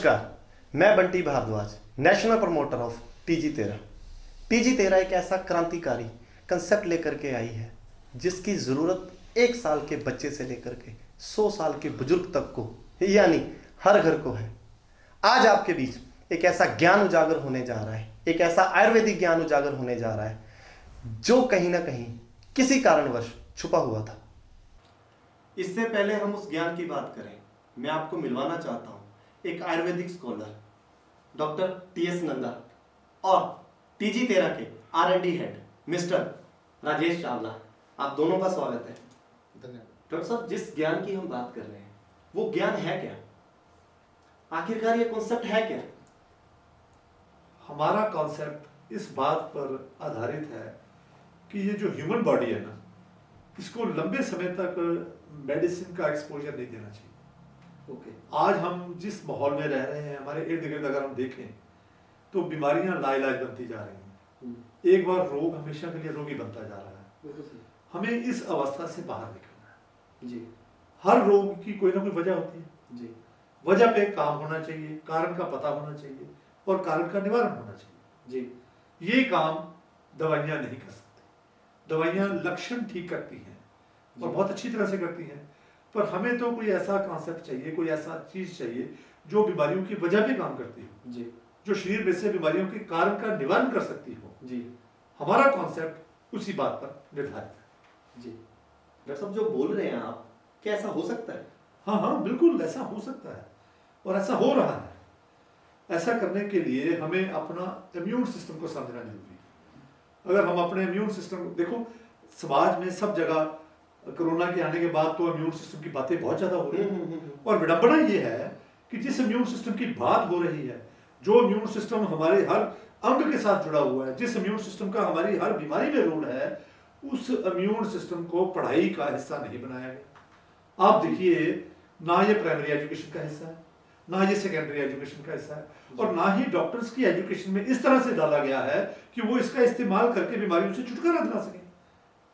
नमस्कार, मैं Bunty Bhardwaj, national promoter of TG13। TG13 एक ऐसा क्रांतिकारी कंसेप्ट लेकर के आई है जिसकी ज़रूरत 1 साल के बच्चे से लेकर के 100 साल के बुजुर्ग तक को, यानी हर घर को है। आज आपके बीच एक ऐसा ज्ञान उजागर होने जा रहा है, एक ऐसा आयुर्वेदिक ज्ञान उजागर होने जा रहा है जो कहीं ना कहीं किसी कारणवश छुपा हुआ था। इससे पहले हम उस ज्ञान की बात करें, मैं आपको मिलवाना चाहता हूं एक Ayurvedic scholar doctor TS Nanda और TG13 के R&D head mister Rajesh Chawla. आप दोनों का स्वागत है। धन्यवाद। डॉक्टर साहब, जिस ज्ञान की हम बात कर रहे हैं वो ज्ञान है क्या? आखिरकार ये कॉन्सेप्ट है क्या? हमारा कॉन्सेप्ट इस बात पर आधारित है कि ये जो ह्यूमन बॉडी है ना, इसको लंबे समय तक मेडिसिन का एक्सपोजर नहीं देना चाहिए। आज हम जिस माहौल में रह रहे हैं, हमारे इर्द गिर्द अगर हम देखें तो बीमारियां लाइलाज बनती जा रही हैं। एक बार रोग हमेशा के लिए रोगी बनता जा रहा है। हमें इस अवस्था से बाहर निकलना है जी। हर रोग की कोई ना कोई वजह होती है जी। वजह पे काम होना चाहिए, कारण का पता होना चाहिए और कारण का निवारण होना चाहिए जी। ये काम दवाइयां नहीं कर सकती। दवाइयां लक्षण ठीक करती हैं और बहुत अच्छी तरह से करती हैं, पर हमें तो कोई ऐसा कॉन्सेप्ट चाहिए, कोई ऐसा चीज चाहिए जो बीमारियों की वजह पे काम करती हो जी, जो शरीर में से बीमारियों के कारण का निवारण कर सकती हो जी। हमारा कॉन्सेप्ट उसी बात पर निर्धारित है जी। डॉक्टर साहब, जो बोल रहे हैं आप, क्या ऐसा हो सकता है? हाँ, बिल्कुल ऐसा हो सकता है और ऐसा हो रहा है। ऐसा करने के लिए हमें अपना इम्यून सिस्टम को समझना जरूरी है। अगर हम अपने इम्यून सिस्टम, देखो समाज में सब जगह कोरोना के आने के बाद तो इम्यून सिस्टम की बातें बहुत ज्यादा हो रही है और विडंबना ये है कि जिस इम्यून सिस्टम की बात हो रही है, जो इम्यून सिस्टम हमारे हर अंग के साथ जुड़ा हुआ है, जिस इम्यून सिस्टम का हमारी हर बीमारी में रोल है, उस इम्यून सिस्टम को पढ़ाई का हिस्सा नहीं बनाया गया। आप देखिए, ना ये प्राइमरी एजुकेशन का हिस्सा है, ना ये सेकेंडरी एजुकेशन का हिस्सा है और ना ही डॉक्टर्स की एजुकेशन में इस तरह से डाला गया है कि वो इसका इस्तेमाल करके बीमारियों से छुटकारा दिला सके।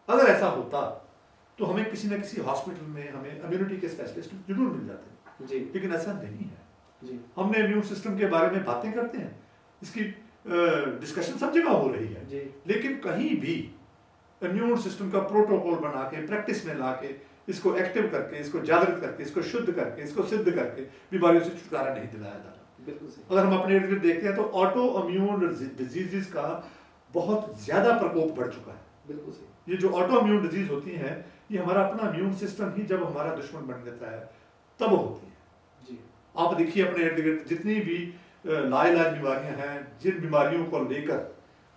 अगर ऐसा होता तो हमें किसी न किसी हॉस्पिटल में हमें इम्यूनिटी के स्पेशलिस्ट जरूर मिल जाते जी। लेकिन ऐसा नहीं है जी। हमने इम्यून सिस्टम के बारे में बातें करते हैं, इसकी डिस्कशन सब जगह हो रही है जी। लेकिन कहीं भी इम्यून सिस्टम का प्रोटोकॉल बना के प्रैक्टिस में ला के इसको एक्टिव करके, इसको जागृत करके, इसको शुद्ध करके, इसको सिद्ध करके बीमारियों से छुटकारा नहीं दिलाया जा रहा। बिल्कुल। अगर हम अपने इर्द गिर्द देखते हैं तो ऑटो इम्यून डिजीजेस का बहुत ज्यादा प्रकोप बढ़ चुका है। बिल्कुल सही। ये जो ऑटो इम्यून डिजीज होती हैं, ये हमारा अपना इम्यून सिस्टम ही जब हमारा दुश्मन बन जाता है तब होती है जी। आप देखिए अपने इर्द गिर्द जितनी भी लाइलाज बीमारियां हैं, जिन बीमारियों को लेकर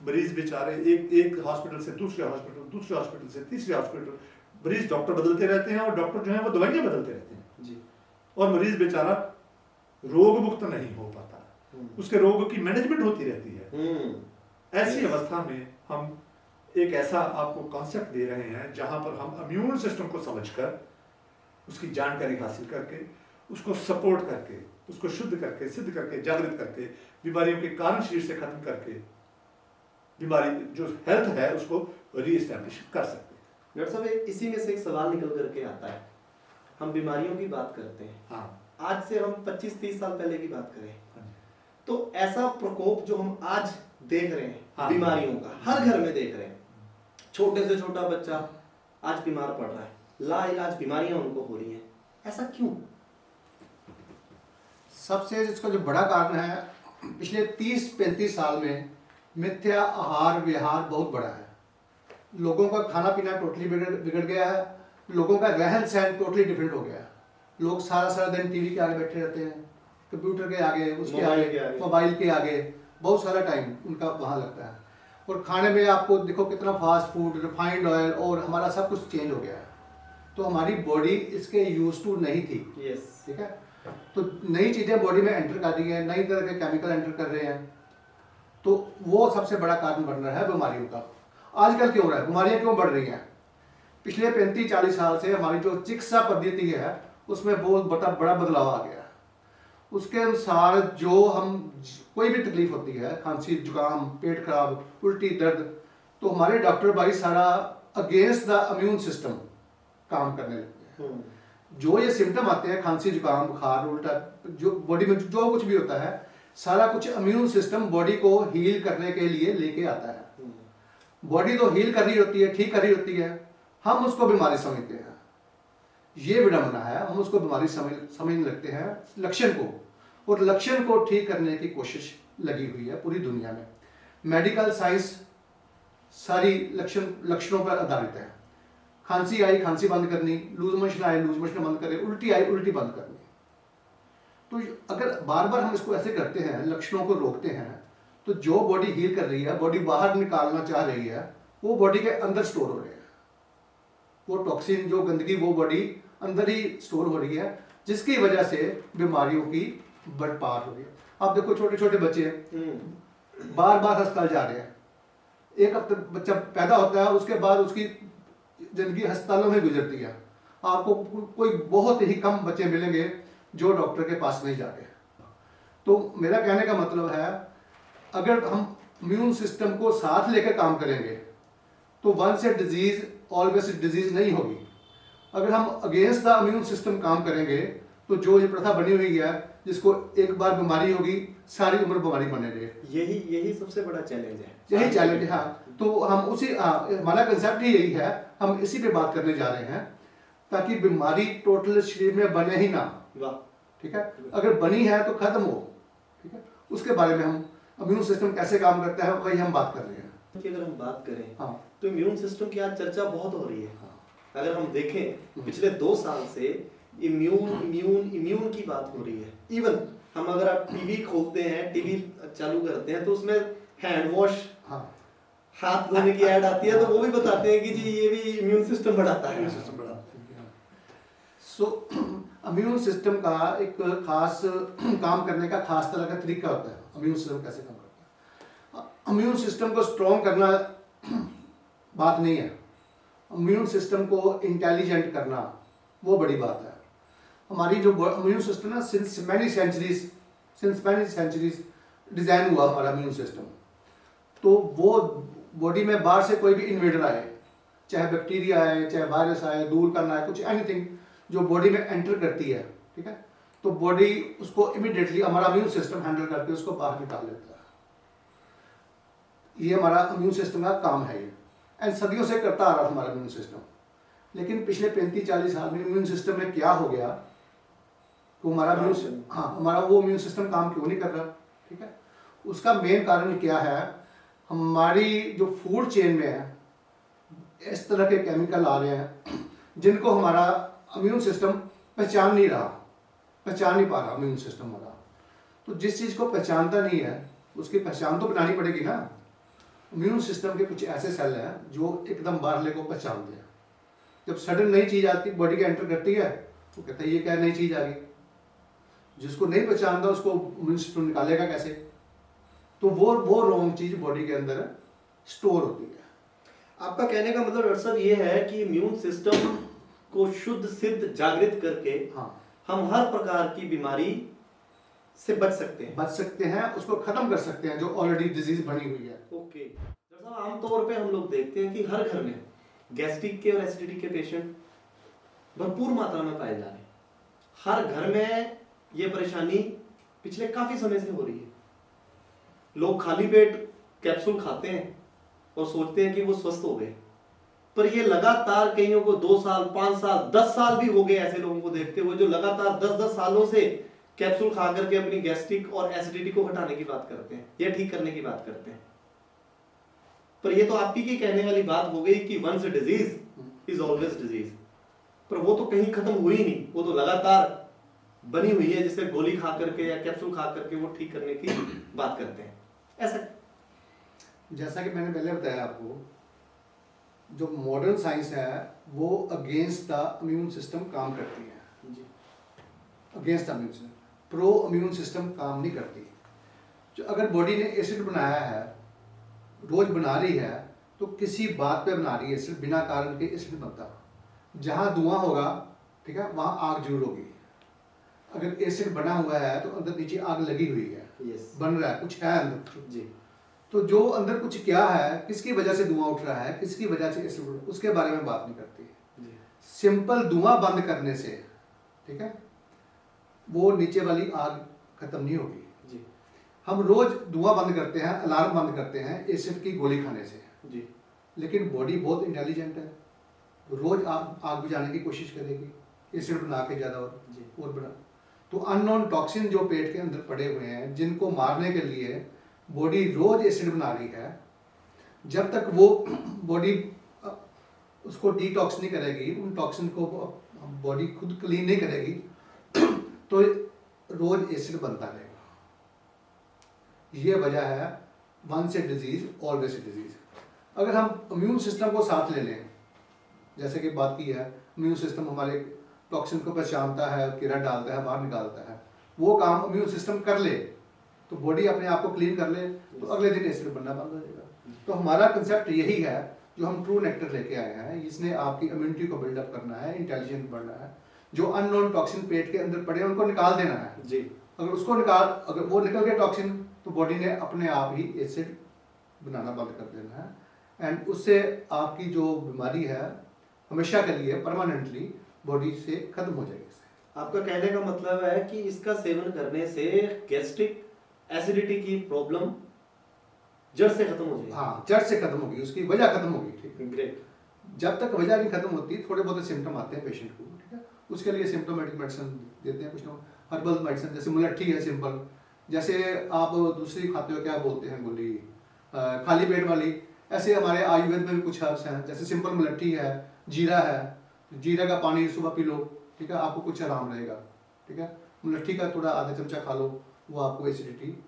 मरीज बेचारे एक हॉस्पिटल से दूसरे हॉस्पिटल, दूसरे हॉस्पिटल से तीसरे हॉस्पिटल, मरीज डॉक्टर बदलते रहते हैं और डॉक्टर जो है वो दवाइयां बदलते रहते हैं जी। और मरीज बेचारा रोग मुक्त नहीं हो पाता, उसके रोग की मैनेजमेंट होती रहती है। ऐसी अवस्था में हम एक ऐसा आपको कॉन्सेप्ट दे रहे हैं जहां पर हम इम्यून सिस्टम को समझकर, उसकी जानकारी हासिल करके, उसको सपोर्ट करके, उसको शुद्ध करके, सिद्ध करके, जागृत करके, बीमारियों के कारण शरीर से खत्म करके बीमारी जो हेल्थ है उसको रीएस्टैब्लिश कर सकते हैं। डॉक्टर साहब, इसी में से एक सवाल निकल करके आता है, हम बीमारियों की बात करते हैं। हाँ। आज से हम 25-30 साल पहले की बात करें तो ऐसा प्रकोप जो हम आज देख रहे हैं, हाँ, बीमारियों का हर घर में देख रहे हैं। छोटे से छोटा बच्चा आज बीमार पड़ रहा है, लाइलाज बीमारियां उनको हो रही हैं। ऐसा क्यों? सबसे इसका जो बड़ा कारण है, पिछले 30-35 साल में मिथ्या आहार विहार बहुत बड़ा है। लोगों का खाना पीना टोटली बिगड़ गया है, लोगों का रहन सहन टोटली डिफरेंट हो गया है। लोग सारा दिन टीवी के आगे बैठे रहते हैं, कंप्यूटर के आगे, उसके आगे, मोबाइल के आगे, बहुत सारा टाइम उनका वहाँ लगता है। और खाने में आपको देखो कितना फास्ट फूड, रिफाइंड ऑयल और हमारा सब कुछ चेंज हो गया है। तो हमारी बॉडी इसके यूज टू नहीं थी। यस, ठीक है। तो नई चीज़ें बॉडी में एंटर कर रही हैं, नई तरह के केमिकल एंटर कर रहे हैं, तो वो सबसे बड़ा कारण बन रहा है बीमारियों का। आजकल क्यों हो रहा है, बीमारियाँ क्यों बढ़ रही हैं? पिछले 35-40 साल से हमारी जो चिकित्सा पद्धति है उसमें बहुत बड़ा बदलाव आ गया। उसके अनुसार जो हम कोई भी तकलीफ होती है, खांसी, जुकाम, पेट खराब, उल्टी, दर्द, तो हमारे डॉक्टर भाई सारा अगेंस्ट द इम्यून सिस्टम काम करने लगते हैं। जो ये सिम्टम आते हैं, खांसी जुकाम बुखार उल्टा, जो बॉडी में जो कुछ भी होता है, सारा कुछ इम्यून सिस्टम बॉडी को हील करने के लिए लेके आता है। बॉडी तो हील कर रही होती है, ठीक कर रही होती है, हम उसको बीमारी समझते हैं। ये विडंबना है, हम उसको बीमारी समझने लगते हैं लक्षण को, और लक्षण को ठीक करने की कोशिश लगी हुई है पूरी दुनिया में। मेडिकल साइंस सारी लक्षणों पर आधारित है। खांसी आई, खांसी बंद करनी, लूज मोशन आए, लूज मोशन बंद करनी, उल्टी आई, उल्टी बंद करनी। तो अगर बार बार हम इसको ऐसे करते हैं, लक्षणों को रोकते हैं, तो जो बॉडी हील कर रही है, बॉडी बाहर निकालना चाह रही है, वो बॉडी के अंदर स्टोर हो रहे हैं। वो टॉक्सिन, जो गंदगी, वो बॉडी अंदर ही स्टोर हो रही है, जिसकी वजह से बीमारियों की बढ़पार हो रही है। आप देखो छोटे छोटे बच्चे बार बार अस्पताल जा रहे हैं। एक हफ्ते बच्चा पैदा होता है, उसके बाद उसकी जिंदगी अस्पतालों में गुजरती है। आपको कोई बहुत ही कम बच्चे मिलेंगे जो डॉक्टर के पास नहीं जाते। तो मेरा कहने का मतलब है, अगर हम इम्यून सिस्टम को साथ लेकर काम करेंगे तो once a disease always disease नहीं होगी। अगर हम अगेंस्ट द इम्यून सिस्टम काम करेंगे तो जो ये प्रथा बनी हुई है, जिसको एक बार बीमारी होगी सारी उम्र बीमारी बने रहे, यही सबसे बड़ा चैलेंज है। यही चैलेंज है। हाँ, तो हम उसी हमारा कंसेप्ट ही यही है, हम इसी पे बात करने जा रहे हैं, ताकि बीमारी टोटल शरीर में बने ही ना। ठीक है, अगर बनी है तो खत्म हो। ठीक है, उसके बारे में हम इम्यून सिस्टम कैसे काम करता है वही हम बात कर रहे हैं। कि अगर हम बात करें, हाँ, तो इम्यून सिस्टम की आज चर्चा बहुत हो रही है। अगर हम देखें पिछले 2 साल से इम्यून की बात हो रही है। इवन हम अगर आप टीवी खोलते हैं, टीवी चालू करते हैं, तो उसमें हैंड वॉश, हाथ धोने की ऐड आती है, तो वो भी बताते हैं कि जी ये भी इम्यून सिस्टम बढ़ाता है। सो इम्यून सिस्टम का एक खास काम करने का खास तरह का तरीका होता है। इम्यून सिस्टम कैसे काम करता है? इम्यून सिस्टम को स्ट्रॉन्ग करना बात नहीं है, इम्यून सिस्टम को इंटेलिजेंट करना वो बड़ी बात है। हमारी जो इम्यून सिस्टम है, सिंस मैनी सेंचुरीज डिजाइन हुआ हमारा इम्यून सिस्टम। तो वो बॉडी में बाहर से कोई भी इन्वेडर आए, चाहे बैक्टीरिया आए, चाहे वायरस आए, दूर करना है, कुछ एनीथिंग जो बॉडी में एंटर करती है, ठीक है, तो बॉडी उसको इमीडिएटली हमारा इम्यून सिस्टम हैंडल करके उसको बाहर निकाल लेता है। ये हमारा इम्यून सिस्टम का काम है ये, एंड सदियों से करता आ रहा था हमारा इम्यून सिस्टम। लेकिन पिछले 35-40 साल में इम्यून सिस्टम में क्या हो गया, तो हमारा हमारा वो इम्यून सिस्टम काम क्यों नहीं कर रहा? ठीक है, उसका मेन कारण क्या है, हमारी जो फूड चेन में है इस तरह के केमिकल आ रहे हैं जिनको हमारा इम्यून सिस्टम पहचान नहीं पा रहा इम्यून सिस्टम हमारा। तो जिस चीज़ को पहचानता नहीं है उसकी पहचान तो बनानी पड़ेगी ना। इम्यून सिस्टम के कुछ ऐसे सेल हैं जो एकदम बाहरले को पहचानते हैं। जब सडन नई चीज़ आती बॉडी के एंटर करती है तो कहते हैं ये क्या नई चीज़ आ गई। जिसको नहीं पहचानता उसको इम्यून सिस्टम निकालेगा कैसे? तो वो रॉन्ग चीज़ बॉडी के अंदर स्टोर होती है। आपका कहने का मतलब डॉक्टर साहब ये है कि इम्यून सिस्टम को शुद्ध सिद्ध जागृत करके हम हर प्रकार की बीमारी से बच सकते हैं, उसको खत्म कर सकते हैं जो ऑलरेडी डिजीज बनी हुई है। ओके डॉक्टर साहब, आमतौर पे हम लोग देखते हैं कि हर घर में गैस्ट्रिक के और एसिडिटी के पेशेंट भरपूर मात्रा में पाए जा रहे हैं। हर घर में ये परेशानी पिछले काफी समय से हो रही है। लोग खाली पेट कैप्सूल खाते हैं और सोचते हैं कि वो स्वस्थ हो गए, पर ये लगातार कईयों को 2 साल, 5 साल, 10 साल भी हो गए ऐसे लोगों को देखते हुए जो लगातार 10-10 सालों से कैप्सूल खा करके अपनी गैस्ट्रिक और एसिडिटी को हटाने की बात करते हैं या ठीक करने की बात करते हैं। पर ये तो आपकी की कहने वाली बात हो गई कि once disease is always disease, पर वो तो कहीं खत्म हुई नहीं, वो तो लगातार बनी हुई है, जिससे गोली खा करके या कैप्सूल खा करके वो ठीक करने की बात करते हैं। ऐसा जैसा कि मैंने पहले बताया आपको, जो मॉडर्न साइंस है वो अगेंस्ट द इम्यून सिस्टम काम करती है जी, against the immune system. Pro immune system काम नहीं करती। जो अगर बॉडी ने एसिड बनाया है, रोज बना रही है, तो किसी बात पे बना रही है एसिड, बिना कारण के एसिड बनता। जहाँ धुआं होगा, ठीक है, वहाँ आग जरूर होगी। अगर एसिड बना हुआ है तो अंदर नीचे आग लगी हुई है, बन रहा है, कुछ है अंदर जी। तो जो अंदर कुछ क्या है, किसकी वजह से धुआं उठ रहा है, किसकी वजह से एसिड, उसके बारे में बात नहीं करती। सिंपल धुआं बंद करने से ठीक है, वो नीचे वाली आग खत्म नहीं होगी। जी हम रोज धुआं बंद करते हैं, अलार्म बंद करते हैं एसिड की गोली खाने से, जी लेकिन बॉडी बहुत इंटेलिजेंट है, रोज आग बुझाने की कोशिश करेगी, एसिड बना के ज़्यादा और बना। तो अननोन टॉक्सिन जो पेट के अंदर पड़े हुए हैं, जिनको मारने के लिए बॉडी रोज एसिड बना रही है, जब तक वो बॉडी उसको डिटॉक्स नहीं करेगी, उन टॉक्सिन को बॉडी खुद क्लीन नहीं करेगी, तो रोज एसिड बनता रहेगा। ये वजह है once a disease always a disease. अगर हम इम्यून सिस्टम को साथ ले लें, जैसे कि बात की है, इम्यून सिस्टम हमारे टॉक्सिन को पहचानता है, कीड़ा डालता है, बाहर निकालता है, वो काम इम्यून सिस्टम कर ले तो बॉडी अपने आप को क्लीन कर ले, तो अगले दिन एसिड बनना बंद हो जाएगा। तो हमारा कंसेप्ट यही है जो हम ट्रू नेक्टर लेके आए हैं, इसने आपकी इम्यूनिटी को बिल्डअप करना है, इंटेलिजेंट बनना है, जो अननोन टॉक्सिन पेट के अंदर पड़े हैं उनको निकाल देना है जी। अगर वो निकल गए टॉक्सिन, तो बॉडी ने अपने आप ही एसिड बनाना बंद कर देना है, एंड उससे आपकी जो बीमारी है हमेशा के लिए परमानेंटली बॉडी से खत्म हो जाएगी। आपका कहने का मतलब है कि इसका सेवन करने से गैस्ट्रिक एसिडिटी की प्रॉब्लम जड़ से खत्म हो जाएगी। हाँ, जड़ से खत्म होगी, उसकी वजह खत्म होगी। ठीक है, ग्रेट। जब तक वजह नहीं खत्म होती, थोड़े बहुत सिम्टम आते हैं पेशेंट को, ठीक है, उसके लिए सिम्टोमेटिक मेडिसिन देते हैं, कुछ ना हर्बल मेडिसिन, जैसे मुलट्ठी है सिंपल, जैसे आप दूसरी खाते हो क्या बोलते हैं गोली, खाली पेट वाली, ऐसे हमारे आयुर्वेद में भी कुछ हर्ब्स हैं, जैसे सिंपल मुलट्ठी है, जीरा है, जीरा का पानी सुबह पी लो, ठीक है, आपको कुछ आराम रहेगा। ठीक है, मुलट्ठी का थोड़ा आधा चमचा खा लो, वो आपको एसिडिटी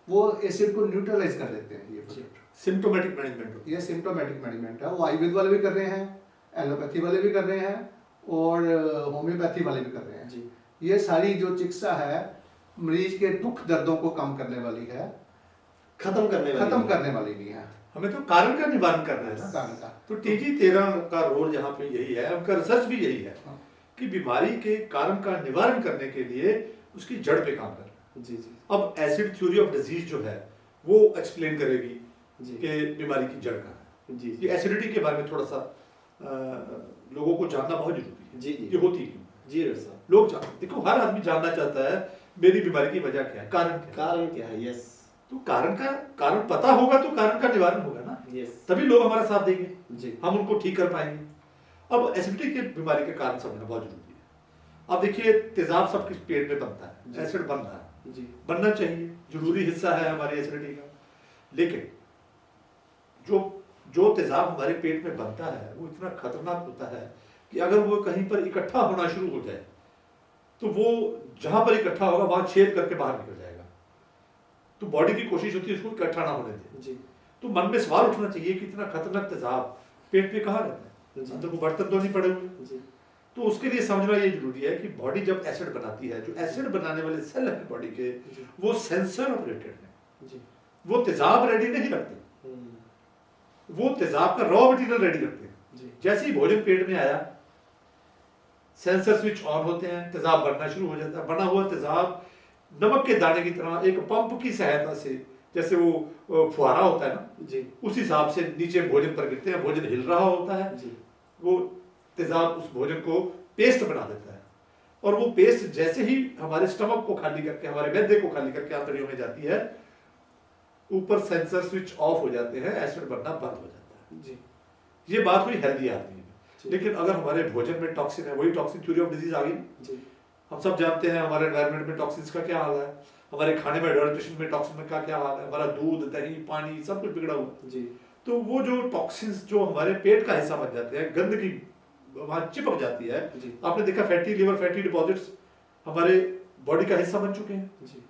वो एसिड को न्यूट्रलाइज कर देते हैं। ये सिम्टोमेटिक मैनेजमेंट, ये सिम्टोमेटिक मैनेजमेंट है, वो आयुर्वेद वाले भी कर रहे हैं, एलोपैथी वाले भी कर रहे हैं, और होम्योपैथी वाले भी कर रहे हैं जी। ये सारी जो चिकित्सा है मरीज के दुख दर्दों को कम करने वाली है, खत्म करने वाली नहीं है। हमें तो कारण का निवारण करना है ना, कारण का। तो TG13 का रोल यहाँ पे यही है, उनका रिसर्च भी यही है कि बीमारी के कारण का निवारण करने के लिए उसकी जड़ पे काम करना। जी जी। अब एसिड थ्योरी ऑफ डिजीज जो है वो एक्सप्लेन करेगी जी। कि बीमारी की जड़ का है। जी ये एसिडिटी के बारे में थोड़ा सा लोगों को जानना बहुत जरूरी है। जी जी। ये होती क्यों? जी डॉक्टर साहब। लोग देखो, हर आदमी जानना चाहता है मेरी बीमारी की वजह क्या है, कारण क्या है। यस। तो कारण पता होगा तो कारण का निवारण होगा ना। यस। तभी लोग हमारा साथ देंगे, जी। हम उनको ठीक कर पाएंगे। अब एसिडिटी की बीमारी के कारण समझना बहुत जरूरी है। अब देखिए, तेजाब सबके पेट में बनता है, एसिड बन रहा है जी, बनना चाहिए, जरूरी हिस्सा है हमारे एसिडिटी का। लेकिन जो तेजाब हमारे पेट में बनता है वो इतना खतरनाक होता है कि अगर वो कहीं पर इकट्ठा होना शुरू हो जाए तो वो जहां पर इकट्ठा होगा वहां छेद करके बाहर निकल जाएगा। तो बॉडी की कोशिश होती है उसको इकट्ठा ना होने दे। जी। तो मन में सवाल उठना चाहिए कि इतना खतरनाक तेजाब पेट में कहाँ रहता है, जी। अंदर को बर्तन तो नहीं पड़े हुए। जी। तो उसके लिए समझना ये जरूरी है कि बॉडी जब एसिड बनाती है, जो एसिड बनाने वाले सेल है बॉडी के, जी। वो सेंसर ऑपरेटेड है। जी। वो तेजाब रेडी नहीं रखते, वो तेजाब का रॉ मटेरियल रेडी रखते हैं। जी। जैसे ही भोजन पेट में आया, सेंसर स्विच ऑन होते हैं, तेजाब बनना शुरू हो जाता है। बना हुआ तेजाब नमक के दाने की तरह एक पंप की सहायता से, जैसे वो फुहारा होता है ना, जी। उस हिसाब से नीचे भोजन पर गिरते हैं। भोजन हिल रहा होता है, जी। वो तेजाब उस भोजन को पेस्ट बना देता है, और वो पेस्ट जैसे ही हमारे स्टमक को खाली करके, हमारे मैदे को खाली करके आंतड़ियों में जाती है, ऊपर सेंसर स्विच ऑफ हो जाते हैं, एसिड बनना बंद हो जाता है। जी। ये बात हुई हेल्दी आदमी में। जी। लेकिन अगर हमारे भोजन में टॉक्सिन है, वही टॉक्सिन थ्योरी ऑफ डिजीज आ गई। जी। हम सब जानते हैं हमारे एनवायरनमेंट में टॉक्सिन्स का क्या हाल है, हमारे खाने में एडल्ट्रेशन में टॉक्सिन में क्या हाल है, हमारा दूध, दही, पानी सब कुछ बिगड़ा हुआ। जी। तो वो जो टॉक्सिन्स जो हमारे पेट का हिस्सा बन जाते हैं, गंदगी वहां चिपक जाती है। जी। आपने देखा फैटी लिवर, फैटी डिपॉजिट्स हमारे बॉडी का हिस्सा बन चुके हैं। जी।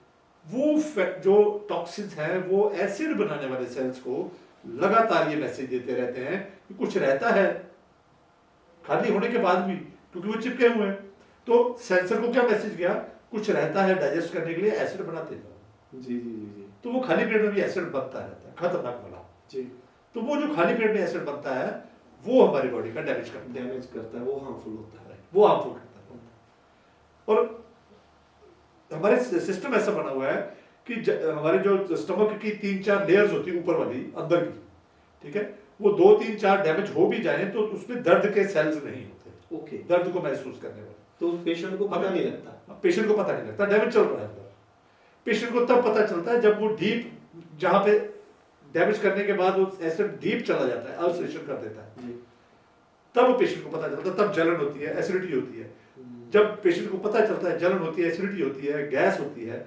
वो जो टॉक्सिन्स हैं वो एसिड बनाने वाले सेल्स को लगातार ये मैसेज देते रहते हैं कि कुछ रहता है, खाली होने के बाद भी, क्योंकि वो चिपके हुए हैं। तो सेंसर को क्या मैसेज गया, कुछ रहता है डाइजेस्ट करने के लिए, एसिड बनाते जाओ। जी। जी। जी। तो वो खाली पेट में भी एसिड बनता रहता है, खतरनाक वाला। जी। तो वो जो खाली पेट में एसिड बनता है वो हमारी बॉडी का डैमेज करता है, वो हार्मफुल होता है। वो हार्मफुल करता है। और हमारे सिस्टम ऐसा बना हुआ है कि हमारे जो स्टमक की 3-4 लेयर्स होती है ऊपर वाली अंदर की, ठीक है, वो 2-3-4 डैमेज हो भी जाए तो उसमें दर्द के सेल्स नहीं होते। ओके। दर्द को महसूस करने वाले, तो उस पेशेंट को पता नहीं लगता। पेशेंट को पता नहीं लगता डैमेज चल रहा है अंदर। पेशेंट को तब पता चलता है जब वो डीप, जहां पे डैमेज करने के बाद वो एसिड डीप चला जाता है, अल्सरेशन कर देता है, तब पेशेंट को पता चलता है, तब जलन होती है, एसिडिटी होती है। जब पेशेंट को पता चलता है जलन होती है, एसिडिटी होती है, गैस होती है,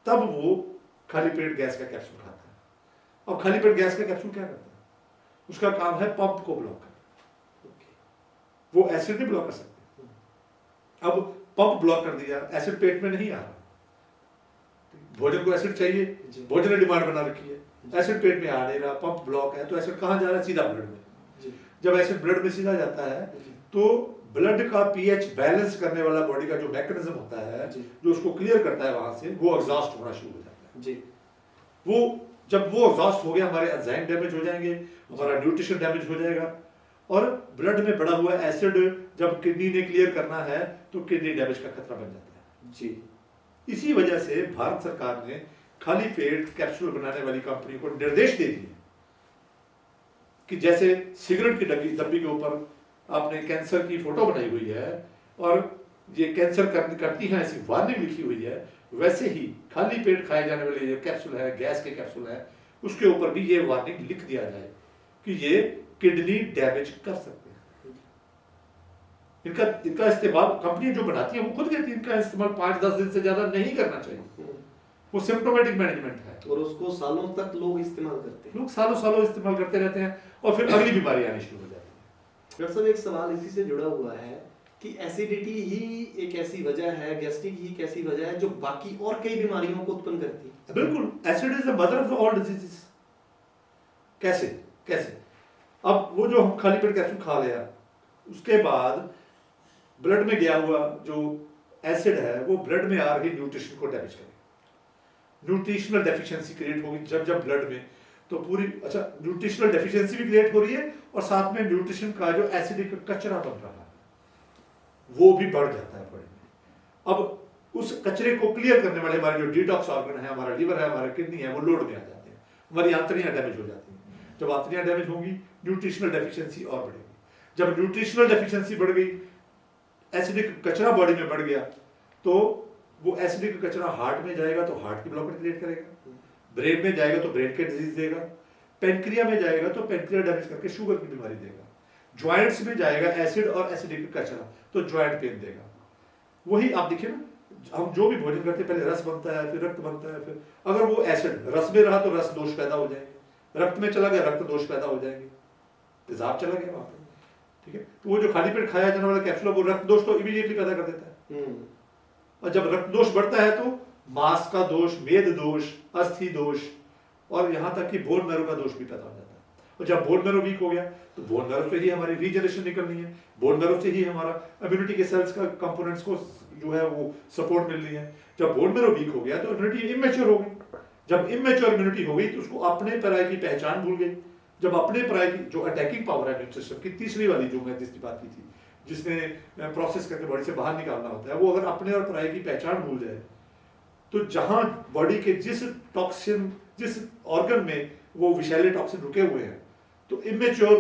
तब वो खाली पेट गैस का कैप्सूल खाता है। अब खाली पेट गैस का कैप्सूल क्या करता है? उसका काम है पंप को ब्लॉक करना। वो एसिड नहीं ब्लॉक कर सकते। अब पंप ब्लॉक कर दिया, एसिड पेट में नहीं आ रहा, भोजन को एसिड चाहिए, भोजन ने डिमांड बना रखी है, एसिड पेट में आ नहीं रहा, पंप ब्लॉक है, तो एसिड कहाँ जा रहा है? सीधा ब्लड में। जब एसिड ब्लड में सीधा जाता है तो ब्लड का पीएच बैलेंस करने वाला बॉडी का जो मैकेनिज्म होता है, जो उसको क्लियर करता है वहां से, वो एग्जॉस्ट होना शुरू हो जाता है। वो जब वो एग्जॉस्ट हो गया, हमारे एंजाइम डैमेज हो जाएंगे, हमारा न्यूट्रिशन डैमेज हो जाएगा, और ब्लड में बढ़ा हुआ एसिड जब किडनी ने क्लियर करना है तो किडनी डैमेज का खतरा बन जाता है। इसी वजह से भारत सरकार ने खाली पेट कैप्सूल बनाने वाली कंपनी को निर्देश दे दिए कि जैसे सिगरेट की डब्बी के ऊपर आपने कैंसर की फोटो बनाई हुई है और ये कैंसर करती है ऐसी वार्निंग लिखी हुई है, वैसे ही खाली पेट खाए जाने वाले जो कैप्सूल है, गैस के कैप्सूल है, उसके ऊपर भी ये वार्निंग लिख दिया जाए कि ये किडनी डैमेज कर सकते हैं। इनका इस्तेमाल कंपनी जो बनाती है वो खुद कहती है इनका इस्तेमाल 5-10 दिन से ज्यादा नहीं करना चाहिए। वो सिम्प्टोमेटिक मैनेजमेंट है और उसको सालों तक लोग इस्तेमाल करते हैं। लोग सालों इस्तेमाल करते रहते हैं और फिर अगली बीमारी आनी शुरू हो जाती है। डॉक्टर साहब, एक सवाल इसी से जुड़ा हुआ है कि एसिडिटी ही एक ऐसी वजह है, गैस्ट्रिक ही एक ऐसी वजह है जो बाकी और कई बीमारियों को उत्पन्न करती है। बिल्कुल, acid is the mother of all diseases. कैसे? अब वो जो हम खाली पेट कैप्सूल खा लिया, उसके बाद ब्लड में गया हुआ जो एसिड है वो ब्लड में आ रही न्यूट्रिशन को डैमेज करेगा, न्यूट्रिशनल डेफिशिएंसी क्रिएट होगी जब ब्लड में, तो पूरी न्यूट्रिशनल डेफिशिएंसी भी क्रिएट हो रही है और साथ में न्यूट्रिशन का जो एसिडिक कचरा बन रहा है वो भी बढ़ जाता है बॉडी में। अब उस कचरे को क्लियर करने वाले हमारे जो डिटॉक्स ऑर्गन है, हमारा लीवर है, हमारा किडनी है, वो लोड में आ जाते हैं, हमारी आंतड़ियां डैमेज हो जाती हैं। जब आंतड़ियां डैमेज होंगी, न्यूट्रिशनल डेफिशिएंसी और बढ़ेगी। जब न्यूट्रिशनल डेफिशिएंसी बढ़ गई, एसिडिक कचरा बॉडी में बढ़ गया, तो वो एसिडिक कचरा हार्ट में जाएगा तो हार्ट की ब्लॉकेज क्रिएट करेगा, ब्रेन में जाएगा तो ब्रेन के डिजीज देगा, पेनक्रिया में जाएगा तो पेनक्रिया डैमेज करके शुगर की बीमारी देगा, ज्वाइंट्स में जाएगा एसिड और एसिडिक कचरा तो ज्वाइंट पेन देगा। वही आप देखिए ना, हम जो भी भोजन करते हैं पहले रस बनता है, फिर रक्त बनता है, फिर अगर वो एसिड रस में रहा तो रस दोष पैदा हो जाएंगे, रक्त में चला गया रक्त दोष पैदा हो जाएंगे, तेजाब चला गया वहां पर। ठीक है, तो वो जो खाली पेट खाया जाने वाला कैप्सूल वो रक्त दोष तो इमीडिएटली पैदा कर देता है, और जब रक्त दोष बढ़ता है तो मांस का दोष, मेद दोष, अस्थि दोष और यहाँ तक कि बोन मैरो का दोष भी पैदा हो जाता है। और जब बोन मैरो वीक हो गया तो बोन मैरो से ही हमारी रीजनरेशन निकलनी है, बोन मैरो से ही हमारा इम्यूनिटी के सेल्स का कंपोनेंट्स को जो है वो सपोर्ट मिलनी है। जब बोन मैरो वीक हो गया तो इम्यूनिटी इमेच्योर हो गई, जब इमेच्योर इम्यूनिटी हो गई तो उसको अपने पराये की पहचान भूल गई। जब अपने पराये की जो अटैकिंग पावर है इम्यून सिस्टम की, तीसरी वाली जो मैं जिसकी बात की थी, जिसने प्रोसेस करके बॉडी से बाहर निकालना होता है, वो अगर अपने और पराये की पहचान भूल जाए तो जहां बॉडी के जिस टॉक्सिन, जिस ऑर्गन में वो विषैले टॉक्सिन रुके हुए हैं, तो इमेच्योर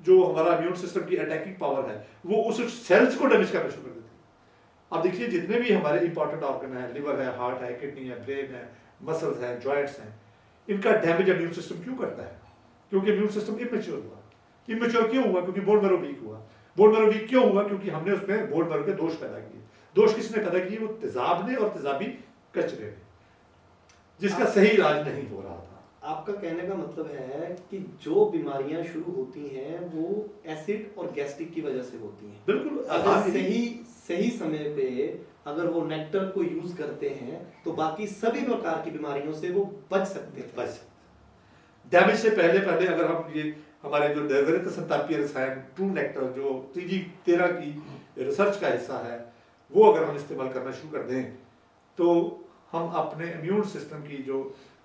जो हमारा इम्यून सिस्टम की अटैकिंग पावर है वो उस सेल्स को डैमेज करना शुरू कर देती है। अब देखिए जितने भी हमारे इंपॉर्टेंट ऑर्गन है, लिवर है, हार्ट है, किडनी है, ब्रेन है, मसल्स है, जॉइंट्स हैं, इनका डैमेज इम्यून सिस्टम क्यों करता है? क्योंकि इम्यून सिस्टम इमेच्योर हुआ। इमेच्योर क्यों हुआ? क्योंकि बोन मैरो वीक हुआ। बोन मैरो वीक क्यों हुआ? क्योंकि हमने उसमें बोन मैरो के दोष पैदा किए। दोष किसने पैदा किए? वो तेजाब ने और तेजाबी कचरे ने, जिसका सही इलाज नहीं हो रहा था। आपका कहने का मतलब है कि जो बीमारियां शुरू होती हैं वो एसिड और गैस्ट्रिक की वजह से होती हैं। बिल्कुल, अगर सही समय पे अगर वो नेक्टर को यूज करते हैं तो बाकी सभी प्रकार की बीमारियों से वो बच सकते हैं। डैमेज से पहले अगर हम ये हमारे जो निर्धारित संतापीय रसायन ट्रू नेक्टर जो TG13 की रिसर्च का हिस्सा है, वो अगर हम इस्तेमाल करना शुरू कर दें तो हम अपने इम्यून सिस्टम की जो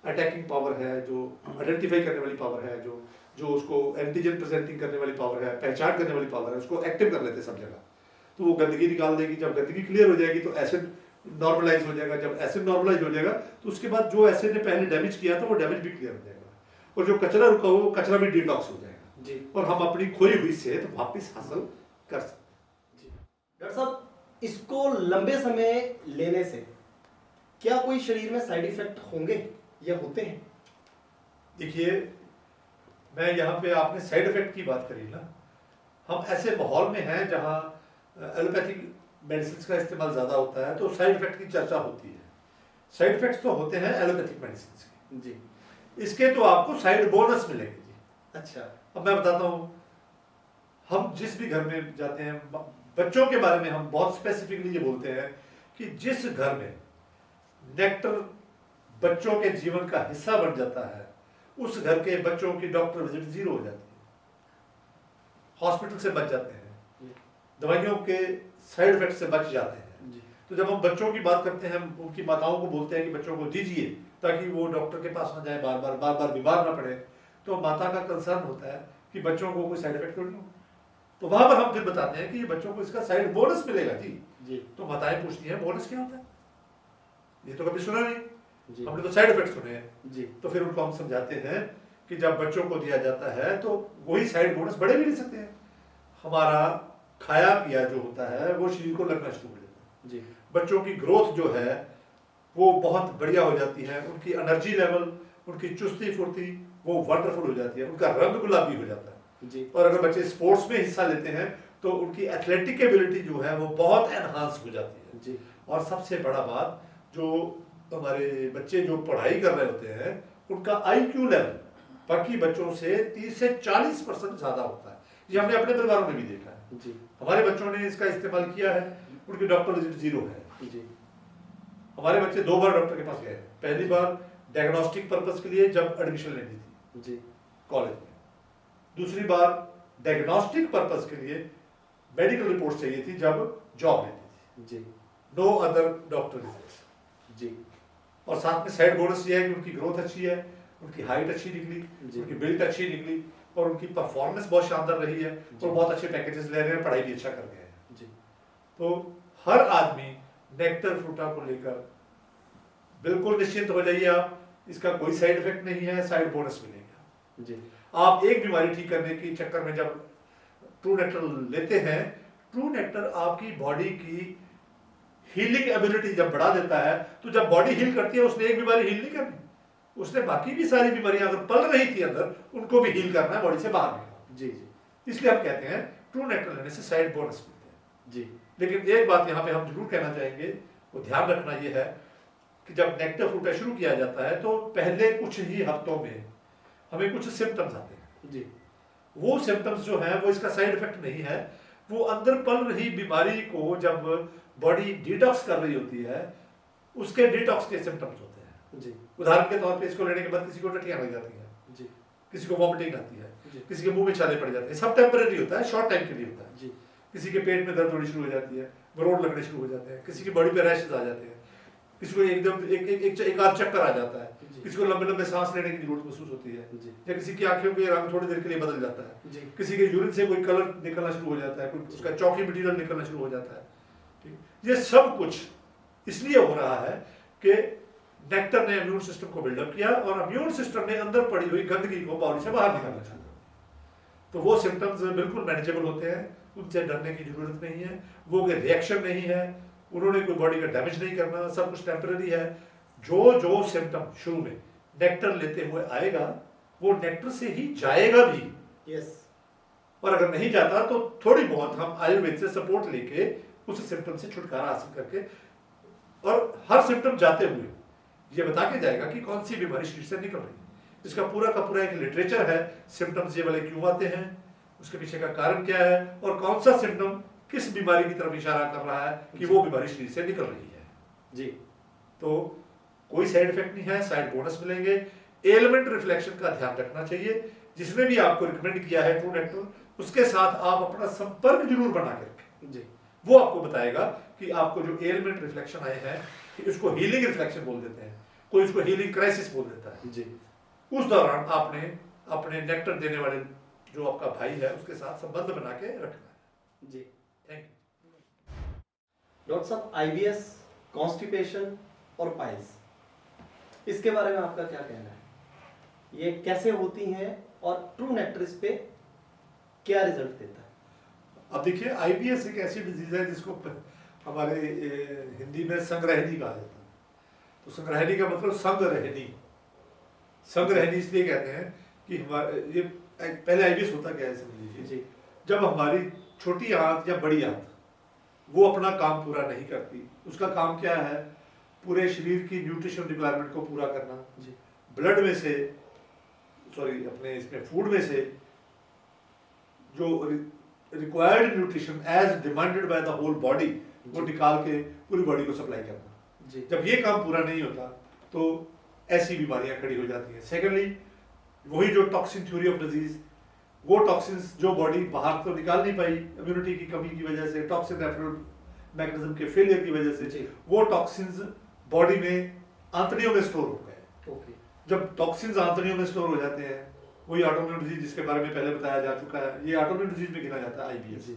अटैकिंग पावर है, जो आइडेंटिफाई करने वाली पावर है, जो उसको एंटीजन प्रेजेंटिंग करने वाली पावर है, पहचान करने वाली पावर है, उसको एक्टिव कर लेते सब जगह। तो वो गंदगी निकाल देगी। जब गंदगी क्लियर हो जाएगी तो एसिड नॉर्मलाइज हो जाएगा। जब एसिड नॉर्मलाइज हो जाएगा तो उसके बाद जो एसिड ने पहले डैमेज किया था वो डैमेज भी क्लियर हो जाएगा, और जो कचरा रुका हुआ वो कचरा भी डिटॉक्स हो जाएगा जी। और हम अपनी खोई हुई सेहत वापस हासिल कर सकते हैं। डॉक्टर साहब, इसको लंबे समय लेने से क्या कोई शरीर में साइड इफेक्ट होंगे या होते हैं? देखिए, मैं यहाँ पे आपने साइड इफेक्ट की बात करी ना, हम ऐसे माहौल में हैं जहाँ एलोपैथिक मेडिसिन का इस्तेमाल ज़्यादा होता है, तो साइड इफेक्ट की चर्चा होती है। साइड इफेक्ट्स तो होते हैं एलोपैथिक मेडिसिन के जी। इसके तो आपको साइड बोनस मिलेंगे जी। अच्छा। अब मैं बताता हूँ, हम जिस भी घर में जाते हैं, बच्चों के बारे में हम बहुत स्पेसिफिकली ये बोलते हैं कि जिस घर में नेक्टर बच्चों के जीवन का हिस्सा बन जाता है, उस घर के बच्चों की डॉक्टर विजिट 0 हो जाती है, हॉस्पिटल से बच जाते हैं, दवाइयों के साइड इफेक्ट से बच जाते हैं। तो जब हम बच्चों की बात करते हैं, हम उनकी माताओं को बोलते हैं कि बच्चों को दीजिए ताकि वो डॉक्टर के पास ना जाए, बार बार बीमार ना पड़े, तो माता का कंसर्न होता है कि बच्चों को कोई साइड इफेक्ट तो नहीं हो। तो वहां पर हम फिर बताते हैं कि ये बच्चों को इसका साइड बोनस मिलेगा जी। तो माताएं पूछती हैं बोनस क्या होता है, ये तो कभी सुना नहीं, हमने तो साइड इफेक्ट सुने हैं जी। तो फिर उनको हम समझाते हैं कि जब बच्चों को दिया जाता है तो वही साइड बोनस बड़े भी नहीं सकते हैं। हमारा खाया पिया जो होता है वो शरीर को लगना शुरू हो जाता है जी। बच्चों की ग्रोथ जो है वो बहुत बढ़िया हो जाती है, उनकी एनर्जी लेवल, उनकी चुस्ती फुर्ती वो वंडरफुल हो जाती है, उनका रंग गुलाबी हो जाता है जी। और अगर बच्चे स्पोर्ट्स में हिस्सा लेते हैं तो उनकी एथलेटिक एबिलिटी जो है वो बहुत एनहांस हो जाती है जी। और सबसे बड़ा बात, जो हमारे बच्चे जो पढ़ाई कर रहे होते हैं उनका IQ लेवल बाकी बच्चों से 30 से 40% ज्यादा होता है। ये हमने अपने परिवारों में भी देखा है जी। हमारे बच्चों ने इसका इस्तेमाल किया है, उनकी डॉक्टर विजिट 0 है जी। हमारे बच्चे 2 बार डॉक्टर के पास गए, पहली बार डायग्नोस्टिक पर्पस के लिए जब एडमिशन लेनी थी जी कॉलेज में, दूसरी बार डायग्नोस्टिक पर्पस के लिए मेडिकल रिपोर्ट चाहिए थी जब जॉब लेनी थी जी। नो अदर डॉक्टर विजिट्स जी। और साथ में साइड बोनस ये है कि उनकी ग्रोथ अच्छी है, उनकी हाइट अच्छी निकली, उनकी बिल्ड अच्छी निकली और उनकी परफॉर्मेंस बहुत शानदार रही है और बहुत अच्छे पैकेजेस ले रहे हैं, पढ़ाई भी अच्छा कर रहे हैं जी। तो हर आदमी नेक्टर फ्रूटा को लेकर बिल्कुल निश्चिंत हो जाइए आप, इसका कोई साइड इफेक्ट नहीं है, साइड बोनस मिलेगा जी। आप एक बीमारी ठीक करने के चक्कर में जब ट्रू नेक्टर लेते हैं, ट्रू नेक्टर आपकी बॉडी की हीलिंग एबिलिटी जब बढ़ा देता है, तो जब बॉडी हील करती है उसने एक बीमारी हील नहीं करनी, उसने बाकी भी सारी बीमारियां अगर पल रही थी अंदर उनको भी हील करना है, बॉडी से बाहर निकालना जी जी। इसलिए हम कहते हैं ट्रू नेक्टर लेने से साइड बोनस मिलते हैं जी। लेकिन एक बात यहाँ पे हम जरूर कहना चाहेंगे, वो ध्यान रखना ये है कि जब नेक्टर फ्रूटा शुरू किया जाता है तो पहले कुछ ही हफ्तों में हमें कुछ सिम्टम्स आते हैं जी। वो सिम्टम्स जो है वो इसका साइड इफेक्ट नहीं है, वो अंदर पल रही बीमारी को जब बॉडी डिटॉक्स कर रही होती है उसके डिटॉक्स के सिम्टम्स होते हैं जी। उदाहरण के तौर पे इसको लेने के बाद किसी को टट्टियां लग जाती हैं जी, किसी को वॉमिटिंग आती है जी, किसी के मुंह में छाले पड़ जाते हैं, सब टेम्परेरी होता है, शॉर्ट टाइम के लिए होता है जी। किसी के पेट में दर्द होनी शुरू हो जाती है, मरोड़ लगने शुरू हो जाते हैं, किसी की बॉडी पे रैशेस आ जाते हैं, किसी को एकदम एक आध चक्कर आ जाता है, किसी को लंबे लंबे सांस लेने की जरूरत महसूस होती है, या किसी की आंखों के रंग थोड़ी देर के लिए बदल जाता है, किसी के यूरिन से कोई कलर निकलना शुरू हो जाता है, कोई उसका चौकी मटीरियल निकलना शुरू हो जाता है। ठीक, ये सब कुछ इसलिए हो रहा है कि नेक्टर ने इम्यून सिस्टम को बिल्डअप किया और इम्यून सिस्टम ने अंदर पड़ी हुई गंदगी को बॉडी से बाहर निकालना चाहा। तो वो सिम्टम्स बिल्कुल मैनेजेबल होते हैं, उनसे डरने की जरूरत नहीं है, वो कोई रिएक्शन नहीं है, उन्होंने कोई बॉडी का डैमेज नहीं करना, सब कुछ टेम्पररी है। जो सिम्टम शुरू में नेक्टर लेते हुए आएगा वो नेक्टर से ही जाएगा भी यस। और अगर नहीं जाता तो थोड़ी बहुत हम आयुर्वेद से सपोर्ट लेके उस सिम्टम से छुटकारा हासिल करके, और हर सिम्टम जाते हुए ये बता के जाएगा कि कौन सी बीमारी शरीर से निकल रही है। इसका पूरा का पूरा एक लिटरेचर है, सिम्टम्स ये वाले क्यों आते हैं, उसके पीछे का कारण क्या है और कौन सा सिम्टम किस बीमारी की तरफ इशारा कर रहा है कि वो बीमारी शरीर से निकल रही है जी। तो कोई साइड इफेक्ट नहीं है, साइड बोनस मिलेंगे। एलिमेंट रिफ्लेक्शन का ध्यान रखना चाहिए, जिसने भी आपको रिकमेंड किया है ट्रू नेक्टर उसके साथ आप अपना संपर्क जरूर बना के रखें जी। वो आपको बताएगा कि आपको जो एलिमेंट रिफ्लेक्शन आए हैं, इसको हीलिंग रिफ्लेक्शन बोल देते हैं, कोई इसको हीलिंग क्राइसिस बोल देता है जी। उस दौरान आपने अपने नेक्टर देने वाले जो आपका भाई है उसके साथ संबंध बना के रखना है जी। Thank you. डॉक्टर साहब, IBS, कॉन्स्टिपेशन और पाइल्स, इसके बारे में आपका क्या कहना है? ये कैसे होती हैं और ट्रू नेक्टर इस पे क्या रिजल्ट देता है? अब देखिए, IBS एक ऐसी डिजीज है जिसको हमारे हिंदी में संग्रहणी कहा जाता है। तो संग्रहणी का मतलब संग्रहणी। संग्रहणी इसलिए कहते हैं कि हमारे ये पहले आईबीएस होता क्या है समझ लीजिए जी। जब हमारी छोटी आंत या बड़ी आंत वो अपना काम पूरा नहीं करती, उसका काम क्या है, पूरे शरीर की न्यूट्रिशन रिक्वायरमेंट को पूरा करना, जी। ब्लड में से अपने इसमें फूड में से जो required nutrition as demanded by the whole body वो निकाल के पूरी बॉडी को सप्लाई करना। जी। जब ये काम पूरा नहीं होता तो ऐसी बीमारियां खड़ी हो जाती हैं। सेकेंडली वही जो टॉक्सिन थ्योरी ऑफ डिजीज, वो टॉक्सिन्स जो बॉडी बाहर तो निकाल नहीं पाई इम्यूनिटी की कमी की वजह से, टॉक्सिन रेफरल मैकेनिज्म के फेलियर की वजह से, जी। वो टॉक्सिन्स बॉडी में आंतड़ियों में स्टोर हो गए। ओके। जब टॉक्सिन्स आंतड़ियों में स्टोर हो जाते हैं, वही ऑटोइम्यून डिजीज जिसके बारे में पहले बताया जा चुका है, ये ऑटोइम्यून डिजीज में गिना जाता है आईबीएस। जी।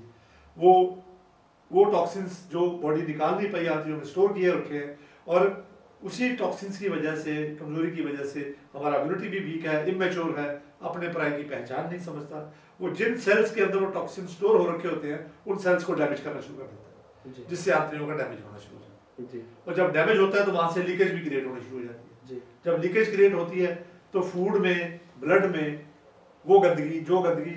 वो टॉक्सिन्स जो बॉडी निकाल नहीं पाई आंतड़ियों में स्टोर किए रखे हैं, और उसी टॉक्सिन्स की वजह से, कमजोरी की वजह से हमारा इम्यूनिटी भी वीक है, इमेच्योर है, अपने पराये की पहचान नहीं समझता। वो जिन सेल्स के अंदर वो टॉक्सिन स्टोर हो रखे होते हैं उन सेल्स को डैमेज करना शुरू कर देता है, जिससे आंतड़ियों का डैमेज होना शुरू हो जाता है। जी। और जब डैमेज होता है तो वहां से लीकेज भी क्रिएट होनी शुरू हो जाती है। जी। जब लीकेज क्रिएट होती है तो फूड में, ब्लड में वो गंदगी, जो गंदगी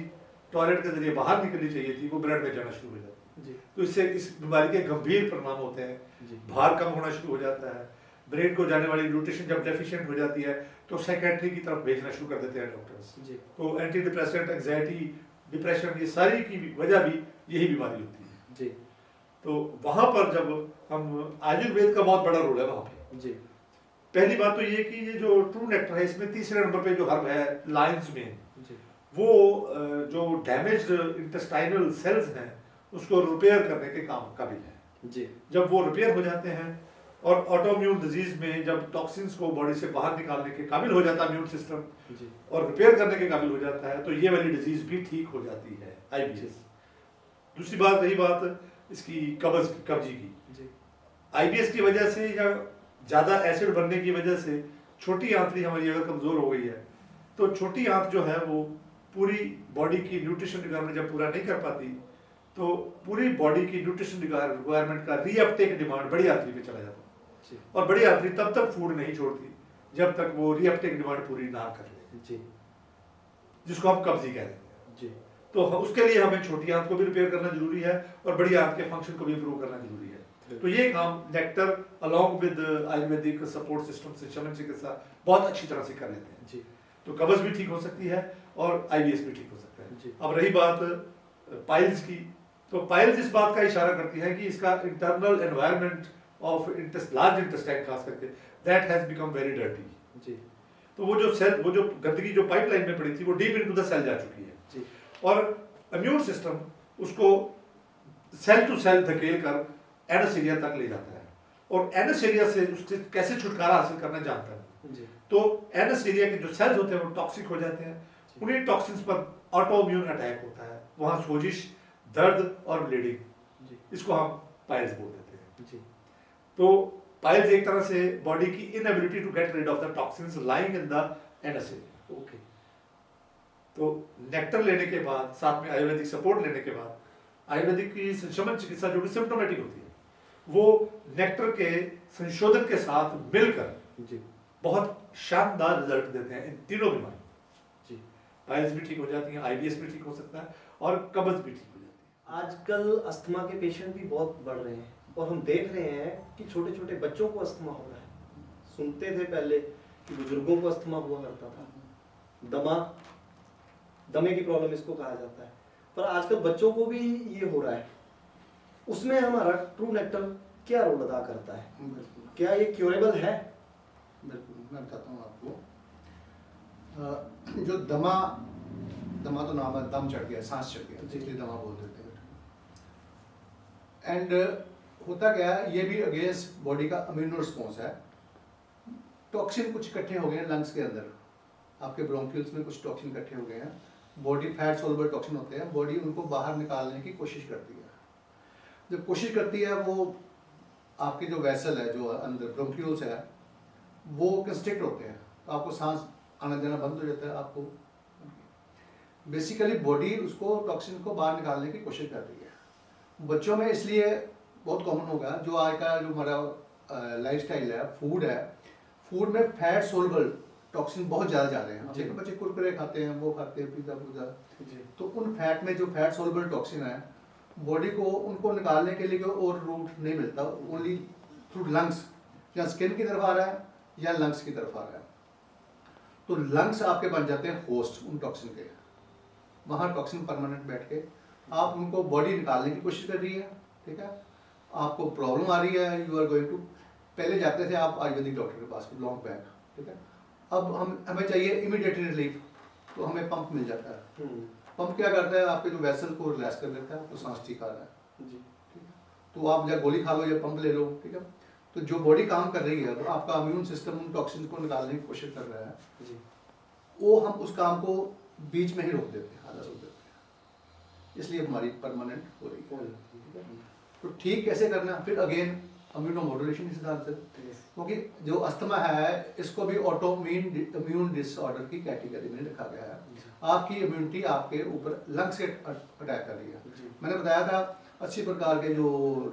टॉयलेट के जरिए बाहर निकलनी चाहिए थी, वो ब्लड में जाना शुरू हो जाती है। जी। तो इससे इस बीमारी के गंभीर परिणाम होते हैं। जी। भार कम होना शुरू हो जाता है, ब्रेन को जाने वाली न्यूट्रिशन जब डेफिशिएंट हो जाती है तो साइकेट्री की तरफ भेजना शुरू कर देते हैं डॉक्टर्स। जी। तो एंटी डिप्रेसेंट, एंग्जाइटी, डिप्रेशन, ये सारी की वजह भी यही बीमारी होती है। जी। तो वहां पर जब हम, आयुर्वेद का बहुत बड़ा रोल है वहां पे। जी। पहली बात तो ये कि ये जो ट्रू नेक्टर है, इसमें तीसरे नंबर पे जो हर्ब है लायंस में, जी। वो जो डैमेज्ड इंटेस्टाइनल सेल्स हैं उसको रिपेयर करने के काम काबिल है। जी। जब वो रिपेयर हो जाते हैं और ऑटोइम्यून डिजीज में जब टॉक्सिन्स को बॉडी से बाहर निकालने के काबिल हो जाता है इम्यून सिस्टम, जी। और रिपेयर करने के काबिल हो जाता है, तो ये वाली डिजीज भी ठीक हो जाती है, आईबीएस। दूसरी बात रही बात इसकी कब्जी की। जी। आईबीएस की वजह से या ज्यादा एसिड बनने की वजह से छोटी आंतड़ी हमारी अगर कमजोर हो गई है तो छोटी आंत जो है वो पूरी बॉडी की न्यूट्रिशन रिक्वायरमेंट जब पूरा नहीं कर पाती तो पूरी बॉडी की न्यूट्रिशन रिक्वायरमेंट का रीअपटेक डिमांड बड़ी आंतड़ी पे चला जाता है। जी। और बड़ी आंतड़ी तब तक फूड नहीं छोड़ती जब तक वो रीअपटेक डिमांड पूरी ना कर ले, जी। जिसको हम कब्जी कहते हैं। जी। तो उसके लिए हमें छोटी आंत को भी रिपेयर करना जरूरी है और बड़ी आंत के फंक्शन को भी इंप्रूव करना जरूरी है। तो ये काम nectar along with Ayurvedic support system से शमन चिकित्सा बहुत अच्छी तरह से कर लेते हैं। जी। तो कब्ज भी ठीक हो सकती है और आईबीएस भी ठीक हो सकता है। जी। अब रही बात पाइल्स की, तो पाइल्स इस बात का इशारा करती है कि इसका internal environment of large intestine खास करके that has become very dirty. जी। तो वो जो सेल, वो जो गंदगी जो पाइपलाइन में पड़ी थी वो डीप इनटू द सेल जा चुकी है। जी। और इम्यून सिस्टम उसको सेल टू सेल धकेल कर एनेस्थीसिया तक ले जाता है और एनेस्थीसिया से उससे कैसे छुटकारा हासिल करना जानता है। जी। तो एनेस्थीसिया के जो सेल्स होते हैं वो टॉक्सिक हो जाते हैं, उन्हीं टॉक्सिन्स पर ऑटोइम्यून अटैक होता है, वहां सोजिश, दर्द और ब्लीडिंग, जी। इसको हम पाइल्स बोल देते हैं। जी। तो पाइल्स एक तरह से बॉडी की inability to get rid of the toxins lying in the anaesthesia. Okay. तो नेक्टर लेने के बाद, साथ में आयुर्वेदिक सपोर्ट लेने के बाद, आयुर्वेदिक की शमन चिकित्सा जो कि सिम्प्टोमेटिक होती है वो नेक्टर के संशोधन के साथ मिलकर जी। बहुत शानदार रिजल्ट देते हैं इन तीनों बीमारी। जी। पाइल्स भी ठीक हो जाती हैं, आईबीएस भी ठीक हो सकता है और कब्ज भी ठीक हो जाती है। आजकल अस्थमा के पेशेंट भी बहुत बढ़ रहे हैं और हम देख रहे हैं कि छोटे छोटे बच्चों को अस्थमा हो रहा है। सुनते थे पहले कि बुजुर्गों को अस्थमा हुआ करता था, दमे की प्रॉब्लम इसको कहा जाता है, पर आजकल बच्चों को भी ये हो रहा है। उसमें हमारा ट्रू नेक्टर क्या रोल अदा करता है? बिल्कुल क्या ये क्योरेबल है? बिल्कुल, मैं बताता हूँ आपको। जो दमा तो नाम है, दम चढ़ गया, सांस चढ़ गया, इसलिए दमा बोल देते हैं। एंड होता क्या है, ये भी अगेंस्ट बॉडी का इम्यून रिस्पॉन्स है। टॉक्सिन कुछ इकट्ठे हो गए हैं लंग्स के अंदर, आपके ब्रोंकियल्स में कुछ टॉक्सिन इकट्ठे हो गए हैं। बॉडी फैट सोल्युबल टॉक्सिन होते हैं, बॉडी उनको बाहर निकालने की कोशिश करती है। जब कोशिश करती है, वो आपके जो वेसल है, जो अंदर ब्रोंकियल्स है, वो कंस्ट्रिक्ट होते हैं, तो आपको सांस आना जाना बंद हो जाता है। आपको बेसिकली बॉडी उसको टॉक्सिन को बाहर निकालने की कोशिश कर रही है। बच्चों में इसलिए बहुत कॉमन होगा, जो आज का जो हमारा लाइफस्टाइल है, फूड में फैट सोल्युबल टॉक्सिन बहुत ज़्यादा जा रहे हैं। अब जी। देखो बच्चे कुरकुरे खाते हैं, वो खाते हैं, पिज़्ज़ा, जी। तो उन फैट में जो फैट सोल्युबल टॉक्सिन है, बॉडी को उनको निकालने के लिए कोई और रूट नहीं मिलता, ओनली थ्रू लंग्स, या स्किन की तरफ आ रहा है या लंग्स की तरफ आ रहा है। तो लंग्स आपके बन जाते हैं होस्ट उन टॉक्सिन के, वहाँ टॉक्सिन परमानेंट बैठ के आप उनको बॉडी निकालने की कोशिश कर रही है, ठीक है। आपको प्रॉब्लम आ रही है, यू आर गोइंग टू, पहले जाते थे आप आयुर्वेदिक डॉक्टर के पास लॉन्ग बैक, ठीक है। अब हमें चाहिए इमीडिएट रिलीफ, तो हमें पंप मिल जाता है। पंप क्या करता है, आपके जो वेसल को रिलैक्स कर देता है, तो सांस ठीक आ रहा है जी। ठीक है। तो आप या गोली खा लो या पंप ले लो, ठीक है। तो जो बॉडी काम कर रही है, तो आपका इम्यून सिस्टम उन टॉक्सिन को निकालने की कोशिश कर रहा है जी। वो हम उस काम को बीच में ही रोक देते हैं, आधा रोक देते हैं, इसलिए हमारी परमानेंट हो रही है, ठीक है। तो ठीक कैसे करना, फिर अगेन इम्यूनोमोडुलेशन के हिसाब से, क्योंकि जो अस्थमा है इसको भी ऑटोइम्यून इम्यून डिसऑर्डर की कैटेगरी में रखा गया है। आपकी इम्यूनिटी आपके ऊपर लंग्स से अटैक कर रही है। मैंने बताया था 80 प्रकार के जो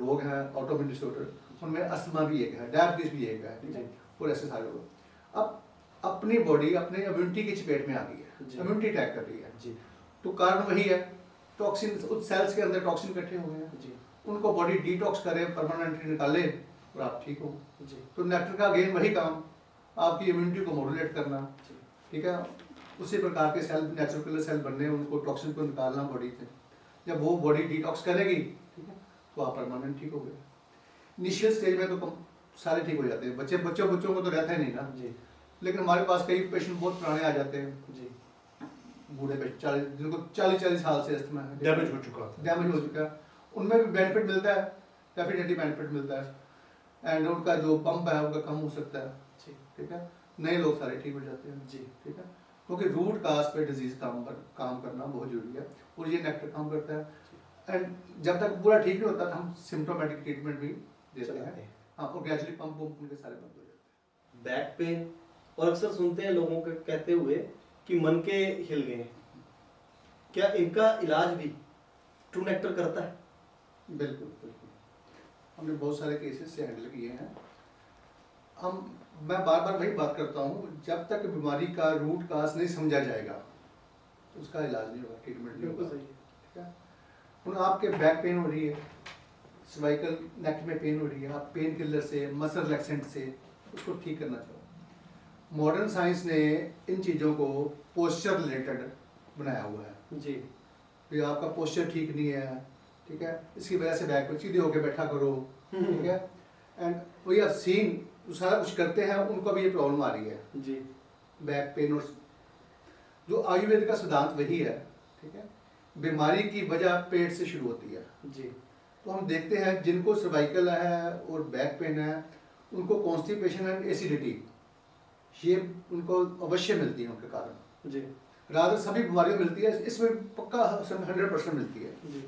रोग हैं ऑटोइम्यून डिसऑर्डर, उनमें अस्थमा भी एक है, डायबिटीज भी एक है, ठीक है, और ऐसे सारे रोग। अब अपनी बॉडी अपने इम्यूनिटी की चपेट में आ गई है, इम्यूनिटी अटैक कर रही है जी। तो कारण वही है, टॉक्सिन उस सेल्स के अंदर टॉक्सिन इकट्ठे हो गए हैं जी। उनको बॉडी डिटॉक्स करे, परमानेंटली निकाले और आप ठीक हो। जी। तो नेक्टर का अगेन वही काम, आपकी इम्यूनिटी को मॉड्यूलेट करना, जी। ठीक है। उसी प्रकार के सेल, नेचुरल किलर सेल बनने, उनको टॉक्सिन को निकालना बॉडी से, जब वो बॉडी डिटॉक्स करेगी, ठीक है, तो आप परमानेंट ठीक हो गए। इनिशियल स्टेज में तो सारे ठीक हो जाते हैं, बच्चों को तो रहता ही नहीं ना जी। लेकिन हमारे पास कई पेशेंट बहुत पुराने आ जाते हैं जी। बूढ़े पे 40 जिनको 40 साल से अस्थमा है, डैमेज हो चुका था, डैमेज हो चुका है, उनमें भी बेनिफिट मिलता है, डेफिनेटली बेनिफिट मिलता है, एंड उनका जो पंप है उनका कम हो सकता है, जी। ठीक है। नए लोग सारे ठीक हो जाते हैं, जी। ठीक है, क्योंकि रूट काज पे डिजीज काम करना बहुत जरूरी है, और ये नेक्टर काम करता है। एंड जब तक पूरा ठीक नहीं होता तो हम सिम्टोमेटिक ट्रीटमेंट भी देते चलाते हैं, हैं। हाँ, और ग्रेजुअली पंप उनके सारे बंद हो जाते हैं। बैक पेन, और अक्सर सुनते हैं लोगों के कहते हुए कि मन के हिल गए, क्या इनका इलाज भी ट्रू नेक्टर करता है? बिल्कुल बिल्कुल, हमने बहुत सारे केसेस से हैंडल किए हैं। मैं बार बार वही बात करता हूँ, जब तक बीमारी का रूट काज नहीं समझा जाएगा तो उसका इलाज नहीं होगा, ट्रीटमेंट नहीं होगा, ठीक है। ਹੁਣ आपके बैक पेन हो रही है, सर्वाइकल नेक में पेन हो रही है, आप पेन किलर से, मसल रिलैक्सेंट से उसको ठीक करना चाहो। मॉडर्न साइंस ने इन चीज़ों को पोस्चर रिलेटेड बनाया हुआ है जी। कि आपका पोस्चर ठीक नहीं है, ठीक है, इसकी वजह से बैक पे सीधे होकर बैठा करो, ठीक है। एंड वी आर सीन सारा कुछ करते हैं, उनको भी ये प्रॉब्लम आ रही है जी। Back pain. और जो आयुर्वेद का सिद्धांत वही है, ठीक है, बीमारी की वजह पेट से शुरू होती है। जी। तो हम देखते हैं जिनको सर्वाइकल है और बैक पेन है, उनको कॉन्स्टिपेशन एंड एसिडिटी ये उनको अवश्य मिलती है उनके कारण। जी। रादर सभी बीमारियों में मिलती है, इसमें पक्का 100% मिलती है। जी।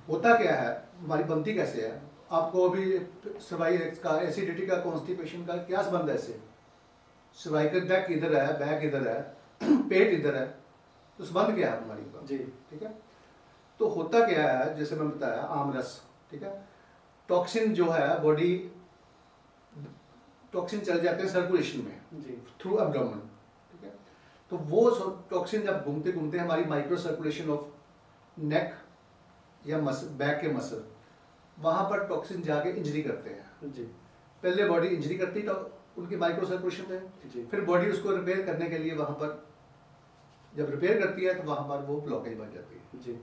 होता क्या है, हमारी बनती कैसे है, आपको अभी सर्वाइकल का, एसिडिटी का, कॉन्स्टिपेशन का क्या संबंध है इससे? सर्वाइकल बैक इधर है, बैक इधर है, पेट इधर है, तो संबंध क्या है हमारी का? जी। ठीक है। तो होता क्या है, जैसे मैं बताया आमरस, ठीक है, टॉक्सिन जो है बॉडी, टॉक्सिन चले जाते हैं सर्कुलेशन में जी। थ्रू एब्डोमेन, ठीक है। तो वो टॉक्सिन जब घूमते घूमते हमारी माइक्रो सर्कुलेशन ऑफ नेक या मसल, बैक के मसल, वहाँ पर टॉक्सिन जाके इंजरी करते हैं। जी। पहले बॉडी इंजरी करती तो उनकी माइक्रो सर्कुलेशन में, जी। फिर बॉडी उसको रिपेयर करने के लिए वहाँ पर जब रिपेयर करती है तो वहाँ पर वो ब्लॉकेज बन जाती है। जी।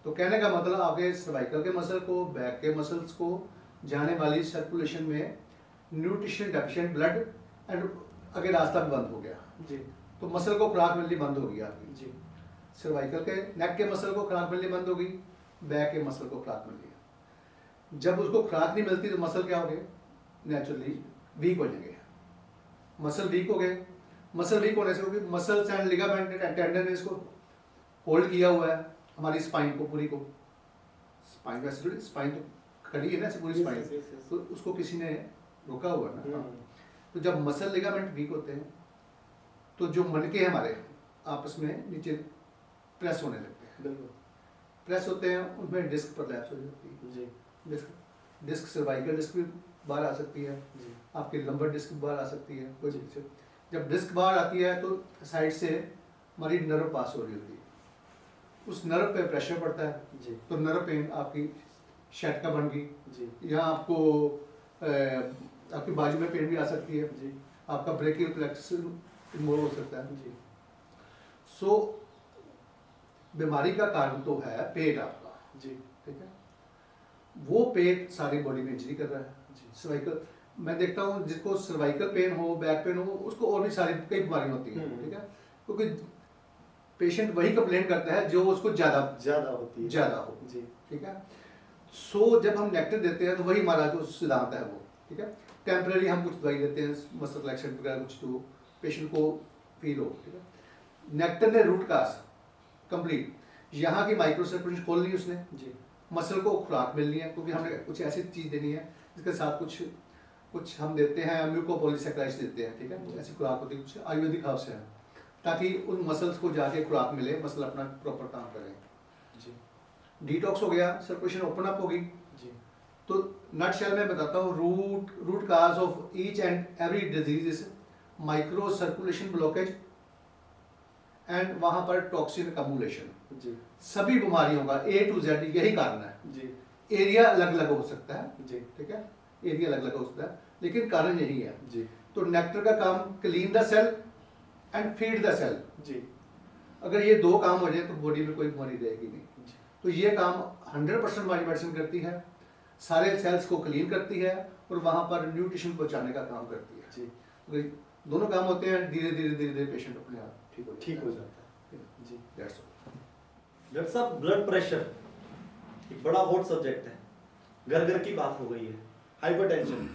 तो कहने का मतलब आपके सर्वाइकल के मसल को, बैक के मसल्स को जाने वाली सर्कुलेशन में न्यूट्रिशन डेफिशिएंट ब्लड एंड अगर रास्ता भी बंद हो गया, जी। तो मसल को खुराक मिलनी बंद हो गई आपकी। जी। सर्वाइकल के नेक के मसल को खुराक मिलनी बंद हो गई, बैक के मसल को खुराक मिल गई। जब उसको खुराक नहीं मिलती तो मसल क्या हो गए, नेचुरली वीक हो जाएंगे। मसल वीक हो गए, मसल वीक होने से होगी, muscles and ligament and tendon ने इसको होल्ड किया हुआ है हमारी स्पाइन को, पूरी को। स्पाइन वैसे स्पाइन तो खड़ी है ना ऐसे पूरी स्पाइन, तो उसको किसी ने रोका हुआ है ना। तो जब मसल लिगामेंट वीक होते हैं तो जो मनके हमारे आपस में नीचे प्रेस होने लगते हैं, बिल्कुल। प्रेस होते हैं, उनमें डिस्क पर लैप्स हो जाती है, जी। डिस्क डिस्क सर्वाइकल डिस्क भी बाहर आ सकती है, जी आपकी लंबर डिस्क भी बाहर आ सकती है कोई जी। भी। जब डिस्क बाहर आती है तो साइड से हमारी नर्व पास हो रही होती है, उस नर्व पे प्रेशर पड़ता है जी तो नर्व पेन आपकी शैटका बन गई, जी यहाँ आपको आपकी बाजू में पेन भी आ सकती है, जी आपका ब्रेकियल प्लेक्सस रिमूव हो सकता है। जी सो बीमारी का कारण तो है पेट आपका, जी ठीक है, वो पेट सारी बॉडी में इंजरी कर रहा है। जी सर्वाइकल, मैं देखता हूँ जिसको सर्वाइकल पेन हो, बैक पेन हो, उसको और भी सारी कई बीमारियां होती हैं, ठीक है, क्योंकि पेशेंट वही कंप्लेन करता है जो उसको ज़्यादा होती है। ज़्यादा हो, जी ठीक है। सो जब हम नेक्टर देते हैं तो वही हमारा जो सिद्धांत है वो, ठीक है, टेम्परेरी हम कुछ दवाई देते हैं, मसल रिलैक्सेंट वगैरह कुछ तो पेशेंट को फील हो, ठीक है। नेक्टर ने रूट काज कंप्लीट, यहाँ की माइक्रो सर्कुलेशन खोलनी है उसने, जी मसल को खुराक मिलनी है, क्योंकि हमने कुछ ऐसी चीज़ देनी है जिसके साथ कुछ हम देते हैं, म्यूकोपॉलीसैकेराइड्स देते हैं, ठीक है, ऐसी खुराक होती है, कुछ आयुर्वेदिक हर्ब्स हैं, ताकि उन मसल्स को जाके खुराक मिले, मसल अपना प्रॉपर काम करें। जी डिटॉक्स हो गया, सर्कुलेशन ओपन अप होगी। जी तो नट शेल में बताता हूँ, root cause of each and every disease is micro circulation blockage and वहाँ पर टॉक्सिन अकमुलेशन। जी सभी बीमारियों का A to Z यही कारण है। जी एरिया अलग अलग हो सकता है, जी ठीक है, एरिया अलग अलग हो सकता है, लेकिन कारण यही है। जी तो नेक्टर का काम clean the cell and feed the cell. जी अगर ये दो काम हो जाए तो बॉडी में कोई बीमारी रहेगी नहीं। जी तो ये काम 100% हमारी मेडिसिन करती है, सारे सेल्स को क्लीन करती है और वहाँ पर न्यूट्रिशन पहुँचाने का काम करती है। जी अगर दोनों काम होते हैं, धीरे धीरे पेशेंट अपने आप ठीक हो जाता है। जी That's all. डॉक्टर साहब, ब्लड प्रेशर एक बड़ा हॉट सब्जेक्ट है, घर घर की बात हो गई है। हाइपरटेंशन,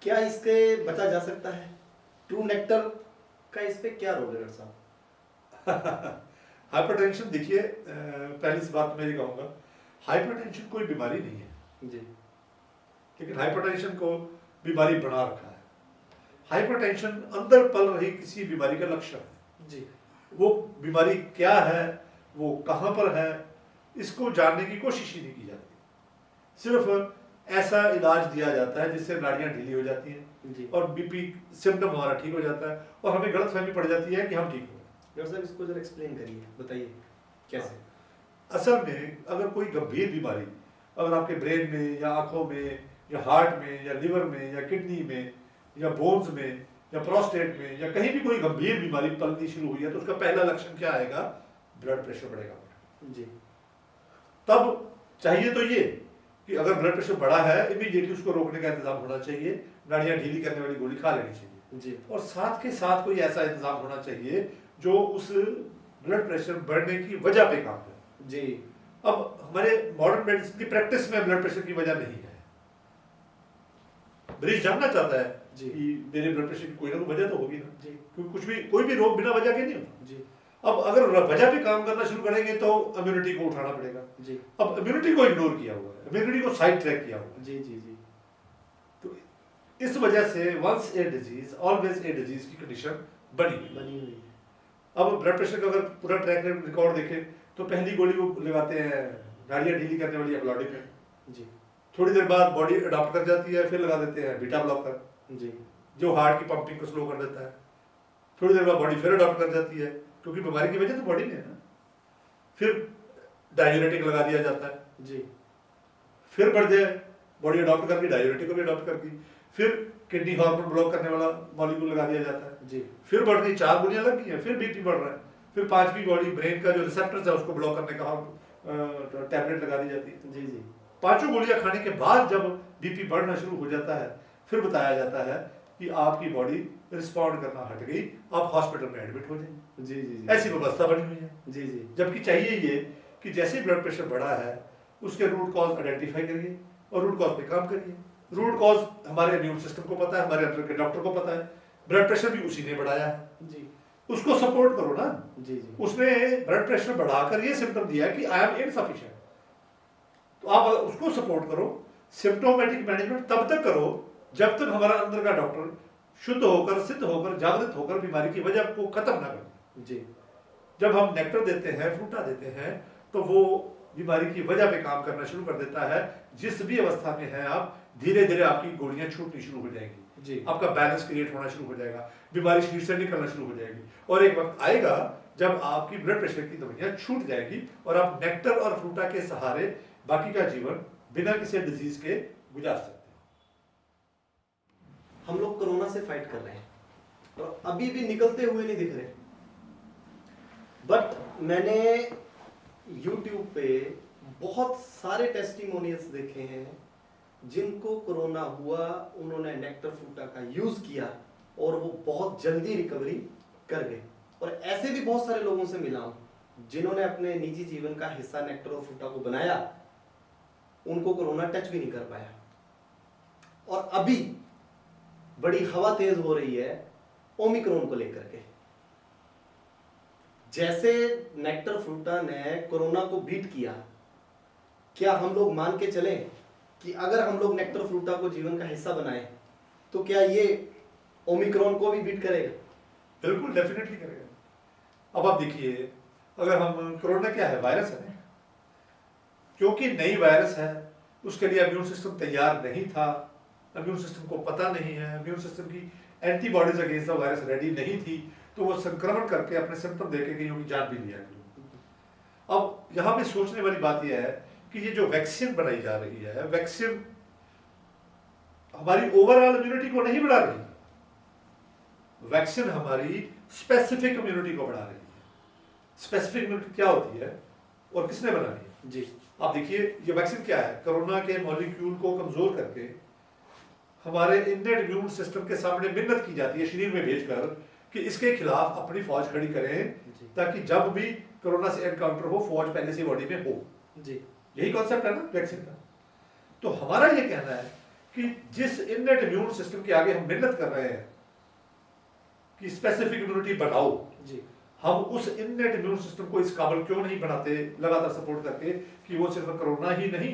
क्या इसके बचा जा सकता है? ट्रू नेक्टर का इस पे क्या रोल है डॉक्टर साहब? हाइपरटेंशन देखिए, पहली सी बात मैं ये कहूँगा, हाइपरटेंशन कोई बीमारी नहीं है, जी लेकिन हाइपरटेंशन को बीमारी बना रखा है। हाइपरटेंशन अंदर पल रही किसी बीमारी का लक्षण है। जी वो बीमारी क्या है, वो कहाँ पर है, इसको जानने की कोशिश ही नहीं की जाती। सिर्फ ऐसा इलाज दिया जाता है जिससे नाड़ियाँ ढीली हो जाती हैं जी और बीपी सिम्टम हमारा ठीक हो जाता है और हमें गलतफहमी पड़ जाती है कि हम ठीक हो गए। डॉक्टर साहब, इसको जरा एक्सप्लेन करिए, बताइए कैसे? असल में अगर कोई गंभीर बीमारी अगर आपके ब्रेन में या आंखों में या हार्ट में या लिवर में या किडनी में या बोन्स में या प्रोस्टेट में या कहीं भी कोई गंभीर बीमारी पलनी शुरू हुई है तो उसका पहला लक्षण क्या आएगा? ब्लड प्रेशर बढ़ेगा। जी तब चाहिए तो ये कि अगर ब्लड प्रेशर बढ़ा है, इमीडिएटली उसको रोकने का इंतजाम होना चाहिए, नाड़ियां ढीली करने वाली गोली खा लेनी चाहिए जी और साथ के साथ कोई ऐसा इंतजाम होना चाहिए जो उस ब्लड प्रेशर बढ़ने की वजह पे काम करे। जी अब हमारे मॉडर्न मेडिसिन की प्रैक्टिस में ब्लड प्रेशर की वजह नहीं है। मरीज जानना चाहता है जी। कि मेरे ब्लड प्रेशर की कोई ना कोई वजह तो होगी ना, जी क्योंकि कुछ भी कोई भी रोग बिना वजह के नहीं होता। जी अब अगर वजह पे काम करना शुरू करेंगे तो इम्यूनिटी को उठाना पड़ेगा। जी अब इम्यूनिटी को इग्नोर किया हुआ है, इम्यूनिटी को साइड ट्रैक किया हुआ है। जी जी जी तो इस वजह से once a disease always a disease की कंडीशन बनी हुई है। बनी हुई है। अब ब्लड प्रेशर का अगर पूरा ट्रैक रिकॉर्ड देखें तो पहली गोली वो लगाते हैं नाड़ियां ढीली करने वाली एब्लॉडिपिन, जी थोड़ी देर बाद बॉडी अडॉप्ट कर जाती है, फिर लगा देते हैं बीटा ब्लॉकर जी जो हार्ट की पंपिंग को स्लो कर देता है। थोड़ी देर बाद बॉडी फिर अडॉप्ट कर जाती है, क्योंकि बीमारी की वजह तो बॉडी में है ना। फिर डाययूरेटिक लगा दिया जाता है, जी फिर बढ़ जाए बॉडी अडॉप्ट करके डाययूरेटिक को भी अडॉप्ट करती, फिर किडनी हार्मोन ब्लॉक करने वाला मॉलिक्यूल लगा दिया जाता है, जी फिर बढ़ गई 4 गोलियां लग गई हैं, फिर बीपी बढ़ रहा है, फिर 5वीं गोली ब्रेन का जो रिसेप्टर्स है उसको ब्लॉक करने का टैबलेट लगा दी जाती है। जी जी 5 गोलियां खाने के बाद जब बीपी बढ़ना शुरू हो जाता है फिर बताया जाता है कि आपकी बॉडी रिस्पॉन्ड करना हट गई, आप हॉस्पिटल में एडमिट हो जाएंगे। जी जी ऐसी व्यवस्था बनी हुई है। जी जी जबकि चाहिए ये कि जैसे ब्लड प्रेशर बढ़ा है उसके रूट कॉज आइडेंटिफाई करिए और रूट कॉज पे काम करिए। रूट कॉज हमारे इम्यून सिस्टम को पता है, हमारे अंदर के डॉक्टर को पता है, ब्लड प्रेशर भी उसी ने बढ़ाया है, जी उसको सपोर्ट करो ना। जी जी उसने ब्लड प्रेशर बढ़ाकर ये सिम्टम दिया कि आई एम इनसफिशिएंट, तो आप उसको सपोर्ट करो। सिम्टोमेटिक मैनेजमेंट तब तक करो जब तक हमारा अंदर का डॉक्टर शुद्ध होकर, सिद्ध होकर, जागृत होकर बीमारी की वजह को खत्म ना करे। जी जब हम नेक्टर देते हैं, फ्रूटा देते हैं, तो वो बीमारी की वजह पे काम करना शुरू कर देता है। जिस भी अवस्था में है आप, धीरे धीरे आपकी गोलियां छूटनी शुरू हो जाएंगी जी। आपका बैलेंस क्रिएट होना शुरू हो जाएगा, बीमारी शरीर से निकलना शुरू हो जाएगी, और एक वक्त आएगा जब आपकी ब्लड प्रेशर की दवाइयां छूट जाएगी और आप नेक्टर और फ्रूटा के सहारे बाकी का जीवन बिना किसी डिजीज के गुजार सकते हैं। हम लोग कोरोना से फाइट कर रहे हैं और अभी भी निकलते हुए नहीं दिख रहे, बट मैंने YouTube पे बहुत सारे टेस्टिमोनियल्स देखे हैं जिनको कोरोना हुआ, उन्होंने नेक्टर फ्रूटा का यूज किया और वो बहुत जल्दी रिकवरी कर गए। और ऐसे भी बहुत सारे लोगों से मिला हूं जिन्होंने अपने निजी जीवन का हिस्सा नेक्टर और फ्रूटा को बनाया, उनको कोरोना टच भी नहीं कर पाया। और अभी बड़ी हवा तेज हो रही है ओमिक्रॉन को लेकर के। जैसे नेक्टर फ्रूटा ने कोरोना को बीट किया, क्या हम लोग मान के चलें कि अगर हम लोग नेक्टर फ्रूटा को जीवन का हिस्सा बनाए तो क्या ये ओमिक्रॉन को भी बीट करेगा? बिल्कुल, डेफिनेटली करेगा। अब आप देखिए, अगर हम, कोरोना क्या है, वायरस है, क्योंकि नई वायरस है उसके लिए इम्यून सिस्टम तैयार नहीं था, इम्यून सिस्टम को पता नहीं है, इम्यून सिस्टम की antibodies against the virus ready नहीं थी, तो वो संक्रमण करके अपने सिम्टम देके कईयों की जान भी लिया। अब यहाँ पे सोचने वाली बात यह है कि ये जो वैक्सीन बनाई जा रही है, वैक्सीन हमारी ओवरऑल इम्यूनिटी को नहीं बढ़ा रही, वैक्सीन हमारी स्पेसिफिक इम्यूनिटी को बढ़ा रही है। स्पेसिफिक इम्यूनिटी क्या होती है और किसने बनानी है? जी, आप देखिए, ये वैक्सीन क्या है, कोरोना के मॉलिक्यूल को कमजोर करके हमारे इन्नेट इम्यून सिस्टम के सामने मिन्नत की जाती है शरीर में भेजकर कि इसके खिलाफ अपनी फौज खड़ी करें, ताकि जब भी कोरोना से एनकाउंटर हो फौज पहले से बॉडी में हो। जी, यही कॉन्सेप्ट है ना वैक्सीन का। तो हमारा ये कहना है कि जिस इन्नेट इम्यून सिस्टम के आगे हम मिन्नत कर रहे हैं कि स्पेसिफिक इम्यूनिटी बढ़ाओ, जी, हम उस इन्नेट इम्यून सिस्टम को इस काबिल क्यों नहीं बनाते लगातार सपोर्ट करके कि वो सिर्फ कोरोना ही नहीं,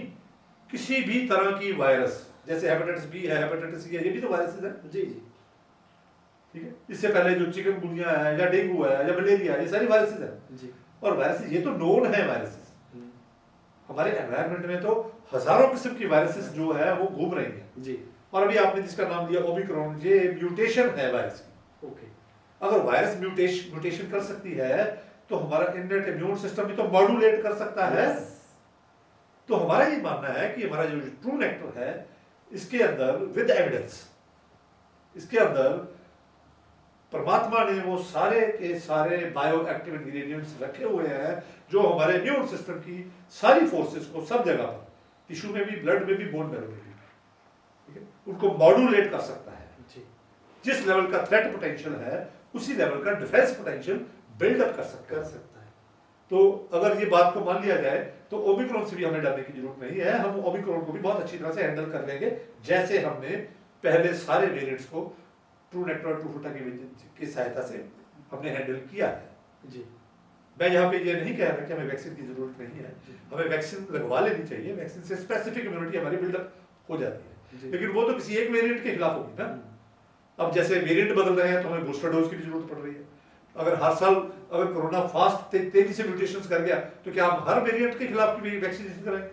किसी भी तरह की वायरस, जैसे हेपेटाइटिस बी है, हेपेटाइटिस सी है, ये भी तो वायरसेस है। जी, जी, ठीक है, इससे पहले जो चिकनगुनिया है या डेंगू है या मलेरिया है, ये सारी वायरसेस है। जी, और वायरसेस ये तो नोन है वायरसेस। हमारे एनवायरनमेंट में तो हजारों किस्म की वायरसेस जो है वो घूम रही हैं। जी, और अभी आपने जिसका नाम दिया ओमिक्रॉन, ये म्यूटेशन है वायरस की। ओके, अगर वायरस म्यूटेशन कर सकती है तो हमारा इन्नेट इम्यून सिस्टम भी तो मॉड्यूलेट कर सकता है। तो हमारा ये मानना है कि हमारा जो ट्रू नेक्टर है, इसके अंदर विद एविडेंस, इसके अंदर परमात्मा ने वो सारे के सारे बायो एक्टिव इंग्रेडिएंट्स रखे हुए हैं जो हमारे इम्यून सिस्टम की सारी फोर्सेस को सब जगह पर, टिश्यू में भी, ब्लड में भी, बोन में भी, ठीक है, उनको मॉड्यूलेट कर सकता है। जी, जिस लेवल का थ्रेट पोटेंशियल है उसी लेवल का डिफेंस पोटेंशियल बिल्डअप कर सकता है। तो अगर ये बात को मान लिया जाए तो ओमिक्रॉन से भी हमें डरने की जरूरत नहीं है। हम ओमिक्रॉन को भी बहुत अच्छी तरह से हैंडल कर लेंगे, जैसे हमने पहले सारे वेरिएंट्स को ट्रू नेक्टर और ट्रू फ्रूटा की सहायता से हमने हैंडल किया है। जी, मैं यहाँ पे ये नहीं कह रहा कि हमें वैक्सीन की जरूरत नहीं है, हमें वैक्सीन लगवा लेनी चाहिए, वैक्सीन से स्पेसिफिक इम्यूनिटी हमारी बिल्डअप हो जाती है। लेकिन वो तो किसी एक वेरिएंट के खिलाफ होगी ना। अब जैसे वेरिएंट बदल रहे हैं तो हमें बूस्टर डोज की भी जरूरत पड़ रही है। अगर हर साल अगर कोरोना फास्ट तेजी से म्यूटेशंस कर गया तो क्या हम हर वेरिएंट के खिलाफ की वैक्सीनेशन करेंगे?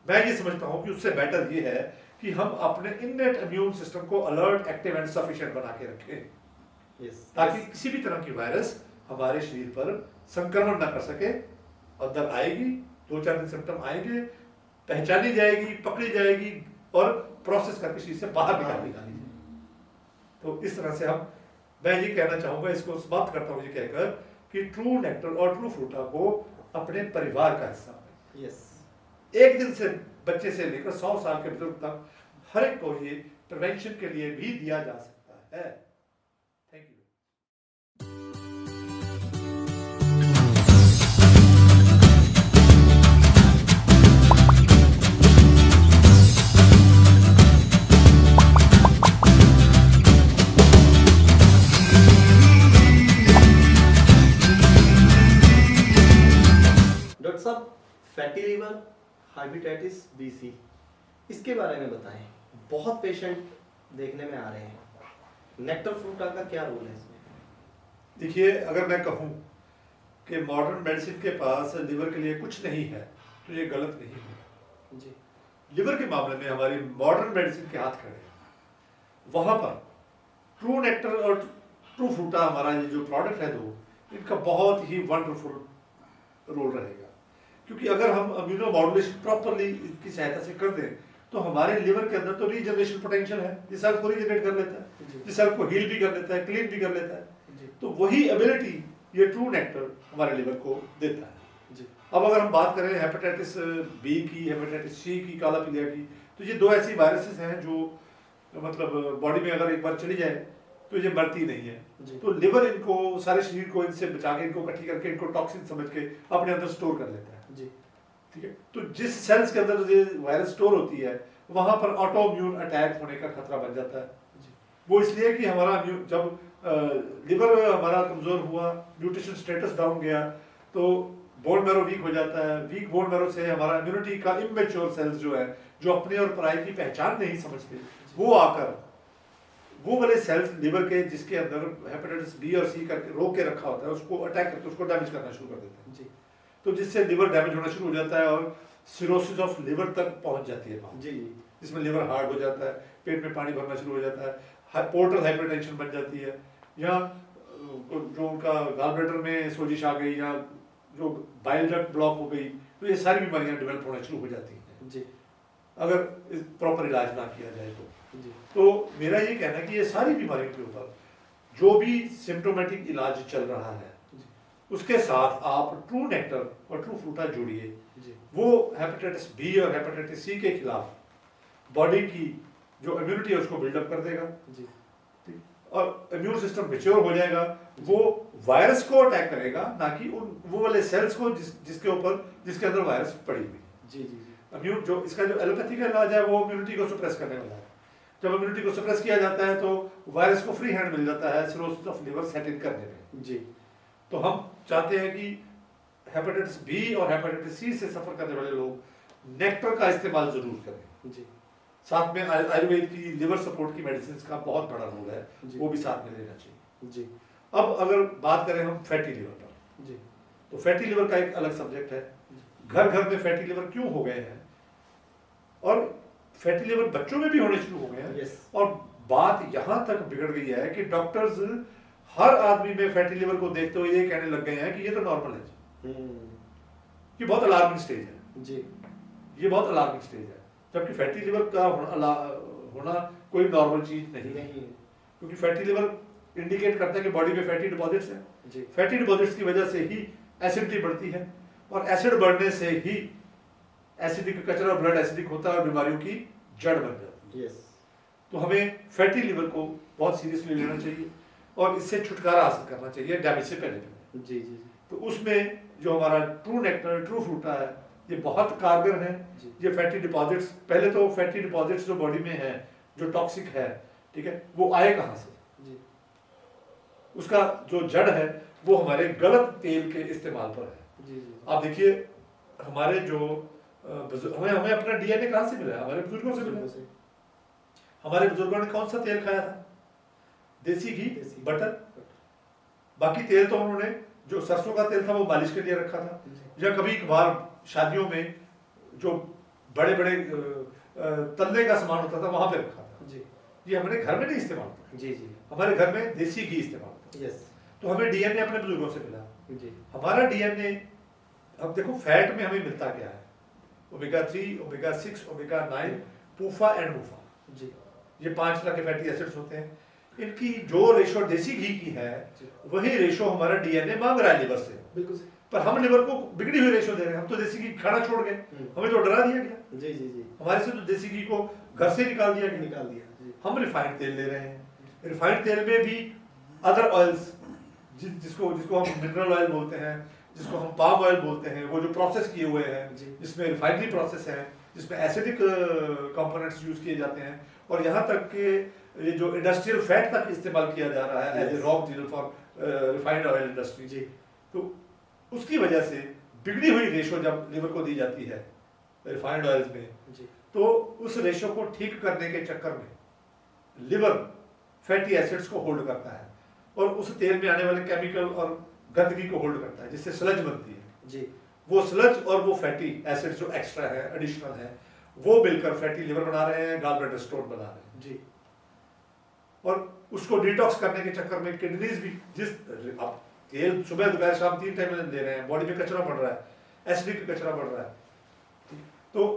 मैं ये समझता हूं कि उससे बेटर ये है कि हम अपने इन्नेट इम्यून सिस्टम को अलर्ट, एक्टिव एंड सफिशिएंट बना के रखें, ताकि किसी भी तरह की वायरस हमारे शरीर पर संक्रमण ना कर सके। अंदर आएगी, 2-4 दिन सिम्टम आएंगे, पहचानी जाएगी, पकड़ी जाएगी और प्रोसेस करके शरीर से बाहर निकाली जाएगी। तो इस तरह से मैं ये कहना चाहूंगा, इसको समाप्त करता हूं ये कहकर कि ट्रू नेक्टर और ट्रू फ्रूटा को अपने परिवार का हिस्सा बने। एक दिन से बच्चे से लेकर 100 साल के बुजुर्ग तक हर एक को ये प्रिवेंशन के लिए भी दिया जा सकता है। Thank you. डॉक्टर साहब, fatty liver, hepatitis B C, इसके बारे में बताएं। बहुत पेशेंट देखने में आ रहे हैं, नेक्टर फ्रूटा का क्या रोल है इसमें? देखिए, अगर मैं कहूँ कि मॉडर्न मेडिसिन के पास लिवर के लिए कुछ नहीं है तो ये गलत नहीं होगा। जी लिवर के मामले में हमारी मॉडर्न मेडिसिन के हाथ खड़े हैं। वहाँ पर ट्रू नेक्टर और ट्रू फ्रूटा हमारा ये जो प्रोडक्ट है दो, इनका बहुत ही वंडरफुल रोल रहेगा। क्योंकि अगर हम इम्यूनो मॉड्यूलेशन प्रॉपरली इसकी सहायता से कर दें तो हमारे लिवर के अंदर तो रीजनरेशन पोटेंशियल है, ये सेल को रीजनरेट कर लेता है, ये सेल को हील भी कर लेता है, क्लीन भी कर लेता है। तो वही एबिलिटी ये ट्रू नेक्टर हमारे लिवर को देता है। जी अब अगर हम बात करें हेपेटाइटिस बी की, हेपेटाइटिस सी की, काला पीलिया की, तो ये दो ऐसी वायरसेस हैं जो मतलब बॉडी में अगर एक बार चली जाए तो ये मरती नहीं है। तो लिवर इनको सारे शरीर को इनसे बचा के, इनको इकट्ठी करके, इनको टॉक्सिन समझ के अपने अंदर स्टोर कर लेता है। जी ठीक है, तो जिस सेल्स के अंदर ये वायरस स्टोर होती है वहां पर ऑटो इम्यून अटैक होने का खतरा बन जाता है। वो इसलिए कि हमारा जब लिवर हमारा कमजोर हुआ, न्यूट्रिशन स्टेटस डाउन गया, तो बोन मैरो वीक हो जाता है। वीक बोन मैरो से हमारा इम्यूनिटी का इमेच्योर सेल्स जो है, जो अपने और पराई की पहचान नहीं समझते, वो आकर वो वाले सेल्स लिवर के जिसके अंदर हेपेटाइटिस बी और सी करके रोक के रखा होता है, उसको अटैक करके उसको डैमेज करना शुरू कर देते हैं। जी तो जिससे लिवर डैमेज होना शुरू हो जाता है और सिरोसिस ऑफ लिवर तक पहुंच जाती है बात। जी जिसमें लिवर हार्ड हो जाता है, पेट में पानी भरना शुरू हो जाता है, पोर्टल हाइपरटेंशन बन जाती है, या जो उनका गॉल ब्लैडर में सोजिश आ गई, या जो बाइल डक्ट ब्लॉक हो गई, तो ये सारी बीमारियां डेवलप होना शुरू हो जाती हैं जी अगर प्रॉपर इलाज ना किया जाए तो। जी तो मेरा ये कहना है कि ये सारी बीमारियों के ऊपर जो भी सिम्टोमेटिक इलाज चल रहा है उसके साथ आप ट्रू नेक्टर और ट्रू फ्रूटा जोड़िए। जी वो हेपेटाइटिस बी और हेपेटाइटिस सी के खिलाफ बॉडी की जो इम्यूनिटी है उसको बिल्डअप कर देगा, जी और इम्यून सिस्टम मैच्योर हो जाएगा। वो वायरस को अटैक करेगा, ना कि वो वाले सेल्स को जिसके अंदर वायरस पड़ी हुई है। जी जी इम्यून जो इसका जो एलोपैथी का इलाज है वो इम्यूनिटी को सप्रेस करने वाला है। जब इम्यूनिटी को सप्रेस किया जाता है तो वायरस को फ्री हैंड मिल जाता है सिरोसिस ऑफ लिवर सेट इन करने में। जी तो हम चाहते हैं कि हेपेटाइटिस बी और हेपेटाइटिस सी से सफर करने वाले लोग नेक्टर का इस्तेमाल जरूर करें। जी साथ में आयुर्वेद की लिवर सपोर्ट की मेडिसिन का बहुत बड़ा रोल है, जी। वो भी साथ में लेना चाहिए। जी अब अगर बात करें हम फैटी लिवर पर, जी तो फैटी लिवर का एक अलग सब्जेक्ट है। घर घर में फैटी लिवर क्यों हो गए हैं, और फैटी लिवर बच्चों में भी होने शुरू हो गए हैं। यस और बात यहाँ तक बिगड़ गई है कि डॉक्टर्स हर आदमी में फैटी लिवर को देखते हुए ये कहने लग गए हैं कि ये तो नॉर्मल है। ये बहुत अलार्मिंग स्टेज है, जी ये बहुत अलार्मिंग स्टेज है। जबकि फैटी लिवर का होना कोई नॉर्मल चीज नहीं है, नहीं है क्योंकि फैटी लिवर इंडिकेट करता है कि बॉडी में फैटी डिपॉजिट्स हैं। जी फैटी डिपॉजिट्स की वजह से ही एसिडिटी बढ़ती है, और एसिड बढ़ने से ही एसिडिक कचरा और ब्लड एसिडिक होता है और बीमारियों की जड़ बन जाती है। यस तो हमें फैटी लिवर को बहुत सीरियसली लेना चाहिए और इससे छुटकारा हासिल करना चाहिए डैमेज से पहले। जी जी तो उसमें जो हमारा ट्रू नेक्टर ट्रू फ्रूटा है ये बहुत कारगर है। जी। ये फैटी डिपॉजिट्स, पहले तो फैटी डिपॉजिट्स जो बॉडी में है जो टॉक्सिक है, ठीक है, वो आए कहाँ से? जी उसका जो जड़ है वो हमारे गलत तेल के इस्तेमाल पर है। जी जी आप देखिए हमारे जो हमें अपना डीएनए कहाँ से मिला है? हमारे बुजुर्गों से मिला है। हमारे बुजुर्गों ने कौन सा तेल खाया था? देसी घी, देसी घी, बटर। बाकी तेल तो उन्होंने जो सरसों का तेल था वो मालिश के लिए रखा था, या कभी कभार शादियों में जो बड़े बड़े तलने का सामान होता था वहां पे रखा था। जी ये हमारे घर में नहीं इस्तेमाल होता, जी जी हमारे घर में देसी घी इस्तेमाल होता। यस तो हमें डीएनए अपने बुजुर्गों से मिला। जी हमारा डीएनए अब देखो फैट में हमें मिलता क्या है? Omega 3, omega 6, omega 9, PUFA and MUFA, जी ये 5 तरह के फैटी एसिड्स होते हैं। इनकी जो रेशो देसी घी की है वही रेशो हमारा डीएनए मांग रहा है लिवर से, बिल्कुल पर हम लिवर को बिगड़ी हुई रेशो दे रहे हैं। हम तो देसी घी खाना छोड़ गए, हमें तो डरा दिया गया, जी जी जी हमारे से तो देसी घी को घर से निकाल दिया गया। निकाल दिया जी हम रिफाइंड तेल ले रहे हैं। रिफाइंड तेल में भी अदर ऑयल्स जिसको हम मिनरल ऑयल बोलते हैं, जिसको हम पाम ऑयल बोलते हैं, वो जो प्रोसेस किए हुए हैं, जी। जिसमें रिफाइनरी प्रोसेस है, जिसमें एसिडिक कंपोनेंट्स यूज किए जाते हैं, और यहाँ तक कि ये जो इंडस्ट्रियल फैट तक इस्तेमाल किया जा रहा है as a raw material for refined oil industry. जी तो उसकी वजह से बिगड़ी हुई रेशो जब लिवर को दी जाती है रिफाइंड ऑयल्स में, जी तो उस रेशो को ठीक करने के चक्कर में लिवर फैटी एसिड्स को होल्ड करता है और उस तेल में आने वाले केमिकल और गंदगी को होल्ड करता है, जिससे स्लज बनती है। जी वो स्लज और वो फैटी एसिड जो एक्स्ट्रा है, एडिशनल है, वो मिलकर फैटी लिवर बना रहे हैं, गॉल ब्लैडर स्टोन बना रहे हैं जी। और उसको डिटॉक्स करने के चक्कर में किडनीज भी, जिस आप तेल सुबह दोपहर शाम 3 टाइम ले रहे हैं, बॉडी में कचरा बढ़ रहा है, एसिडिक कचरा बढ़ रहा है, तो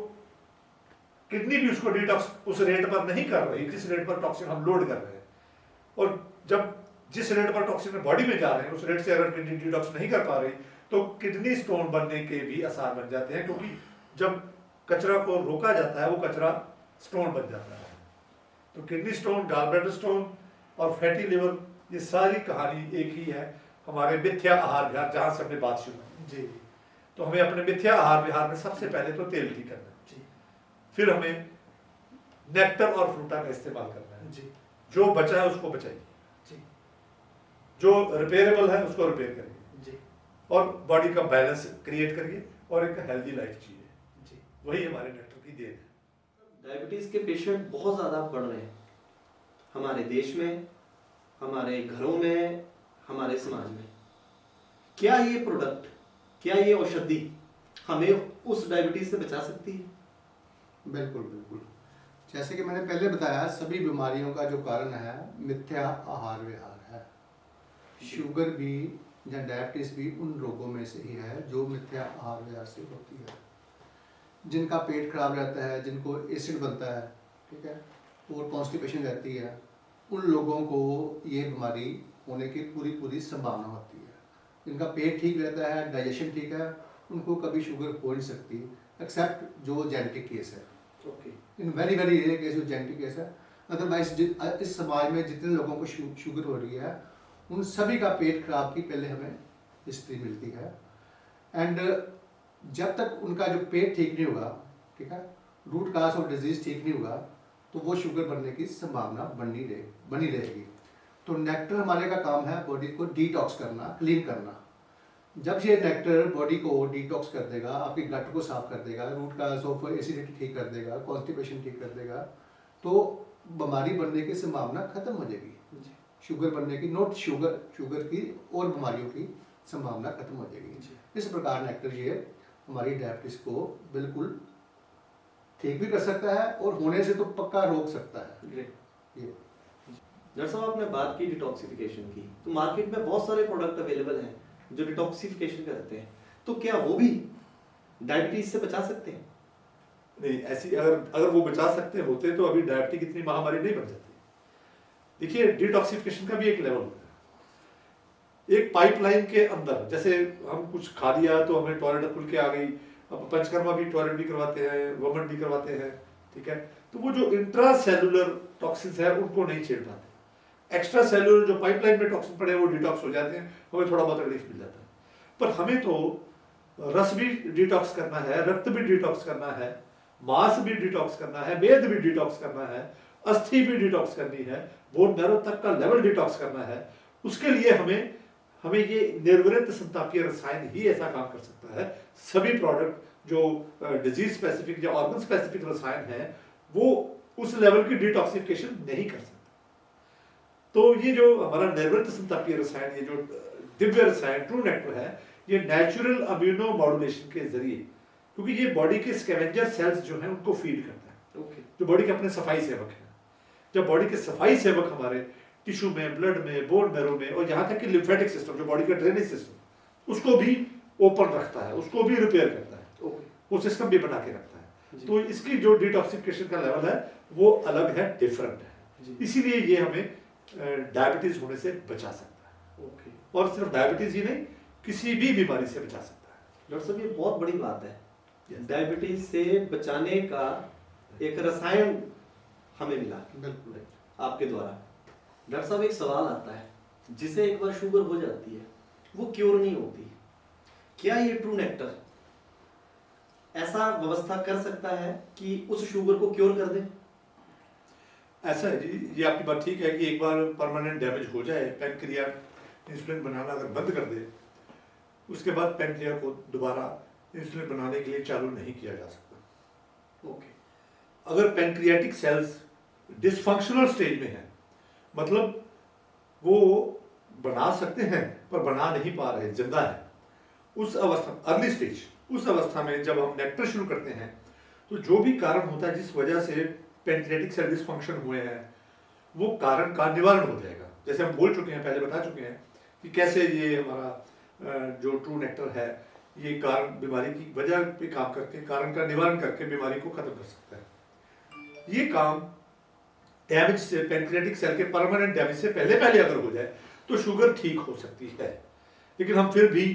किडनी भी उसको डिटॉक्स उस रेट पर नहीं कर रही जिस रेट पर टॉक्सिन हम लोड कर रहे हैं। और जब जिस रेट पर टॉक्सिन बॉडी में जा रहे हैं उस रेट से अगर किडनी डिटॉक्स नहीं कर पा रही तो किडनी स्टोन बनने के भी आसार बन जाते हैं, क्योंकि जब कचरा को रोका जाता है वो कचरा स्टोन बन जाता है। तो kidney stone, gall bladder stone और फैटी लिवर, ये सारी कहानी एक ही है हमारे मिथ्या आहार विहार, जहां से हमने बात शुरू की। जी। तो हमें अपने मिथ्या आहार विहार में सबसे पहले तो तेल ठीक करना है जी। फिर हमें नेक्टर और फ्रूटा का इस्तेमाल करना है। जी। जो बचा है उसको बचाइए, जी। जो रिपेयरेबल है उसको रिपेयर करिए जी। और बॉडी का बैलेंस क्रिएट करिए और एक हेल्दी लाइफ जिए। जी। वही हमारे नेक्टर की देन है। डायबिटीज के पेशेंट बहुत ज़्यादा बढ़ रहे हैं हमारे देश में, हमारे घरों में, हमारे समाज में। क्या ये प्रोडक्ट, क्या ये औषधि हमें उस डायबिटीज से बचा सकती है? बिल्कुल बिल्कुल। जैसे कि मैंने पहले बताया, सभी बीमारियों का जो कारण है मिथ्या आहार विहार है। शुगर भी या डायबिटीज भी उन रोगों में से ही है जो मिथ्या आहार विहार से होती है। जिनका पेट खराब रहता है, जिनको एसिड बनता है, ठीक है, और कॉन्स्टिपेशन रहती है, उन लोगों को ये बीमारी होने की पूरी पूरी संभावना होती है। जिनका पेट ठीक रहता है, डाइजेशन ठीक है, उनको कभी शुगर हो नहीं सकती, एक्सेप्ट जो जेनेटिक केस है। Okay. In very very rare case जो जेनेटिक केस है। अदरवाइज इस समाज में जितने लोगों को शुगर हो रही है उन सभी का पेट खराब की पहले हमें हिस्ट्री मिलती है। एंड जब तक उनका जो पेट ठीक नहीं होगा, ठीक है, रूट काज ऑफ डिजीज ठीक नहीं होगा, तो वो शुगर बनने की संभावना बनी रहेगी। तो नेक्टर हमारे का काम है बॉडी को डिटॉक्स करना, क्लीन करना। जब ये नेक्टर बॉडी को डिटॉक्स कर देगा, आपकी गट को साफ कर देगा, रूट काज ऑफ एसिडिटी ठीक कर देगा, कॉन्स्टिपेशन ठीक कर देगा, तो बीमारी बनने की संभावना खत्म हो जाएगी। शुगर बनने की, नॉट शुगर की और बीमारियों की संभावना खत्म हो जाएगी। इस प्रकार नेक्टर ये हमारी डायबिटीज को बिल्कुल ठीक भी कर सकता है और होने से तो पक्का रोक सकता है। ये डॉक्टर साहब, आपने बात की डिटॉक्सिफिकेशन की, तो मार्केट में बहुत सारे प्रोडक्ट अवेलेबल हैं जो डिटॉक्सिफिकेशन करते हैं, तो क्या वो भी डायबिटीज से बचा सकते हैं? नहीं, ऐसी अगर वो बचा सकते होते तो अभी डायबिटीज इतनी महामारी नहीं बन जाती। देखिए, डिटॉक्सिफिकेशन का भी एक लेवल होता है। एक पाइपलाइन के अंदर, जैसे हम कुछ खा लिया तो हमें टॉयलेट खुल के आ गई, अब पंचकर्मा भी टॉयलेट भी करवाते हैं, वोमिट भी करवाते हैं, ठीक है, तो वो जो इंट्रा सेलुलर टॉक्सिन्स है उनको नहीं छेड़ पाते। एक्स्ट्रा सेलुलर जो पाइपलाइन में टॉक्सिन पड़े वो डिटॉक्स हो जाते हैं, हमें थोड़ा बहुत रिलीफ मिल जाता है। पर हमें तो रस भी डिटॉक्स करना है, रक्त भी डिटॉक्स करना है, मांस भी डिटॉक्स करना है, मेद भी डिटॉक्स करना है, अस्थि भी डिटॉक्स करनी है, बोन मैरो तक का लेवल डिटॉक्स करना है। उसके लिए हमें ये निर्वृत्त संतापीय रसायन ही ऐसा काम कर सकता है। सभी प्रोडक्ट जो डिजीज स्पेसिफिक या ऑर्गन स्पेसिफिक रसायन है वो उस लेवल की डिटॉक्सिफिकेशन नहीं कर सकता। तो ये जो हमारा निर्वृत्त संतापीय रसायन, ये जो दिव्य रसायन ट्रू नेक्टर है, ये नेचुरल इम्यूनो मॉड्यूलेशन के जरिए, क्योंकि ये बॉडी के स्कैवेंजर सेल्स जो हैं उनको फीड करता है। ओके। जो बॉडी के अपने सफाई सेवक हैं। जब बॉडी के सफाई सेवक हमारे टिश्यू में, ब्लड में, बोन मैरो में और यहाँ तक कि लिम्फेटिक सिस्टम जो बॉडी का ड्रेनेज सिस्टम, उसको भी ओपन रखता है, उसको भी रिपेयर करता है। ओके। वो सिस्टम भी बना के रखता है। तो इसकी जो डिटॉक्सिफिकेशन का लेवल है वो अलग है, डिफरेंट है। इसीलिए ये हमें डायबिटीज होने से बचा सकता है। ओके। और सिर्फ डायबिटीज ही नहीं, किसी भी बीमारी से बचा सकता है। डॉक्टर साहब, ये बहुत बड़ी बात है, डायबिटीज से बचाने का एक रसायन हमें मिला बिल्कुल आपके द्वारा। डॉक्टर साहब, एक सवाल आता है, जिसे एक बार शुगर हो जाती है वो क्योर नहीं होती, क्या ये ट्रू नेक्टर ऐसा व्यवस्था कर सकता है कि उस शुगर को क्योर कर दे? ऐसा है जी, ये आपकी बात ठीक है कि एक बार परमानेंट डैमेज हो जाए, पैनक्रिया इंसुलिन बनाना अगर बंद कर दे, उसके बाद पैनक्रिया को दोबारा इंसुलिन बनाने के लिए चालू नहीं किया जा सकता। ओके। अगर पैनक्रियाटिक सेल्स डिसफंक्शनल स्टेज में है, मतलब वो बना सकते हैं पर बना नहीं पा रहे, जिंदा है, उस अवस्था अर्ली स्टेज उस अवस्था में जब हम नेक्टर शुरू करते हैं तो जो भी कारण होता है जिस वजह से पेनक्रियाटिक सेल डिसफंक्शन हुए हैं वो कारण का निवारण हो जाएगा। जैसे हम बोल चुके हैं, पहले बता चुके हैं कि कैसे ये हमारा जो ट्रू नेक्टर है ये कारण बीमारी की वजह पे काम करके कारण का निवारण करके बीमारी को खत्म कर सकता है। ये काम डैमेज से, पेनक्रियाटिक सेल के परमानेंट डैमेज से पहले अगर हो जाए तो शुगर ठीक हो सकती है, लेकिन हम फिर भी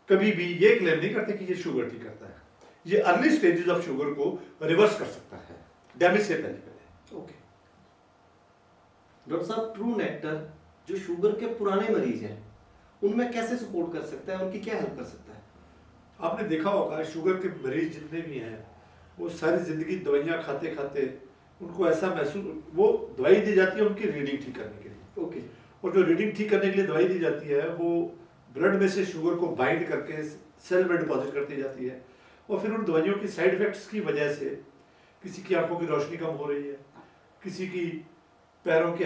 कभी भी ये क्लेम नहीं करते कि ये शुगर ठीक करता है। ये अर्ली स्टेजेस ऑफ शुगर को रिवर्स कर सकता है डैमेज से पहले। ओके डॉक्टर साहब, ट्रू नेक्टर जो शुगर के पुराने मरीज हैं उनमें कैसे सपोर्ट कर सकता है, उनकी क्या हेल्प कर सकता है? आपने देखा होगा शुगर के मरीज जितने भी हैं वो सारी जिंदगी दवाइयाँ खाते खाते उनको ऐसा महसूस, वो दवाई दी जाती है उनकी रीडिंग ठीक करने के लिए। ओके और जो रीडिंग ठीक करने के लिए दवाई दी जाती है वो ब्लड में से शुगर को बाइंड करके सेल में डिपॉजिट करती जाती है, और फिर उन दवाइयों की साइड इफेक्ट्स की वजह से किसी की आंखों की रोशनी कम हो रही है, किसी की पैरों की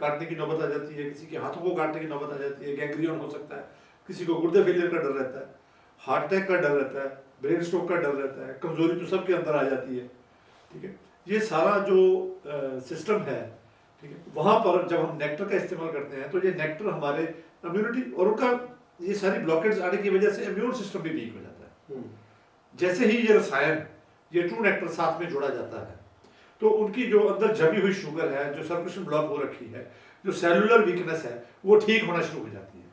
काटने की नौबत आ जाती है, किसी के हाथों को काटने की नौबत आ जाती है, गैंग्रीन हो सकता है, किसी को गुर्दे फेलियर का डर रहता है, हार्ट अटैक का डर रहता है, ब्रेन स्ट्रोक का डर रहता है, कमजोरी तो सबके अंदर आ जाती है। ठीक है, ये सारा जो सिस्टम है, ठीक है, वहां पर जब हम नेक्टर का इस्तेमाल करते हैं तो ये नेक्टर हमारे इम्यूनिटी और उनका ये सारी ब्लॉकेट्स आने की वजह से इम्यून सिस्टम भी वीक हो जाता है। जैसे ही ये रसायन, ये ट्रू नेक्टर साथ में जोड़ा जाता है तो उनकी जो अंदर जमी हुई शुगर है, जो सर्कुलेशन ब्लॉक हो रखी है, जो सेलुलर वीकनेस है, वो ठीक होना शुरू हो जाती है।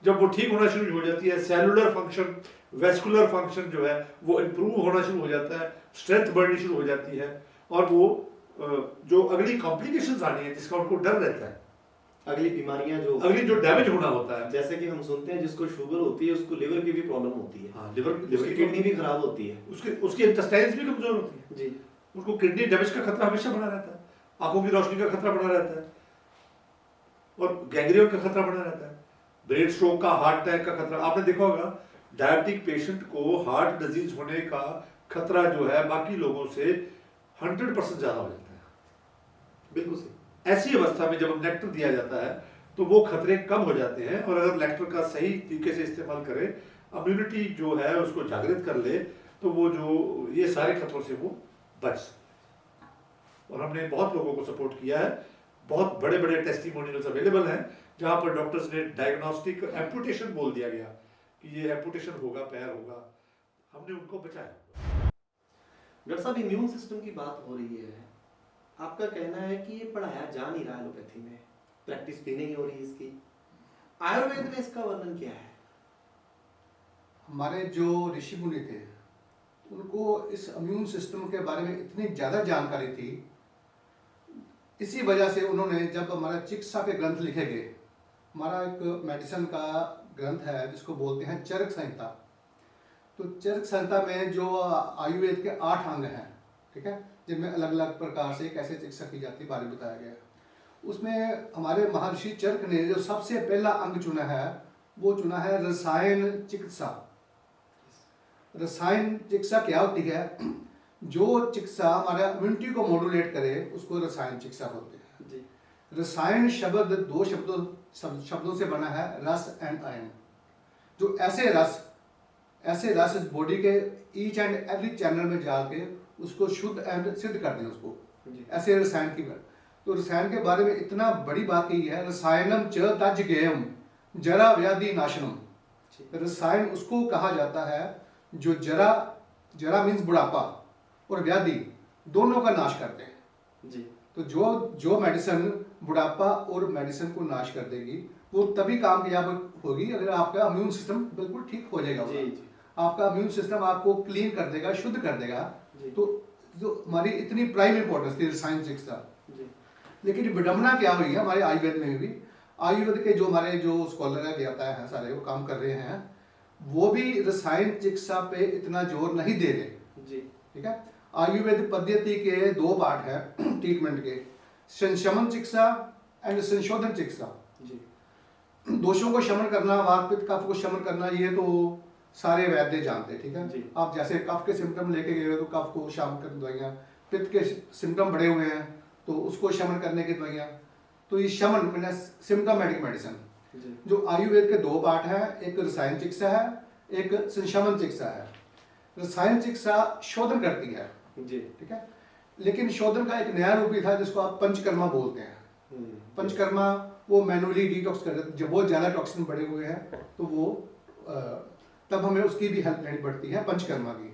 जब वो ठीक होना शुरू हो जाती है, सेलुलर फंक्शन, वेस्कुलर फंक्शन जो है वो इम्प्रूव होना शुरू हो जाता है, स्ट्रेंथ बढ़नी शुरू हो जाती है, और वो जो अगली कॉम्प्लिकेशंस आनी है जिसका उनको डर रहता है, अगली बीमारियां अगली जो डैमेज होना होता है, जैसे कि हम सुनते हैं जिसको शुगर होती है उसको लिवर की भी प्रॉब्लम होती है। हाँ, लिवर उसकी किडनी भी खराब होती है, उसकी इंटेस्टाइन्स भी कमजोर होती है जी, उनको किडनी डैमेज का खतरा हमेशा बना रहता है, आंखों की रोशनी का खतरा बना रहता है, और गैंग्रीन का खतरा बना रहता है, ब्रेन स्ट्रोक का, हार्ट अटैक का खतरा। आपने देखा होगा डायबिटिक पेशेंट को हार्ट डिजीज होने का खतरा जो है बाकी लोगों से 100% ज्यादा हो जाता है। बिल्कुल सही। ऐसी अवस्था में जब हम नेक्टर दिया जाता है तो वो खतरे कम हो जाते हैं, और अगर नेक्टर का सही तरीके से इस्तेमाल करें, इम्यूनिटी जो है उसको जागृत कर ले, तो वो जो ये सारे खतरों से वो बच सकते हैं। और हमने बहुत लोगों को सपोर्ट किया है, बहुत बड़े बड़े टेस्टिमोनियल्स अवेलेबल हैं जहां पर डॉक्टर्स ने डायग्नोस्टिक एम्पुटेशन बोल दिया गया कि ये एम्पुटेशन होगा, पैर होगा, हमने उनको बचाया। डॉक्टर साहब, इम्यून सिस्टम की बात हो रही है, आपका कहना है कि ये पढ़ाया जा नहीं रहा एलोपैथी में, प्रैक्टिस भी नहीं हो रही इसकी, आयुर्वेद में इसका वर्णन क्या है? हमारे जो ऋषि मुनि थे उनको इस इम्यून सिस्टम के बारे में इतनी ज़्यादा जानकारी थी, इसी वजह से उन्होंने जब हमारा चिकित्सा के ग्रंथ लिखे गए, हमारा एक मेडिसिन का ग्रंथ है जिसको बोलते हैं चरक संहिता, तो चरक संहिता में जो आयुर्वेद के 8 अंग हैं, ठीक है, जिनमें अलग अलग प्रकार से कैसे चिकित्सा की जाती है बारे में बताया गया है। उसमें हमारे महर्षि चरक ने जो सबसे पहला अंग चुना है वो चुना है रसायन चिकित्सा। रसायन चिकित्सा क्या होती है? जो चिकित्सा हमारे इम्यूनिटी को मॉड्यूलेट करे उसको रसायन चिकित्सा बोलते हैं जी। रसायन शब्द 2 शब्दों से बना है, रस एंड आयन। जो ऐसे रस बॉडी के ईच एंड एवरी चैनल में जाके उसको शुद्ध एंड सिद्ध कर दें उसको, ऐसे रसायन की बात। तो रसायन के बारे में इतना बड़ी बात कही है, रसायनम च तज गेयम जरा व्याधि नाशनम। रसायन उसको कहा जाता है जो जरा मीन्स बुढ़ापा और व्याधि दोनों का नाश करते हैं जी। तो जो मेडिसिन बुढ़ापा और मेडिसिन को नाश कर देगी वो तभी कामयाब होगी अगर आपका इम्यून सिस्टम बिल्कुल ठीक हो जाएगा। जी, जी। आपका इम्यून सिस्टम आपको क्लीन कर देगा, शुद्ध कर देगा। तो जो हमारी इतनी प्राइम इंपॉर्टेंस थी रसायन चिकित्सा, लेकिन विडम्बना क्या हुई है हमारे आयुर्वेद में भी, आयुर्वेद के जो हमारे जो स्कॉलर है ज्ञाता है सारे वो काम कर रहे हैं, वो भी रसायन चिकित्सा पे इतना जोर नहीं दे रहे जी। ठीक है। आयुर्वेद पद्धति के 2 पार्ट है ट्रीटमेंट के, संशमन चिकित्सा एंड संशोधन चिकित्सा। दोषों को शमन करना, वात पित्त कफ को शमन करना, ये तो सारे वैद्य जानते हैं, ठीक है। आप जैसे कफ के सिम्टम लेके गए हो तो कफ को शमन करने दवाइयाँ, पित्त के सिम्टम बढ़े हुए हैं तो उसको शमन करने की दवाइयाँ, तो ये शमन मैंने सिम्टोमेटिक मेडिसिन। जो आयुर्वेद के 2 पार्ट हैं, एक रसायन चिकित्सा है, एक संशमन चिकित्सा है। रसायन चिकित्सा शोधन करती है, जी। ठीक है, लेकिन शोधन का एक नया रूप भी था जिसको आप पंचकर्मा बोलते हैं। पंचकर्मा वो मैनुअली डिटॉक्स कर देते, जब बहुत ज़्यादा टॉक्सिन बढ़े हुए हैं तो वो तब हमें उसकी भी हेल्प लेनी पड़ती है, पंचकर्मा की।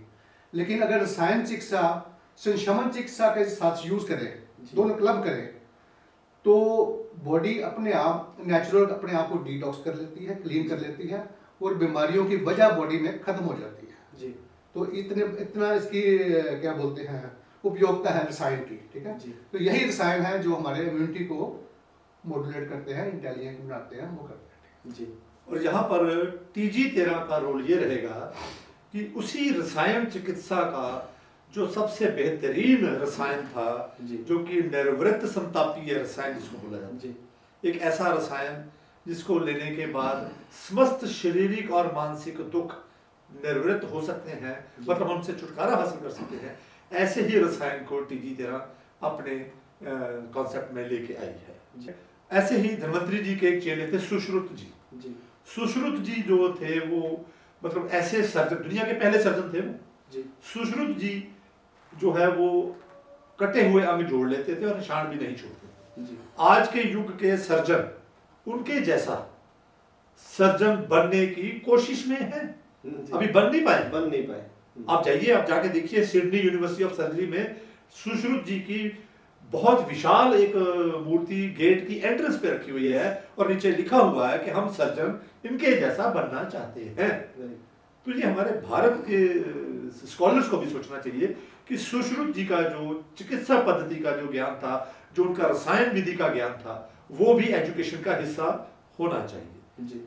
लेकिन अगर रसायन चिकित्सा संशमन चिकित्सा के साथ यूज़ करें, दोनों क्लब करें, तो बॉडी अपने आप नेचुरल अपने आप को डिटॉक्स कर लेती है, क्लीन कर लेती है और बीमारियों की वजह बॉडी में खत्म हो जाती है जी। तो इतना इसकी क्या बोलते हैं उपयोगिता है रसायन की, ठीक है जी। तो यही रसायन है जो हमारे इम्यूनिटी को मॉड्यूलेट करते हैं, इंटेलिजेंट बनाते हैं, वो करते हैं। जी। और यहाँ पर TG13 का रोल ये रहेगा कि उसी रसायन चिकित्सा का जो सबसे बेहतरीन रसायन था, जी। जो कि निर्वृत्त संतापीय रसायन जिसको बोला जाता है, जी। एक ऐसा रसायन जिसको लेने के बाद समस्त शारीरिक और मानसिक दुख निर्वृत्त हो सकते हैं, मतलब हमसे छुटकारा हासिल कर सकते हैं, ऐसे ही रसायन को TG13 अपने कॉन्सेप्ट में लेके आई है। जी। ऐसे ही धन्वंतरी जी के एक चेले थे सुश्रुत जी। जी। सुश्रुत जी जो थे वो मतलब ऐसे सर्जन, दुनिया के पहले सर्जन थे वो। जी। सुश्रुत जी जो है वो कटे हुए अंग जोड़ लेते थे और निशान भी नहीं छोड़ते। जी। आज के युग के सर्जन उनके जैसा सर्जन बनने की कोशिश में है, अभी बन नहीं पाए। आप जाइए, आप जाके देखिए सिडनी यूनिवर्सिटी ऑफ सर्जरी में सुश्रुत जी की बहुत विशाल एक मूर्ति गेट की एंट्रेंस पे रखी हुई है और नीचे लिखा हुआ है कि हम सर्जन इनके जैसा बनना चाहते हैं। तो ये हमारे भारत के स्कॉलर्स को भी सोचना चाहिए कि सुश्रुत जी का जो चिकित्सा पद्धति का जो ज्ञान था, जो उनका रसायन विधि का ज्ञान था, वो भी एजुकेशन का हिस्सा होना चाहिए। जी।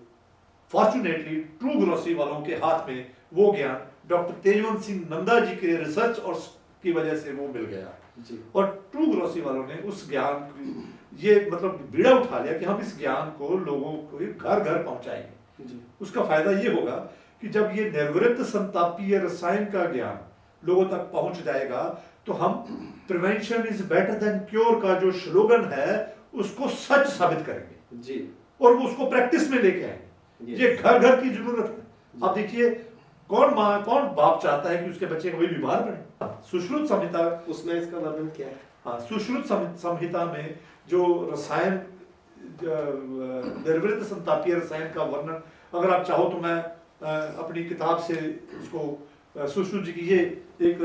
फॉर्चुनेटली ट्रू ग्रोसरी वालों के हाथ में वो ज्ञान डॉक्टर तेजवंत सिंह नंदा जी के रिसर्च और की वजह से वो मिल गया। जी। और ट्रू ग्रोसरी वालों ने उस ज्ञान की ये मतलब बीड़ा उठा लिया कि हम इस ज्ञान को लोगों को घर घर पहुंचाएंगे। जी। उसका फायदा ये होगा कि जब ये निर्वृत्त संतापीय रसायन का ज्ञान लोगों तक पहुंच जाएगा तो हम prevention is better than cure का जो स्लोगन है उसको सच साबित करेंगे जी। और वो उसको प्रैक्टिस में लेके आएंगे। ये घर घर की जरूरत है। आप देखिए कौन माँ कौन बाप चाहता है कि उसके बच्चे कभी बीमार पड़े। सुश्रुत संहिता उसमें इसका वर्णन क्या है? हाँ, सुश्रुत संहिता में जो रसायन निर्वृत्त संतापीय रसायन का वर्णन अगर आप चाहो तो मैं अपनी किताब से उसको सुश्रुत जी की ये एक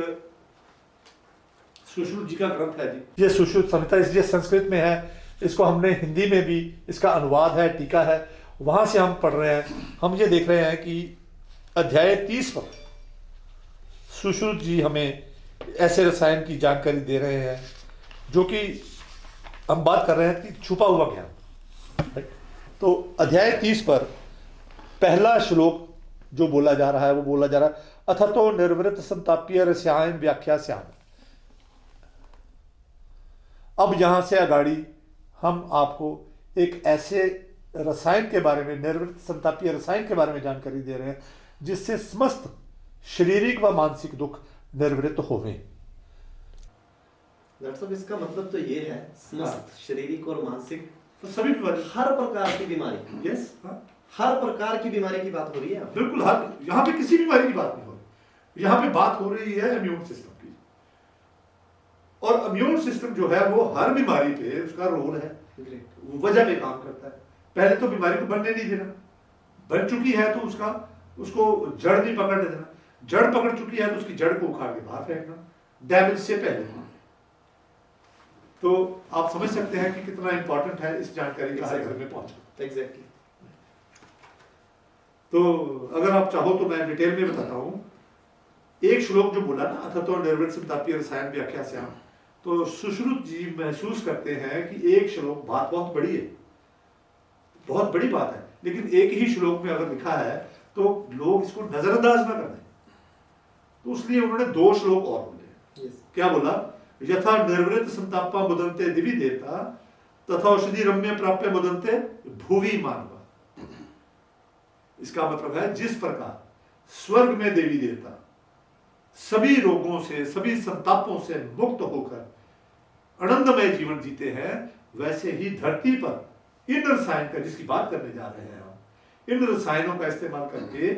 सुश्रुत जी का ग्रंथ है जी, ये सुश्रुत संहिता इसलिए संस्कृत में है, इसको हमने हिंदी में भी इसका अनुवाद है, टीका है, वहां से हम पढ़ रहे हैं। हम ये देख रहे हैं कि अध्याय 30 पर सुश्रुत जी हमें ऐसे रसायन की जानकारी दे रहे हैं जो कि हम बात कर रहे हैं कि छुपा हुआ ज्ञान। तो अध्याय 30 पर पहला श्लोक जो बोला जा रहा है वो बोला जा रहा है अथतो निर्वृत्त संतापीय रसायन व्याख्या श्याम। अब यहां से अगाड़ी हम आपको एक ऐसे रसायन के बारे में, निर्वृत्त संतापीय रसायन के बारे में जानकारी दे रहे हैं जिससे समस्त शारीरिक व मानसिक दुख निर्वृत्त होवे। डॉक्टर साहब इसका मतलब तो ये है समस्त शारीरिक और मानसिक तो सभी बीमारी, हर प्रकार की बीमारी, यस, हर प्रकार की बीमारी की बात हो रही है। बिल्कुल, हर यहाँ पे किसी बीमारी की बात नहीं हो रही, यहाँ पे बात हो रही है इम्यून सिस्टम की। और इम्यून सिस्टम जो है वो हर बीमारी पे उसका रोल है, वजह पे काम करता है। पहले तो बीमारी को बनने नहीं देना, बन चुकी है तो उसको जड़ नहीं पकड़ने देना, जड़ पकड़ चुकी है तो उसकी जड़ को उखाड़ के बाहर फेंकना, डैमेज से पहले। तो आप समझ सकते हैं कि कितना इंपॉर्टेंट है इस जानकारी का हर घर में पहुंचना। एग्जैक्टली। तो अगर आप चाहो तो मैं डिटेल में बताता हूं। एक श्लोक जो बोला ना अथतो निर्वृत्त संतापीय रसायन व्याख्या श्याम, तो सुश्रुत जी महसूस करते हैं कि एक श्लोक बात बहुत बड़ी है, बहुत बड़ी बात है, लेकिन एक ही श्लोक में अगर लिखा है तो लोग इसको नजरअंदाज ना कर दें, तो इसलिए उन्होंने 2 श्लोक और बोले। क्या बोला? यथा निर्वृत्त संतापा मुदन्ते दिवि देवता तथा औषधि रम्य प्राप्य मुदन्ते भुवि मानवा। इसका मतलब है जिस प्रकार स्वर्ग में देवी देवता सभी रोगों से, सभी संतापों से मुक्त होकर आनंदमय जीवन जीते हैं, वैसे ही धरती पर इन रसायन का, जिसकी बात करने जा रहे हैं हम, इन रसायनों का इस्तेमाल करके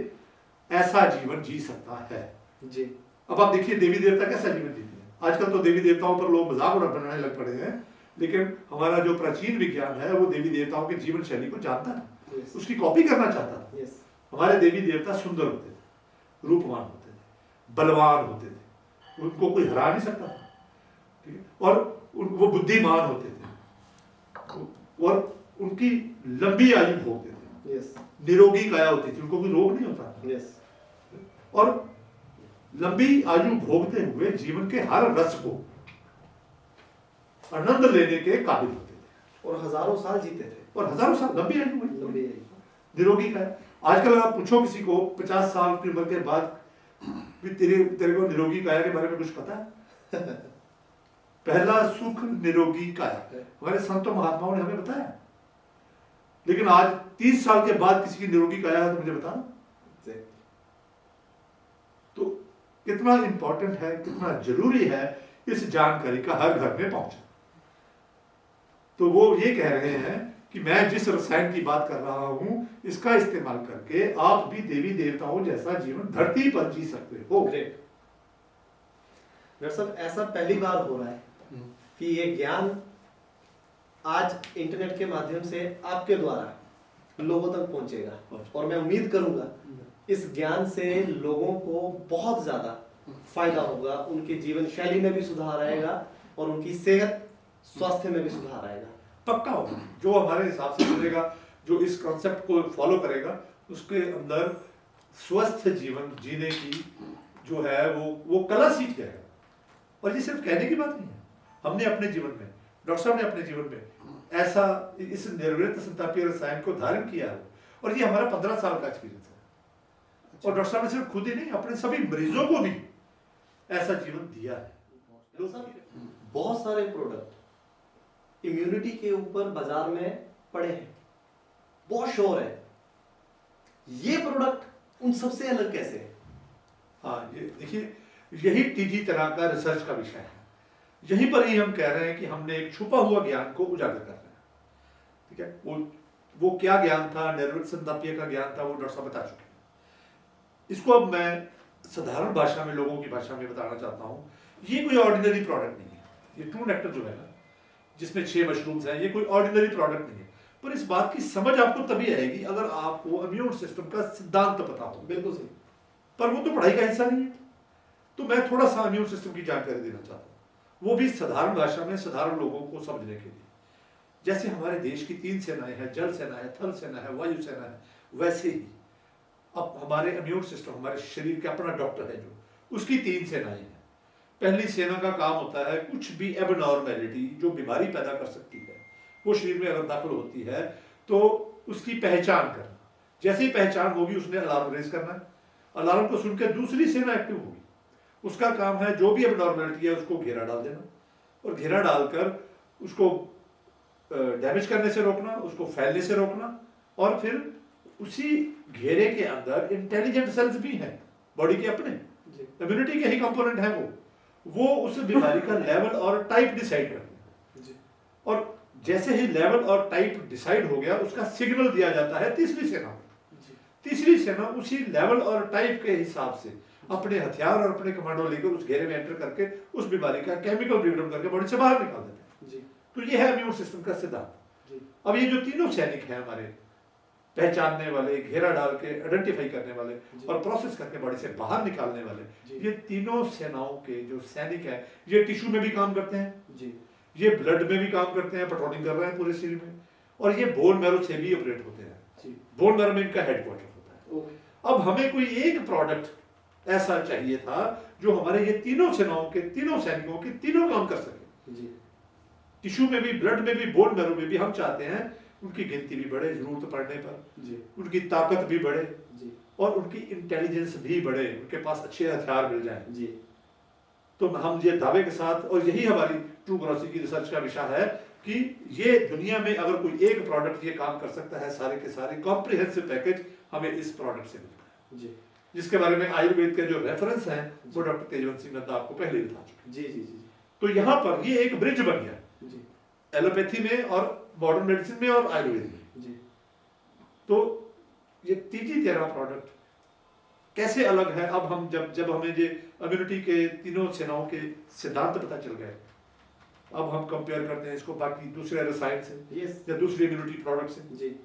ऐसा जीवन जी सकता है। जी। अब आप देखिए देवी देवता कैसा जीवन जीते हैं। आजकल तो देवी देवताओं पर लोग मजाक बनाने लग पड़े हैं, लेकिन हमारा जो प्राचीन विज्ञान है वो देवी देवताओं के जीवन शैली को जानता था, Yes. उसकी कॉपी करना चाहता था। Yes. हमारे देवी देवता सुंदर होते थे, रूपवान होते थे, बलवान होते थे, उनको कोई हरा नहीं सकता था, ठीक है, और वो बुद्धिमान होते थे और उनकी लंबी आयु भोगते थे। Yes. निरोगी काया होती थी, उनको कोई रोग नहीं होता था। Yes. और लंबी आयु भोगते हुए जीवन के हर रस को आनंद लेने के काबिल होते थे और हजारों साल जीते थे। और हजारों साल लंबी आयु हुई, लंबी आयु। निरोगी काया। आजकल आप पूछो किसी को 50 साल की उम्र के बाद भी तेरे को निरोगी काया के बारे में कुछ पता है? पहला सुख निरोगी काया हमारे संतों महात्माओं ने हमें बताया। लेकिन आज 30 साल के बाद किसी की निरोगी काया है तो मुझे बताना। तो कितना इंपॉर्टेंट है, कितना जरूरी है इस जानकारी का हर घर में पहुंचना। तो वो ये कह रहे हैं कि मैं जिस रसायन की बात कर रहा हूं इसका इस्तेमाल करके आप भी देवी देवताओं जैसा जीवन धरती पर जी सकते हो। ग्रेट। डॉक्टर साहब ऐसा पहली बार हो रहा है कि ये ज्ञान आज इंटरनेट के माध्यम से आपके द्वारा लोगों तक पहुंचेगा और मैं उम्मीद करूंगा इस ज्ञान से लोगों को बहुत ज्यादा फायदा होगा, उनके जीवन शैली में भी सुधार आएगा और उनकी सेहत स्वास्थ्य में भी सुधार आएगा। पक्का होगा। जो हमारे हिसाब से चलेगा, जो इस कॉन्सेप्ट को फॉलो करेगा, उसके अंदर स्वस्थ जीवन जीने की जो है वो कला सीख जाएगा। और ये सिर्फ कहने की बात नहीं है, हमने अपने जीवन में, डॉक्टर साहब ने अपने जीवन में ऐसा इस निर्वृत्त संतापीय रसायन को धारण किया है और ये हमारा 15 साल का एक्सपीरियंस है। और डॉक्टर साहब ने सिर्फ खुद ही नहीं, अपने सभी मरीजों को भी ऐसा जीवन दिया है। बहुत सारे प्रोडक्ट इम्यूनिटी के ऊपर बाजार में पड़े हैं, बहुत शोर है, ये प्रोडक्ट उन सबसे अलग कैसे है? हाँ, ये देखिए, यही टीजी तरह का रिसर्च का विषय है। यहीं पर ही हम कह रहे हैं कि हमने एक छुपा हुआ ज्ञान को उजागर कर रहे हैं। ठीक है, वो क्या ज्ञान था, निर्वृत्त संतापीय का ज्ञान था, वो डॉक्टर साहब बता चुके हैं। इसको अब मैं साधारण भाषा में, लोगों की भाषा में बताना चाहता हूँ। ये कोई ऑर्डिनरी प्रोडक्ट नहीं है। ये ट्रू नेक्टर जो है ना, जिसमें 6 मशरूम्स हैं, ये कोई ऑर्डिनरी प्रोडक्ट नहीं है। पर इस बात की समझ आपको तभी आएगी अगर आपको इम्यून सिस्टम का सिद्धांत पता हो। बिल्कुल सही। पर वो तो पढ़ाई का हिस्सा नहीं है। तो मैं थोड़ा सा इम्यून सिस्टम की जानकारी देना चाहता हूँ, वो भी साधारण भाषा में, साधारण लोगों को समझने के लिए। जैसे हमारे देश की 3 सेनाएं हैं, जल सेना है, थल सेना है, वायु सेना है, वैसे ही अब हमारे इम्यून सिस्टम, हमारे शरीर का अपना डॉक्टर है जो, उसकी 3 सेनाएं हैं। पहली सेना का काम होता है कुछ भी एबनॉर्मेलिटी जो बीमारी पैदा कर सकती है, वो शरीर में अगर दाखिल होती है तो उसकी पहचान करना। जैसे ही पहचान होगी उसने अलार्म रेज करना है। अलार्म को सुनकर दूसरी सेना एक्टिव होगी। उसका काम है जो भी एबनॉर्मेलिटी है उसको घेरा डाल देना और घेरा डालकर उसको डैमेज करने से रोकना, उसको फैलने से रोकना। और फिर उसी घेरे के अंदर इंटेलिजेंट सेल्स भी हैं बॉडी के अपने, इम्यूनिटी के ही कंपोनेंट हैं वो उस बीमारी का लेवल और टाइप डिसाइड करते हैं। और जैसे ही लेवल और टाइप डिसाइड हो गया उसका सिग्नल दिया जाता है तीसरी सेना को। तीसरी सेना उसी लेवल और टाइप के हिसाब से अपने हथियार और अपने कमांडो लेकर उस घेरे में एंटर करके उस बीमारी का केमिकल ब्रेकडाउन करके बॉडी से बाहर निकाल देते हैं। तो ये है इम्यून सिस्टम का सिद्धांत। अब ये जो तीनों सैनिक हैं हमारे, पहचानने वाले, घेरा डाल के आइडेंटिफाई करने वाले और प्रोसेस करके बॉडी से बाहर निकालने वाले, ये तीनों सेनाओं के जो सैनिक हैं, ये टिश्यू में भी काम करते हैं, ये ब्लड में भी काम करते हैं, पेट्रोलिंग कर रहे हैं पूरे शरीर में, और ये बोन मैरो से भी ऑपरेट होते हैं। बोन मैरो में इनका हेडक्वार्टर होता है। अब हमें कोई एक प्रोडक्ट ऐसा चाहिए था जो हमारे ये तीनों सेनाओं के, तीनों सैनिकों के तीनों काम कर सके। टिश्यू में भी, ब्लड में भी, बोन मैरो में भी। हम चाहते हैं उनकी गिनती भी बढ़े जरूरत पड़ने पर, उनकी ताकत भी बढ़े और उनकी इंटेलिजेंस भी बढ़े, उनके पास अच्छे हथियार मिल जाएं। तो हम ये दावे के साथ, और यही हमारी ट्रू ग्रोसी की रिसर्च का विषय है कि ये दुनिया में अगर कोई एक प्रोडक्ट ये काम कर सकता है, सारे के सारे कॉम्प्रिहेंसिव पैकेज हमें इस प्रोडक्ट से मिलता है, जिसके बारे में आयुर्वेद के जो रेफरेंस हैं वो डॉक्टर तेजवंत सिंह नड्डा आपको पहले ही बता चुके। तो यहाँ पर ये एक ब्रिज बन गया एलोपैथी में और मॉडर्न मेडिसिन में और आयुर्वेद में। तो ये 13 प्रोडक्ट कैसे अलग है। अब हम जब हमें ये इम्यूनिटी के तीनों सेनाओं के सिद्धांत पता चल गए, अब हम कंपेयर करते हैं इसको बाकी दूसरे रसायन से यस या दूसरे इम्यूनिटी प्रोडक्ट से, जी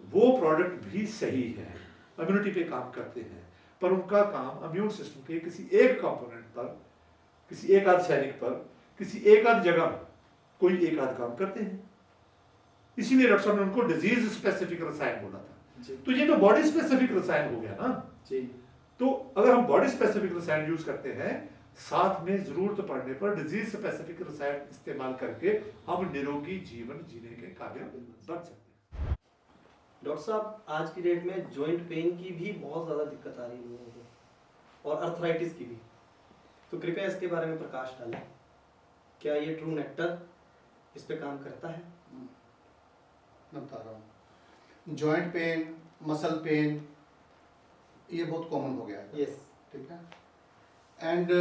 वो प्रोडक्ट भी सही है, इम्यूनिटी पे काम करते हैं, पर उनका काम इम्यून सिस्टम के किसी एक कंपोनेंट पर, किसी एक आध सैनिक पर, किसी एक आध जगह कोई एक आध काम करते हैं। इसीलिए डॉक्टर साहब ने उनको डिजीज स्पेसिफिक रसायन बोला था। जी तो ये तो बॉडी स्पेसिफिक रसायन हो गया ना। जी तो अगर हम बॉडी स्पेसिफिक रसायन यूज करते हैं, साथ में जरूरत पड़ने पर डिजीज स्पेसिफिक रसायन इस्तेमाल करके हम निरोगी जीवन जीने के काबिल बन सकते हैं। डॉक्टर साहब, आज की डेट में जॉइंट पेन की भी बहुत ज़्यादा दिक्कत आ रही है लोगों को, और अर्थराइटिस की भी, तो कृपया इसके बारे में प्रकाश डालें। क्या ये ट्रू नेक्टर इस पे काम करता है? मैं बता रहा हूँ, जॉइंट पेन, मसल पेन, ये बहुत कॉमन हो गया है। यस ठीक है। एंड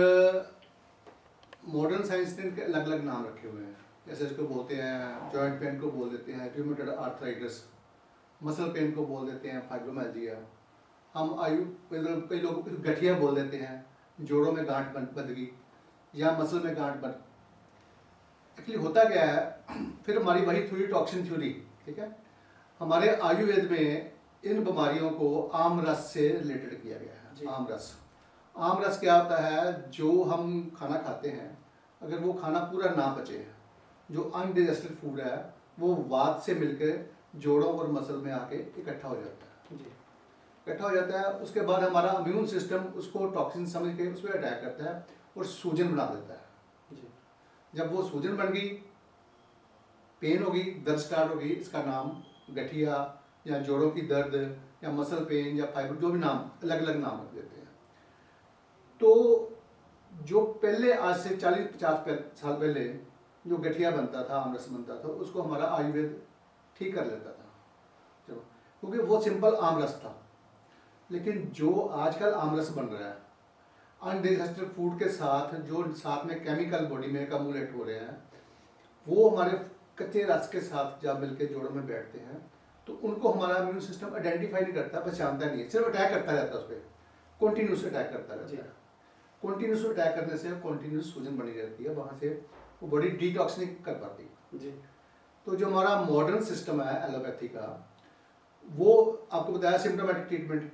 मॉडर्न साइंस ने इनके अलग अलग नाम रखे हुए हैं। जैसे इसको बोलते हैं, जॉइंट पेन को बोल देते हैं रूमेटॉइड आर्थराइटिस, मसल पेन को बोल देते हैं फाइब्रोमाइल्जिया, हम कई लोग गठिया बोल देते हैं, जोड़ों में गांठ बंदगी या मसल में गांठ बन। एक्चुअली होता क्या है, फिर हमारी वही थ्योरी, टॉक्सिन थ्योरी, ठीक है। हमारे आयुर्वेद में इन बीमारियों को आम रस से रिलेटेड किया गया जी। है। आम रस क्या होता है, जो हम खाना खाते हैं, अगर वो खाना पूरा ना पचे, जो अनडाइजेस्टेड फूड है, वो वात से मिलकर जोड़ों और मसल में आके इकट्ठा हो जाता है। जी इकट्ठा हो जाता है, उसके बाद हमारा इम्यून सिस्टम उसको टॉक्सिन समझ के उस पर अटैक करता है और सूजन बना देता है। जी जब वो सूजन बन गई, पेन होगी, दर्द स्टार्ट होगी, इसका नाम गठिया या जोड़ों की दर्द या मसल पेन या फाइबर, जो भी नाम, अलग अलग नाम रख देते हैं। तो जो पहले आज से 40-50 साल पहले जो गठिया बनता था, आमरस बनता था, उसको हमारा आयुर्वेद ठीक कर लेता था, चलो, क्योंकि वो सिंपल आमरस था। लेकिन जो आजकल आमरस बन रहा है, अनडाइजेस्टेड फूड के साथ, जो साथ में केमिकल बॉडी में कम्युलेट हो रहे हैं, वो हमारे कच्चे रस के साथ जब मिलकर जोड़ों में बैठते हैं, तो उनको हमारा इम्यून सिस्टम आइडेंटिफाई नहीं करता, पहचानता नहीं है, सिर्फ अटैक करता रहता है, उस पर कॉन्टीन्यूस अटैक करता रहता है। कॉन्टीन्यूस अटैक करने से कॉन्टीन्यूस सूजन बनी रहती है, वहाँ से वो बॉडी डिटॉक्स नहीं कर पाती। जी तो जो हमारा मॉडर्न सिस्टम है एलोपैथी का, वो आपको बताया सिम्टोमेटिक ट्रीटमेंट,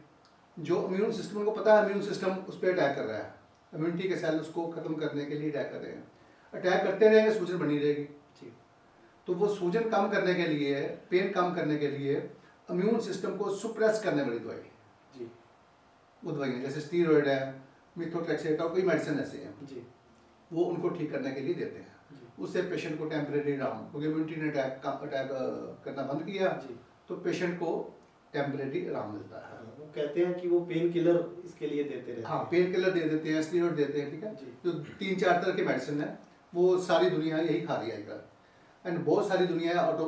जो इम्यून सिस्टम को पता है, इम्यून सिस्टम उस पर अटैक कर रहा है, इम्यूनिटी के सेल उसको खत्म करने के लिए अटैक कर रहे हैं, अटैक करते रहेंगे, सूजन बनी रहेगी। जी तो वो सूजन कम करने के लिए, पेन कम करने के लिए, इम्यून सिस्टम को सुप्रेस करने वाली दवाई, जी वो दवाइयाँ जैसे स्टीरॉयड है, मिथोट्रेक्सेट और कोई मेडिसिन ऐसे हैं, जी वो उनको ठीक करने के लिए देते हैं। जी उससे पेशेंट को टेम्परेरी आराम, क्योंकि इम्यूनिटी ने अटैक करना बंद किया, जी तो पेशेंट को टेम्परेरी आराम मिलता है। हाँ, वो कहते हैं कि वो पेन किलर इसके लिए देते रहते हाँ, हैं। पेन किलर दे देते हैं, स्टीरॉयड देते हैं, ठीक है। जी जो 3-4 तरह की मेडिसिन है, वो सारी दुनिया यही खा रही है आजकल, एंड बहुत सारी दुनिया है auto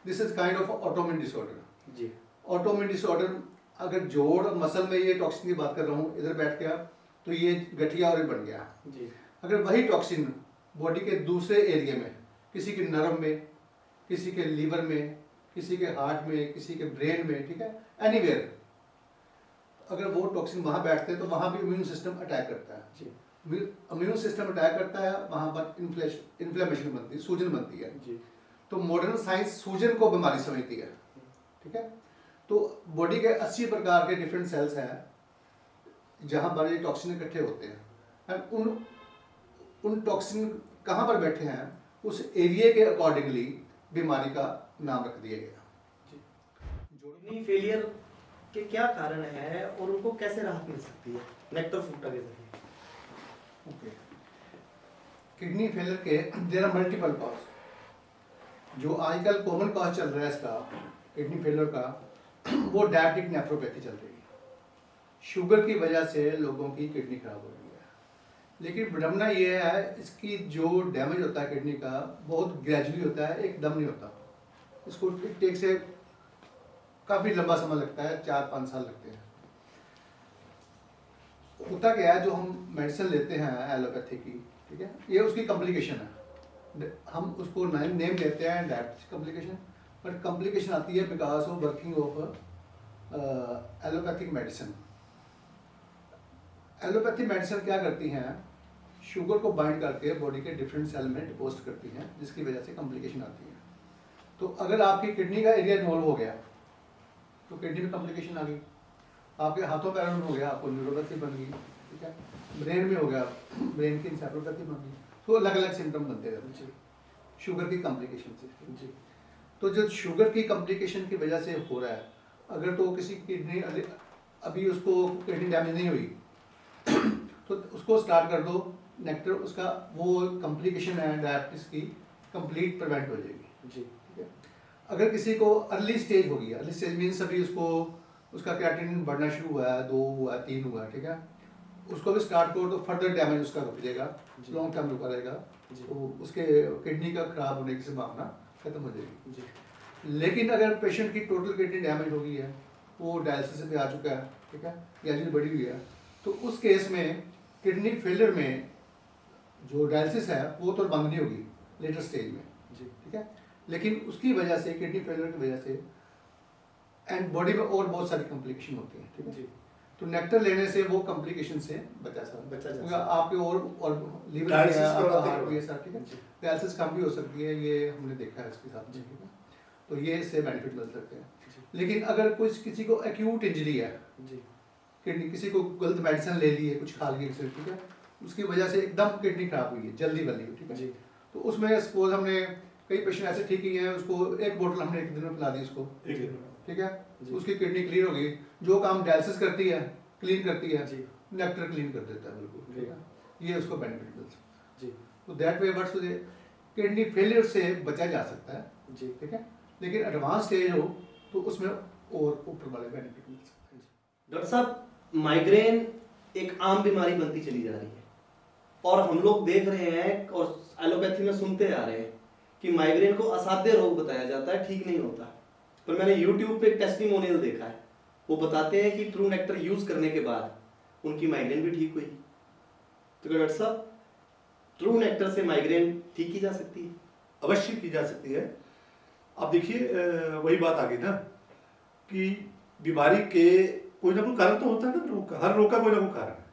this is kind of autoimmune disorder. जी ऑटोमिन डिसऑर्डर, अगर जोड़ और मसल में ये टॉक्सिन की बात कर रहा हूँ, इधर बैठ गया तो ये गठिया और बन गया। जी अगर वही टॉक्सिन बॉडी के दूसरे एरिया में, किसी के नर्व में, किसी के लीवर में, किसी के हार्ट में, किसी के ब्रेन में, ठीक है, एनीवेयर, अगर वो टॉक्सिन वहाँ बैठते हैं तो वहाँ भी इम्यून सिस्टम अटैक करता है। जी इम्यून सिस्टम अटैक करता है, वहाँ पर इन्फ्लेमेशन बनती है, सूजन बनती है। जी तो मॉडर्न साइंस सूजन को बीमारी समझती है, ठीक है। तो बॉडी के 80 प्रकार के डिफरेंट सेल्स हैं जहाँ पर ये टॉक्सिन इकट्ठे होते हैं, एंड उन टॉक्सिन कहाँ पर बैठे हैं, उस एरिया के अकॉर्डिंगली बीमारी का नाम रख दिया गया। किडनी फेलियर के क्या कारण है और उनको कैसे राहत मिल सकती है नेक्टर फूटा के जरिए? ओके, किडनी फेलियर के देयर आर मल्टीपल कॉज। जो आजकल कॉमन कॉज चल रहा है इसका, किडनी फेलियर का, वो डायबिटिक नेफ्रोपैथी चल रही है। शुगर की वजह से लोगों की किडनी खराब हो रही है। लेकिन विडम्बना ये है, इसकी जो डैमेज होता है किडनी का, बहुत ग्रेजुअली होता है, एकदम नहीं होता। इसको टेक से काफ़ी लंबा समय लगता है, 4-5 साल लगते हैं। होता क्या है, जो हम मेडिसिन लेते हैं एलोपैथी की, ठीक है, ये उसकी कॉम्प्लिकेशन है। हम उसको नेम देते हैं डायबिटीज कॉम्प्लिकेशन, बट कॉम्प्लिकेशन आती है because of working of allopathic medicine. Allopathy medicine क्या करती हैं, शुगर को बाइंड करके बॉडी के डिफरेंट सेल में डिपोजिट करती हैं, जिसकी वजह से कॉम्प्लिकेशन आती है। तो अगर आपकी किडनी का एरिया इन्वॉल्व हो गया तो किडनी में कॉम्प्लिकेशन आ गई, आपके हाथों पैरों में हो गया, आपको न्यूरोपैथी बन गई, ठीक है, ब्रेन में हो गया, ब्रेन की इंसेफेलोपैथी बन गई। तो अलग अलग सिम्टम बनते रहते हैं शुगर की कॉम्प्लिकेशन से जी। तो जो शुगर की कॉम्प्लिकेशन की वजह से हो रहा है, अगर तो किसी किडनी अभी उसको किडनी डैमेज नहीं हुई तो उसको स्टार्ट कर दो नेक्टर, उसका वो कॉम्प्लिकेशन है डायबिटीज की कंप्लीट प्रिवेंट हो जाएगी जी, ठीक है। अगर किसी को अर्ली स्टेज होगी, अर्ली स्टेज मीन्स अभी उसको उसका क्रिएटिनिन बढ़ना शुरू हुआ है, 2 हुआ है, 3 हुआ है, ठीक है, उसको भी स्टार्ट करो तो फर्दर डैमेज उसका रुक जाएगा, लॉन्ग टर्म रुका रहेगा, तो उसके किडनी का खराब होने की संभावना खत्म हो जाएगी जी। लेकिन अगर पेशेंट की टोटल किडनी डैमेज हो गई है, वो डायलिसिस पे आ चुका है, ठीक है, या एज बढ़ी हुई है, तो उस केस में किडनी फेलियर में जो डायलिसिस है वो तो बंद नहीं होगी लेटर स्टेज में जी, ठीक है, लेकिन उसकी वजह से किडनी फेलियर की वजह से एंड बॉडी में और बहुत सारी कॉम्प्लिकेशन होती हैं, ठीक है जी। तो नेक्टर लेने से वो कॉम्प्लिकेशन से बचा जा सकता है। आपके और लीवर हार्ट भी साथ, ठीक है, डायलिसिस कम भी हो सकती है, ये हमने देखा है इसके साथ, ठीक है, तो ये इससे बेनिफिट मिल सकते हैं। लेकिन अगर किसी को एक्यूट इंजरी है जी, किडनी, किसी को गलत मेडिसिन ले ली है, कुछ खा लिया, ठीक है, उसकी वजह से एकदम किडनी खराब हुई है, जल्दी बनी हुई, ठीक है जी, तो उसमें सपोज हमने कई पेशेंट ऐसे ठीक किए हैं, उसको एक बोतल हमने एक दिन में पिला दी उसको, ठीक है, उसकी किडनी क्लीन हो गई। जो काम डायलिसिस करती है, क्लीन करती है, नेक्टर क्लीन कर देता है बिल्कुल, ठीक है, ये उसको बेनिफिट मिल सकता है जी। तो that way what's kidney failure से बचा जा सकता है जी, ठीक है, लेकिन एडवांस स्टेज हो तो उसमें और ऊपर वाले बेनिफिट मिल सकते हैं। डॉक्टर साहब, माइग्रेन एक आम बीमारी बनती चली जा रही है और हम लोग देख रहे हैं और एलोपैथी में सुनते आ रहे हैं कि माइग्रेन को असाध्य रोग बताया जाता है, ठीक नहीं होता। पर मैंने YouTube पे एक टेस्टिमोनियल देखा है, वो बताते हैं कि ट्रू नेक्टर यूज करने के बाद उनकी माइग्रेन भी ठीक हुई। तो डॉक्टर साहब, ट्रू नेक्टर से माइग्रेन ठीक की जा सकती है? अवश्य की जा सकती है। अब देखिए वही बात आ गई ना कि बीमारी के कोई ना कोई कारण तो होता है ना रोग का, हर रोग का कोई ना कोई कारण है।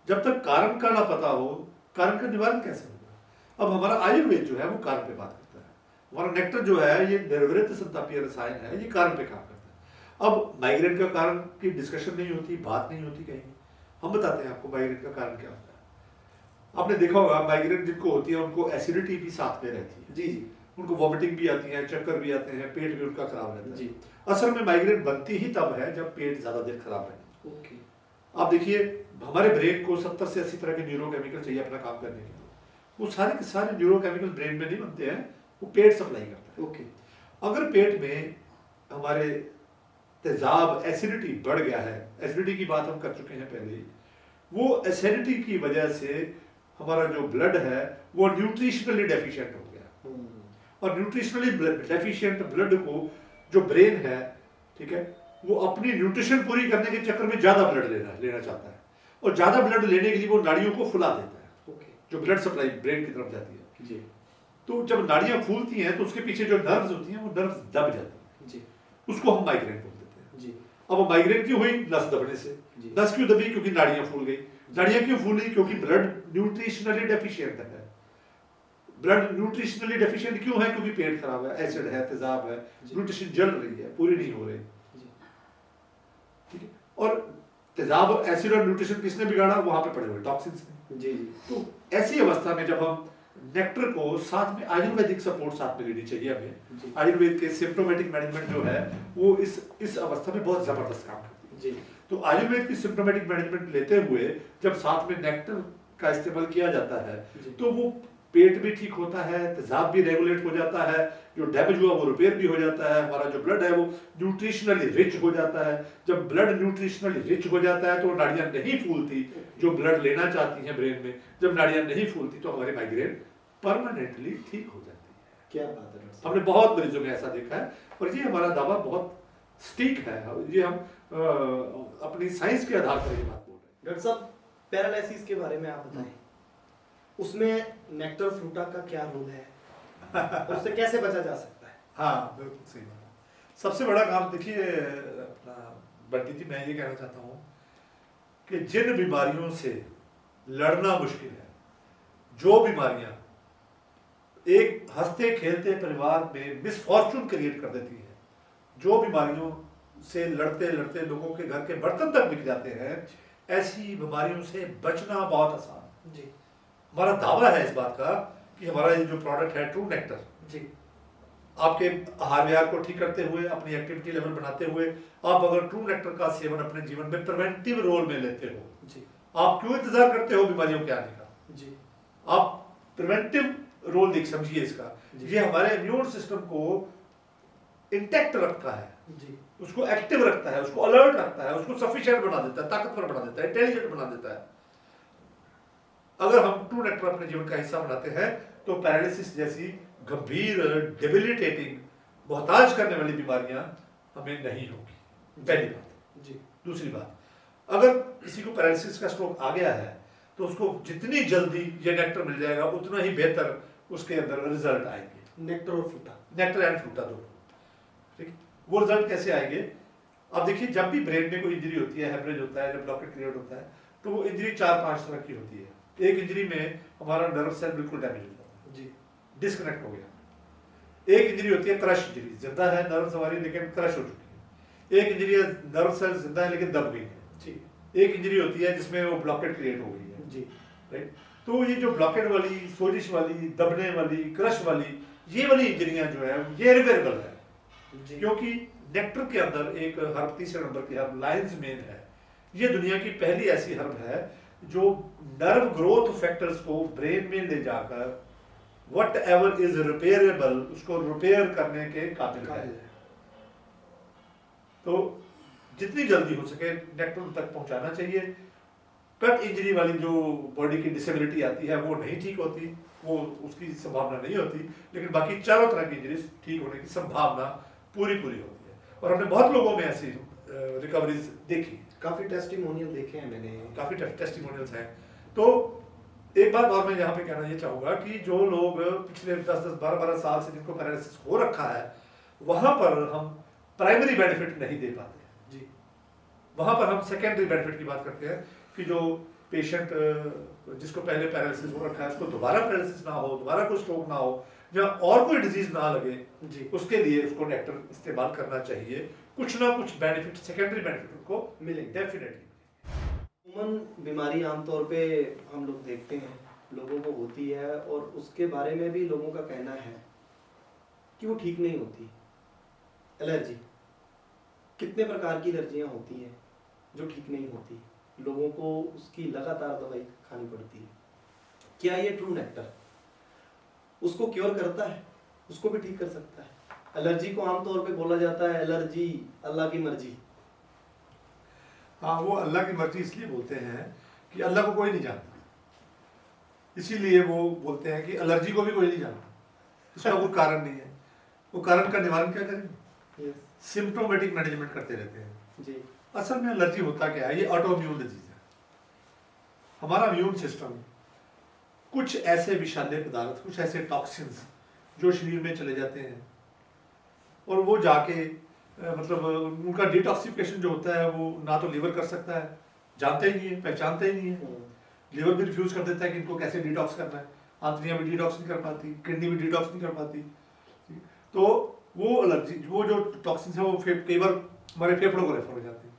जब तक कारण का ना पता हो, कारण का निवारण कैसे होगा? अब हमारा आयुर्वेद जो है वो कारण पे बात करता है, हमारा नेक्टर जो है ये निर्वृत संतापीय रसायन है, ये कारण पे काम करता है। अब माइग्रेन का कारण की डिस्कशन नहीं होती, बात नहीं होती कहीं। हम बताते हैं आपको माइग्रेन का कारण क्या होता है। आपने देखा होगा माइग्रेन जिनको होती है उनको एसिडिटी भी साथ में रहती है जी, उनको वॉमिटिंग भी आती है, चक्कर भी आते हैं, पेट भी उनका खराब रहता है जी। असल में माइग्रेन बनती ही तब है जब पेट ज्यादा देर खराब है। ओके, आप देखिए हमारे ब्रेन को 70 से 80 तरह के न्यूरोकेमिकल चाहिए अपना काम करने के लिए। वो सारे के सारे न्यूरोकेमिकल ब्रेन में नहीं बनते हैं, वो पेट सप्लाई करता है। ओके, अगर पेट में हमारे तेजाब एसिडिटी बढ़ गया है, एसिडिटी की बात हम कर चुके हैं पहले, वो एसिडिटी की वजह से हमारा जो ब्लड है वो न्यूट्रिशनली डेफिशिएंट हो गया, और न्यूट्रिशनली डेफिशिएंट ब्लड को जो ब्रेन है, ठीक है, वो अपनी न्यूट्रिशन पूरी करने के चक्कर में ज्यादा ब्लड लेना चाहता है, और ज्यादा ब्लड लेने के लिए वो नाड़ियों को फुला देता है। ओके, जो ब्लड सप्लाई ब्रेन की तरफ जाती है जी। तो जब नाड़ियां फूलती हैं तो उसके पीछे जो नर्व्स होती हैं वो नर्व्स दब जाती हैं जी, उसको हम माइग्रेन बोल देते हैं जी। अब माइग्रेन क्यों हुई? नस दबने से। नस क्यों दबी? क्योंकि नाड़ियां फूल गई। नाड़ियां क्यों फूली? क्योंकि ब्लड न्यूट्रिशनली डेफिशिएंट है। ब्लड न्यूट्रिशनली डेफिशिएंट क्यों है? क्योंकि पेट खराब है, एसिड है, तेजाब है, न्यूट्रिशन जल रही है, पूरी नहीं हो रही, ठीक है। और तेजाब, एसिड और न्यूट्रिशन किसने बिगाड़ा? वहां पे पड़े हुए टॉक्सिन्स ने जी जी। तो ऐसी अवस्था में जब हम नेक्टर को साथ में आयुर्वेदिक सपोर्ट साथ में लेनी चाहिए हमें। आयुर्वेद के सिम्प्टोमेटिक मैनेजमेंट जो है वो इस अवस्था में बहुत जबरदस्त काम करती है जी। तो आयुर्वेद की सिम्प्टोमेटिक मैनेजमेंट लेते हुए जब साथ में नेक्टर का इस्तेमाल किया जाता है तो वो पेट भी ठीक होता है, तेजाब भी रेगुलेट हो जाता है, जो डैमेज हुआ वो रिपेयर भी हो जाता है, हमारा जो ब्लड है वो न्यूट्रिशनली रिच हो जाता है। जब ब्लड न्यूट्रिशनली रिच हो जाता है तो नाड़ियां नहीं फूलती जो ब्लड लेना चाहती हैं ब्रेन में। जब नाड़ियां नहीं फूलती तो हमारी माइग्रेन परमानेंटली ठीक हो जाती है। क्या बात है, हमने बहुत मरीजों में ऐसा देखा है, और ये हमारा दावा बहुत स्टीक है, ये हम अपनी साइंस के आधार पर ये बात बोल रहे हैं। डॉक्टर साहब, पैरालिसिस के बारे में आप बताएं, उसमें नेक्टर फ्रूटा का क्या रोल है, उससे कैसे बचा जा सकता है? हाँ बिल्कुल सही बात है। सबसे बड़ा काम देखिए अपना बंटी जी, मैं ये कहना चाहता हूँ कि जिन बीमारियों से लड़ना मुश्किल है, जो बीमारियां एक हंसते खेलते परिवार में मिसफॉर्चून क्रिएट कर देती है, जो बीमारियों से लड़ते लड़ते लोगों के घर के बर्तन तक बिक जाते हैं, ऐसी बीमारियों से बचना बहुत आसान है जी हमारा दावा है इस बात का कि हमारा ये जो प्रोडक्ट है ट्रू नेक्टर, जी आपके आहार विहार को ठीक करते हुए, अपनी एक्टिविटी लेवल बनाते हुए, आप अगर ट्रू नेक्टर का सेवन अपने जीवन में प्रिवेंटिव रोल में लेते हो, जी आप क्यों इंतजार करते हो बीमारियों के आने का? जी आप प्रिवेंटिव रोल देख समझिए इसका। जी। ये हमारे इम्यून सिस्टम को इंटैक्ट रखता है, जी उसको एक्टिव रखता है, उसको अलर्ट रखता है, उसको सफिशिएंट बना देता है, ताकतवर बना देता है, इंटेलिजेंट बना देता है। अगर हम ट्रू नेक्टर अपने जीवन का हिस्सा बनाते हैं तो पैरालिसिस जैसी गंभीर डिबिलिटेटिंग मोहताज करने वाली बीमारियां हमें नहीं होगी, पहली बात। जी दूसरी बात, अगर किसी को पैरालिसिस का स्ट्रोक आ गया है तो उसको जितनी जल्दी ये नेक्टर मिल जाएगा उतना ही बेहतर उसके अंदर रिजल्ट आएंगे। नेक्टर और फ्रूटा, नेक्टर एंड फ्रूटा दोनों, ठीक। वो रिजल्ट कैसे आएंगे? अब देखिए, जब भी ब्रेन में कोई इंजरी होती है, हेमरेज होता है, जब ब्लॉकेट क्रिएट होता है, तो वो इंजरी 4-5 तरह की होती है। एक इंजरी में हमारा नर्व सेल बिल्कुल डैमेज हो जाता है, जी डिस्कनेक्ट हो गया। एक इंजरी होती है क्रश इंजरी, जिंदा है नर्व हमारी लेकिन क्रश हो चुकी है। एक इंजरी है नर्व सेल जिंदा है लेकिन दब गई है। जी एक इंजरी होती है जिसमें वो ब्लॉकेट क्रिएट हो गई है, जी राइट। तो ये जो ब्लॉकेट वाली, सोजिश वाली, दबने वाली, क्रश वाली, ये वाली इंजरियां जो है ये रिपेरेबल है, जी क्योंकि नेक्टर के अंदर एक हर्ब, तीसरे नंबर की हर्ब लायंस मेन है। ये दुनिया की पहली ऐसी हर्ब है जो नर्व ग्रोथ फैक्टर्स को ब्रेन में ले जाकर वट एवर इज रिपेयरेबल उसको रिपेयर करने के काबिल है। तो जितनी जल्दी हो सके नेक्टर तक पहुंचाना चाहिए। कट इंजरी वाली जो बॉडी की डिसेबिलिटी आती है वो नहीं ठीक होती, वो उसकी संभावना नहीं होती, लेकिन बाकी चारों तरह की इंजरीज ठीक होने की संभावना पूरी होती है। और हमने बहुत लोगों में ऐसी रिकवरीज देखी, काफी टेस्टिमोनियल देखे हैं मैंने, काफी टेस्टिमोनियल्स हैं। तो एक बात और मैं यहाँ पे कहना ये चाहूंगा कि जो लोग पिछले 10-10, 12-12 साल से जिनको पैरालिसिस हो रखा है, वहां पर हम प्राइमरी बेनिफिट नहीं दे पाते जी। वहां पर हम सेकेंडरी बेनिफिट की बात करते हैं कि जो पेशेंट जिसको पहले पैरालिसिस हो रखा है उसको दोबारा पैरालिसिस ना हो, दोबारा कोई स्ट्रोक ना हो, या और कोई डिजीज ना लगे जी, उसके लिए उसको नेक्टर इस्तेमाल करना चाहिए। कुछ ना कुछ बेनिफिट, सेकेंडरी बेनिफिट उनको मिलेंगे डेफिनेटली। उमन बीमारी आमतौर पे हम लोग देखते हैं लोगों को होती है, और उसके बारे में भी लोगों का कहना है कि वो ठीक नहीं होती। एलर्जी, कितने प्रकार की एलर्जियां होती हैं जो ठीक नहीं होती, लोगों को उसकी लगातार दवाई खानी पड़ती है। क्या ये ट्रू नेक्टर उसको क्योर करता है, उसको भी ठीक कर सकता है? एलर्जी को आमतौर पे बोला जाता है एलर्जी अल्लाह की मर्जी। हाँ, वो अल्लाह की मर्जी इसलिए बोलते हैं कि अल्लाह को कोई नहीं जानता, इसीलिए वो बोलते हैं कि एलर्जी को भी कोई नहीं जानता, इसका कोई कारण नहीं है। वो कारण का निवारण क्या करेंगे? सिम्टोमेटिक मैनेजमेंट करते रहते हैं जी। असल में एलर्जी होता क्या है? ये ऑटोइम्यून डिजीज है। हमारा इम्यून सिस्टम कुछ ऐसे विषाले पदार्थ, कुछ ऐसे टॉक्सिन्स जो शरीर में चले जाते हैं और वो जाके मतलब उनका डिटॉक्सिफिकेशन जो होता है वो ना तो लीवर कर सकता है, जानते ही नहीं है, पहचानते ही नहीं है। लीवर भी रिफ्यूज कर देता है कि इनको कैसे डिटॉक्स करना है, आंतड़ियां भी डिटॉक्स नहीं कर पाती, किडनी भी डिटॉक्स नहीं कर पाती। तो वो एलर्जी, वो जो टॉक्सिन्स है वो कई बार हमारे फेफड़ों को रेफर हो जाते हैं,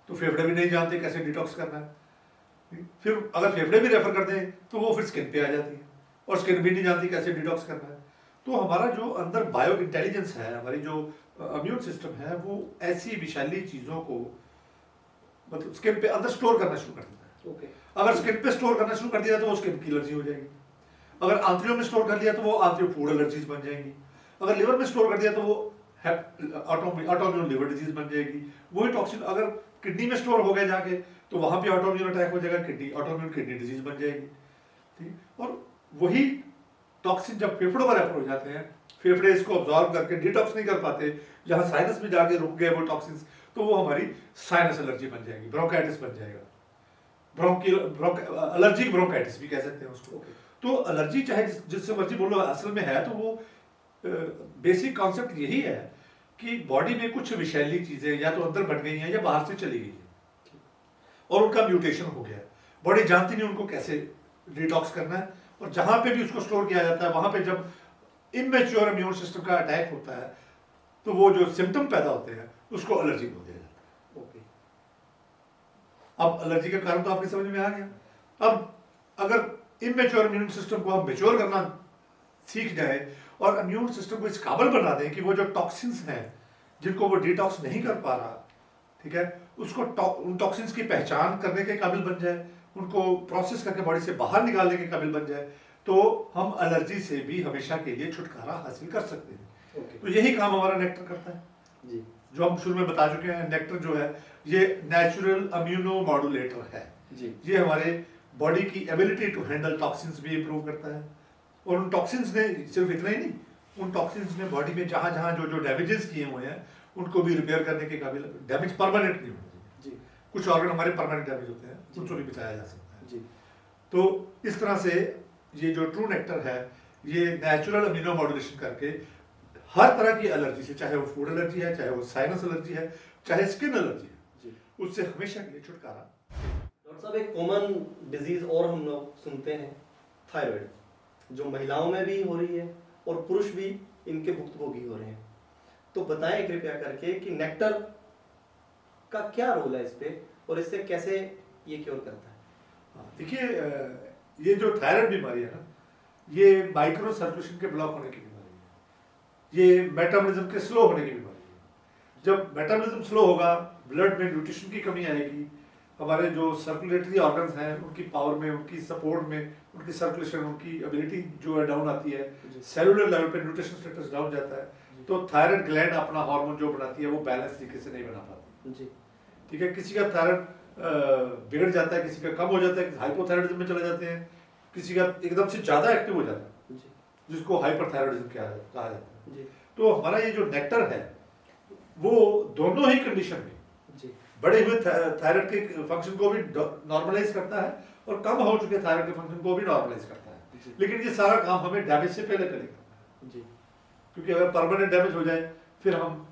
तो फेफड़े भी नहीं जानते कैसे डिटॉक्स करना है। फिर अगर फेफड़े भी रेफर कर दें तो वो फिर स्किन पे आ जाती है, और स्किन भी नहीं जानती कैसे डिटॉक्स करना है। तो हमारा जो अंदर बायो इंटेलिजेंस है, हमारी जो इम्यून सिस्टम है, वो ऐसी विषैली चीज़ों को मतलब स्किन पे अंदर स्टोर करना शुरू कर देता है। ओके। अगर स्किन पे स्टोर करना शुरू कर दिया तो वो स्किन की एलर्जी हो जाएगी। अगर आंतड़ियों में स्टोर कर दिया तो वो आंतड़ियों फूड एलर्जीज बन जाएंगी। अगर लिवर में स्टोर कर दिया तो वो ऑटोइम्यून लिवर डिजीज बन जाएगी। वही टॉक्सिन अगर किडनी में स्टोर हो गया जाके तो वहां भी ऑटोइम्यून अटैक हो जाएगा, किडनी ऑटोइम्यून किडनी डिजीज बन जाएगी। ठीक, और वही टॉक्सिन जब फेफड़ों पर रेफर हो जाते हैं, फेफड़े इसको ऑब्जॉर्व करके डिटॉक्स नहीं कर पाते, जहां साइनस में जाके रुक गए वो टॉक्सिन्स, तो वो हमारी साइनस एलर्जी बन जाएगी, ब्रोंकाइटिस बन जाएगा, एलर्जिक ब्रोंकाइटिस भी कह सकते हैं उसको। तो एलर्जी चाहे जिससे मर्जी बोलो, असल में है तो वो बेसिक कॉन्सेप्ट यही है कि बॉडी में कुछ विषैली चीजें या तो अंदर बढ़ गई हैं या बाहर से चली गई हैं। और उनका म्यूटेशन हो गया है, बॉडी जानती नहीं उनको कैसे डिटॉक्स करना है, और जहां पे भी उसको स्टोर किया जाता है वहां पे जब इमेच्योर इम्यून सिस्टम का अटैक होता है तो वो जो सिम्टम पैदा होते हैं उसको एलर्जी बोल दिया जाता है। ओके। अब एलर्जी का कारण तो आपकी समझ में आ गया। अब अगर इमेच्योर इम्यून सिस्टम को हम मेच्योर करना सीख जाए और इम्यून सिस्टम को इस काबिल बना दें कि वो जो टॉक्सिन्स हैं जिनको वो डिटॉक्स नहीं कर पा रहा, ठीक है, उसको उन टॉक्सिन्स की पहचान करने के काबिल बन जाए, उनको प्रोसेस करके बॉडी से बाहर निकालने के काबिल बन जाए, तो हम एलर्जी से भी हमेशा के लिए छुटकारा हासिल कर सकते हैं। ओके। तो यही काम हमारा नेक्टर करता है जी। जो हम शुरू में बता चुके हैं। नेक्टर जो है ये नेचुरल इम्यूनो मॉड्यूलेटर है जी। ये हमारे बॉडी की एबिलिटी टू हैंडल टॉक्सिन्स भी इंप्रूव करता है, और उन टॉक्सिन्स ने सिर्फ इतना ही नहीं, उन टॉक्सिन्स ने बॉडी में जहां जहां जो जो डैमेजेस किए हुए हैं उनको भी रिपेयर करने के काबिल, डैमेज परमानेंट नहीं होना चाहिए जी। कुछ ऑर्गन हमारे परमानेंट डैमेज होते हैं उनको भी बचाया जा सकता है। जी। तो इस तरह से ये जो ट्रू नेक्टर है ये नेचुरल इम्यूनो मॉड्यूलेशन करके हर तरह की एलर्जी से, चाहे वो फूड एलर्जी है, चाहे वो साइनस एलर्जी है, चाहे स्किन एलर्जी है, जी। उससे हमेशा के लिए छुटकारा। डॉक्टर साहब एक कॉमन डिजीज और हम लोग सुनते हैं, थायराइड, जो महिलाओं में भी हो रही है और पुरुष भी इनके भुक्तभोगी हो रहे हैं। तो बताएं कृपया करके कि नेक्टर का क्या रोल है इस पे और इससे कैसे ये क्योर करता है। देखिए ये जो थायराइड बीमारी है ना, ये माइक्रो सर्कुलेशन के ब्लॉक होने की बीमारी है, ये मेटाबॉलिज्म के स्लो होने की बीमारी है। जब मेटाबॉलिज्म स्लो होगा, ब्लड में न्यूट्रिशन की कमी आएगी, हमारे जो सर्कुलेटरी ऑर्गन्स हैं उनकी पावर में, उनकी सपोर्ट में, उनकी सर्कुलेशन, उनकी एबिलिटी जो है डाउन आती है, सेलुलर लेवल पे न्यूट्रिशन स्टेटस डाउन जाता है, तो थायराइड ग्लैंड अपना हार्मोन जो बनाती है वो बैलेंस तरीके से नहीं बना पाती जी। ठीक है। किसी का थायराइड बिगड़ जाता है, किसी का कम हो जाता है, हाइपोथायराइडिज्म में चले जाते हैं, किसी का एकदम से ज्यादा एक्टिव हो जाता है जिसको हाइपरथायराइडिज्म कहा जाता है। तो हमारा ये जो नेक्टर है वो दोनों ही कंडीशन में बढ़े हुए थायराइड के फंक्शन को भी नॉर्मलाइज करता है और कम हो चुके थायराइड के फंक्शन को भी नॉर्मलाइज करता है। लेकिन ये सारा काम हमें डैमेज से पहले करेगा जी। क्योंकि अगर परमानेंट डैमेज हो जाए फिर हम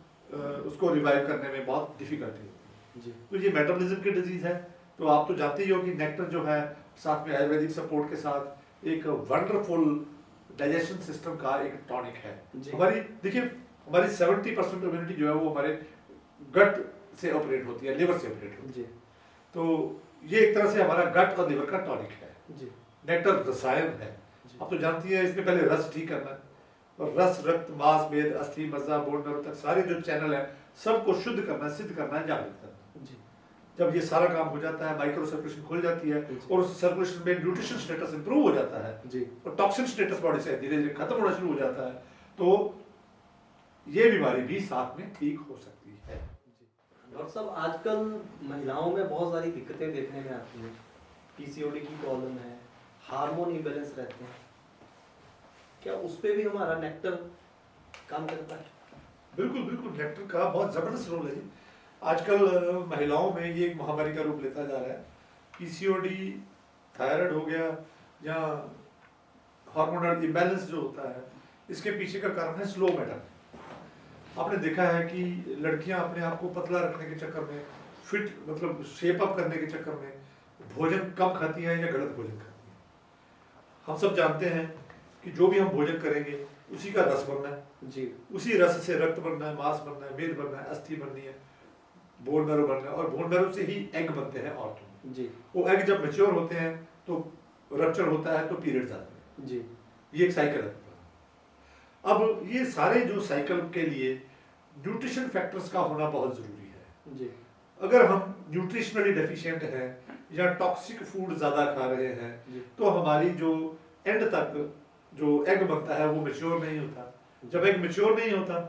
उसको रिवाइव करने में बहुत डिफिकल्टी होती है। तो ये मेटाबॉलिज्म की डिजीज है। तो आप तो जानते ही हो कि नेक्टर जो है साथ में आयुर्वेदिक सपोर्ट के साथ एक वंडरफुल डाइजेशन सिस्टम का एक टॉनिक है। हमारी देखिए हमारी 70% इम्यूनिटी जो है वो हमारे गट से ऑपरेट होती है, लिवर से ऑपरेट होती है। तो ये एक तरह से हमारा गट और लिवर का टॉनिक है। नेक्टर रसायन है, आप तो जानती है इसमें पहले रस ठीक करना है, और रस रक्त मांस मेद अस्थि मज्जा बोन नर्व तक सारे जो चैनल है सबको शुद्ध करना है, सिद्ध करना है, जागृत करना है। जब ये सारा काम हो जाता है, माइक्रो सर्कुलेशन खुल जाती है और उस सर्कुलेशन में न्यूट्रिशन स्टेटस इंप्रूव हो जाता है और टॉक्सिन स्टेटस बॉडी से धीरे धीरे खत्म होना शुरू हो जाता है, तो ये बीमारी भी साथ में ठीक हो सकती है। डॉक्टर साहब आजकल महिलाओं में बहुत सारी दिक्कतें देखने में आती हैं, पीसीओडी की प्रॉब्लम है, हार्मोन इम्बैलेंस रहते हैं, क्या उस पे भी हमारा नेक्टर काम करता है? बिल्कुल बिल्कुल, नेक्टर का बहुत जबरदस्त रोल है जी। आजकल महिलाओं में ये एक महामारी का रूप लेता जा रहा है। पीसीओडी, थायराइड हो गया या हार्मोनल इम्बैलेंस जो होता है, इसके पीछे का कारण है स्लो मेटाबॉलिज्म। आपने देखा है कि लड़कियां अपने आप को पतला रखने के चक्कर में, फिट मतलब शेप अप करने के चक्कर में भोजन कम खाती हैं या गलत भोजन खाती हैं। हम सब जानते हैं कि जो भी हम भोजन करेंगे उसी का रस बनना है जी, उसी रस से रक्त बनना है, मांस बनना है, मेद बनना है, अस्थि बननी है, बोन मैरो बनना है, और बोन मैरो से ही एग बनते हैं औरतों में। जी, वो एग जब मैच्योर होते हैं तो रप्चर होता है तो पीरियड्स आते हैं। जी, ये एक साइकिल है। अब ये सारे जो साइकिल के लिए न्यूट्रिशन फैक्टर्स का होना बहुत जरूरी है। जी, अगर हम न्यूट्रिशनली डेफिशिएंट हैं या टॉक्सिक फूड ज्यादा खा रहे हैं तो हमारी जो एंड तक जो एग बनता है वो मैच्योर नहीं होता। जब एग मैच्योर नहीं होता,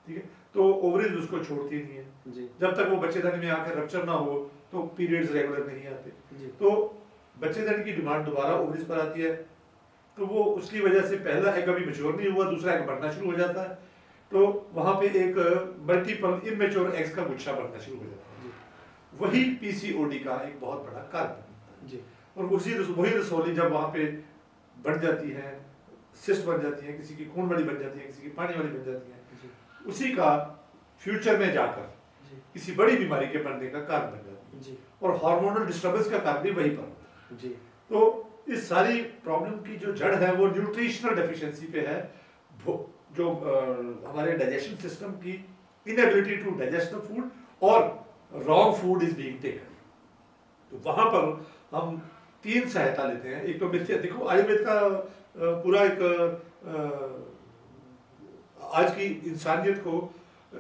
ठीक है, तो ओवरीज उसको छोड़ती नहीं है। जी, जब तक वो बच्चेदानी में आकर रप्चर ना हो तो पीरियड्स रेगुलर नहीं आते। जी, तो बच्चेदानी की डिमांड दोबारा ओवरीज पर आती है, तो वो उसकी वजह से पहला एग अभी मैच्योर नहीं हुआ, दूसरा एग बनना शुरू हो जाता है, तो वहां पे एक मल्टीपल इमेच्योर एग्स का गुच्छा बनना शुरू हो जाता है। वही पीसीओडी का एक बहुत बड़ा कारण बनता है। जी, और वही रसौली जब वहां पे बन जाती है, सिस्ट बन जाती है, किसी की खून वाली बन जाती है, किसी की पानी वाली बन जाती है, उसी का फ्यूचर में जाकर किसी बड़ी बीमारी के बनने का कारण बन जाती है। जी और हार्मोनल डिस्टर्बेंस का कारण भी वहीं पर होता है। जी तो इस सारी प्रॉब्लम की जो जड़ है वो न्यूट्रिशनल डेफिशिएंसी पे है। जो हमारे डाइजेशन सिस्टम की inability to digest the food और wrong food is being taken. तो वहां पर हम 3 सहायता लेते हैं। एक तो मिथ्या, देखो आयुर्वेद का पूरा एक आज की इंसानियत को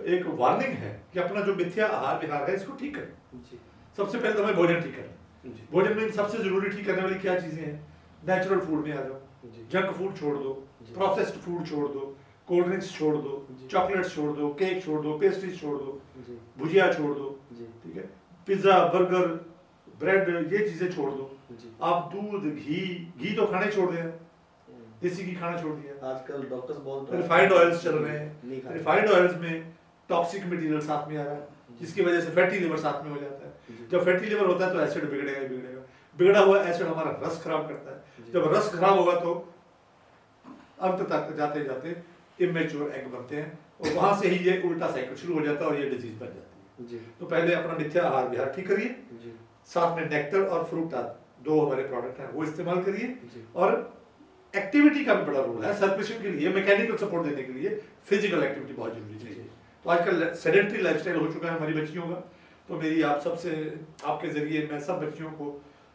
एक वार्निंग है कि अपना जो मिथ्या आहार विहार है इसको ठीक करें। जी सबसे पहले तो हमें भोजन ठीक करना। जी भोजन में सबसे जरूरी ठीक करने वाली क्या चीजें हैं? नेचुरल फूड में आ जाओ, जी जंक फूड छोड़ दो, जी। प्रोसेस्ड फूड छोड़ दो, कोल्ड ड्रिंक्स छोड़ दो, जी। चॉकलेट्स छोड़ दो, केक छोड़ दो, पेस्ट्रीज छोड़ दो, जी भुजिया छोड़ दो, जी ठीक है, पिज्जा, बर्गर, ब्रेड, ये चीजें छोड़ दो। जी आप दूध, घी तो खाने छोड़ दिया, देसी घी खाना छोड़ दिया। आजकल डॉक्टर्स बोल रहे हैं रिफाइंड ऑयल्स चल रहे नहीं हैं, खाना। रिफाइंड ऑयल्स में टॉक्सिक मटेरियल साथ में आ रहा है, जिसकी वजह से फैटी लिवर साथ में हो जाता है। जी। जब फैटी लिवर होता है तो एसिड बिगड़ेगा ही बिगड़ेगा। बिगड़ा हुआ एसिड हमारा रस खराब करता है। जी। जब रस खराब होगा तो अंत तक जाते जाते इमेच्योर एग बनते हैं और वहां से ही ये उल्टा साइकिल शुरू हो जाता है और ये डिजीज बन जाती है। जी तो पहले अपना मिथ्या आहार विहार ठीक करिए, जी साथ में नेक्टर और फ्रूट दो हमारे प्रोडक्ट हैं वो इस्तेमाल करिए। जी और एक्टिविटी का भी बड़ा रोल है सर्कुलेशन के लिए, मैकेनिकल सपोर्ट देने के लिए फिजिकल एक्टिविटी बहुत जरूरी चाहिए। तो आजकल सेडेंटरी लाइफस्टाइल हो चुका है हमारी बच्चियों का। तो मेरी आप सबसे, आपके जरिए मैं सब बच्चियों को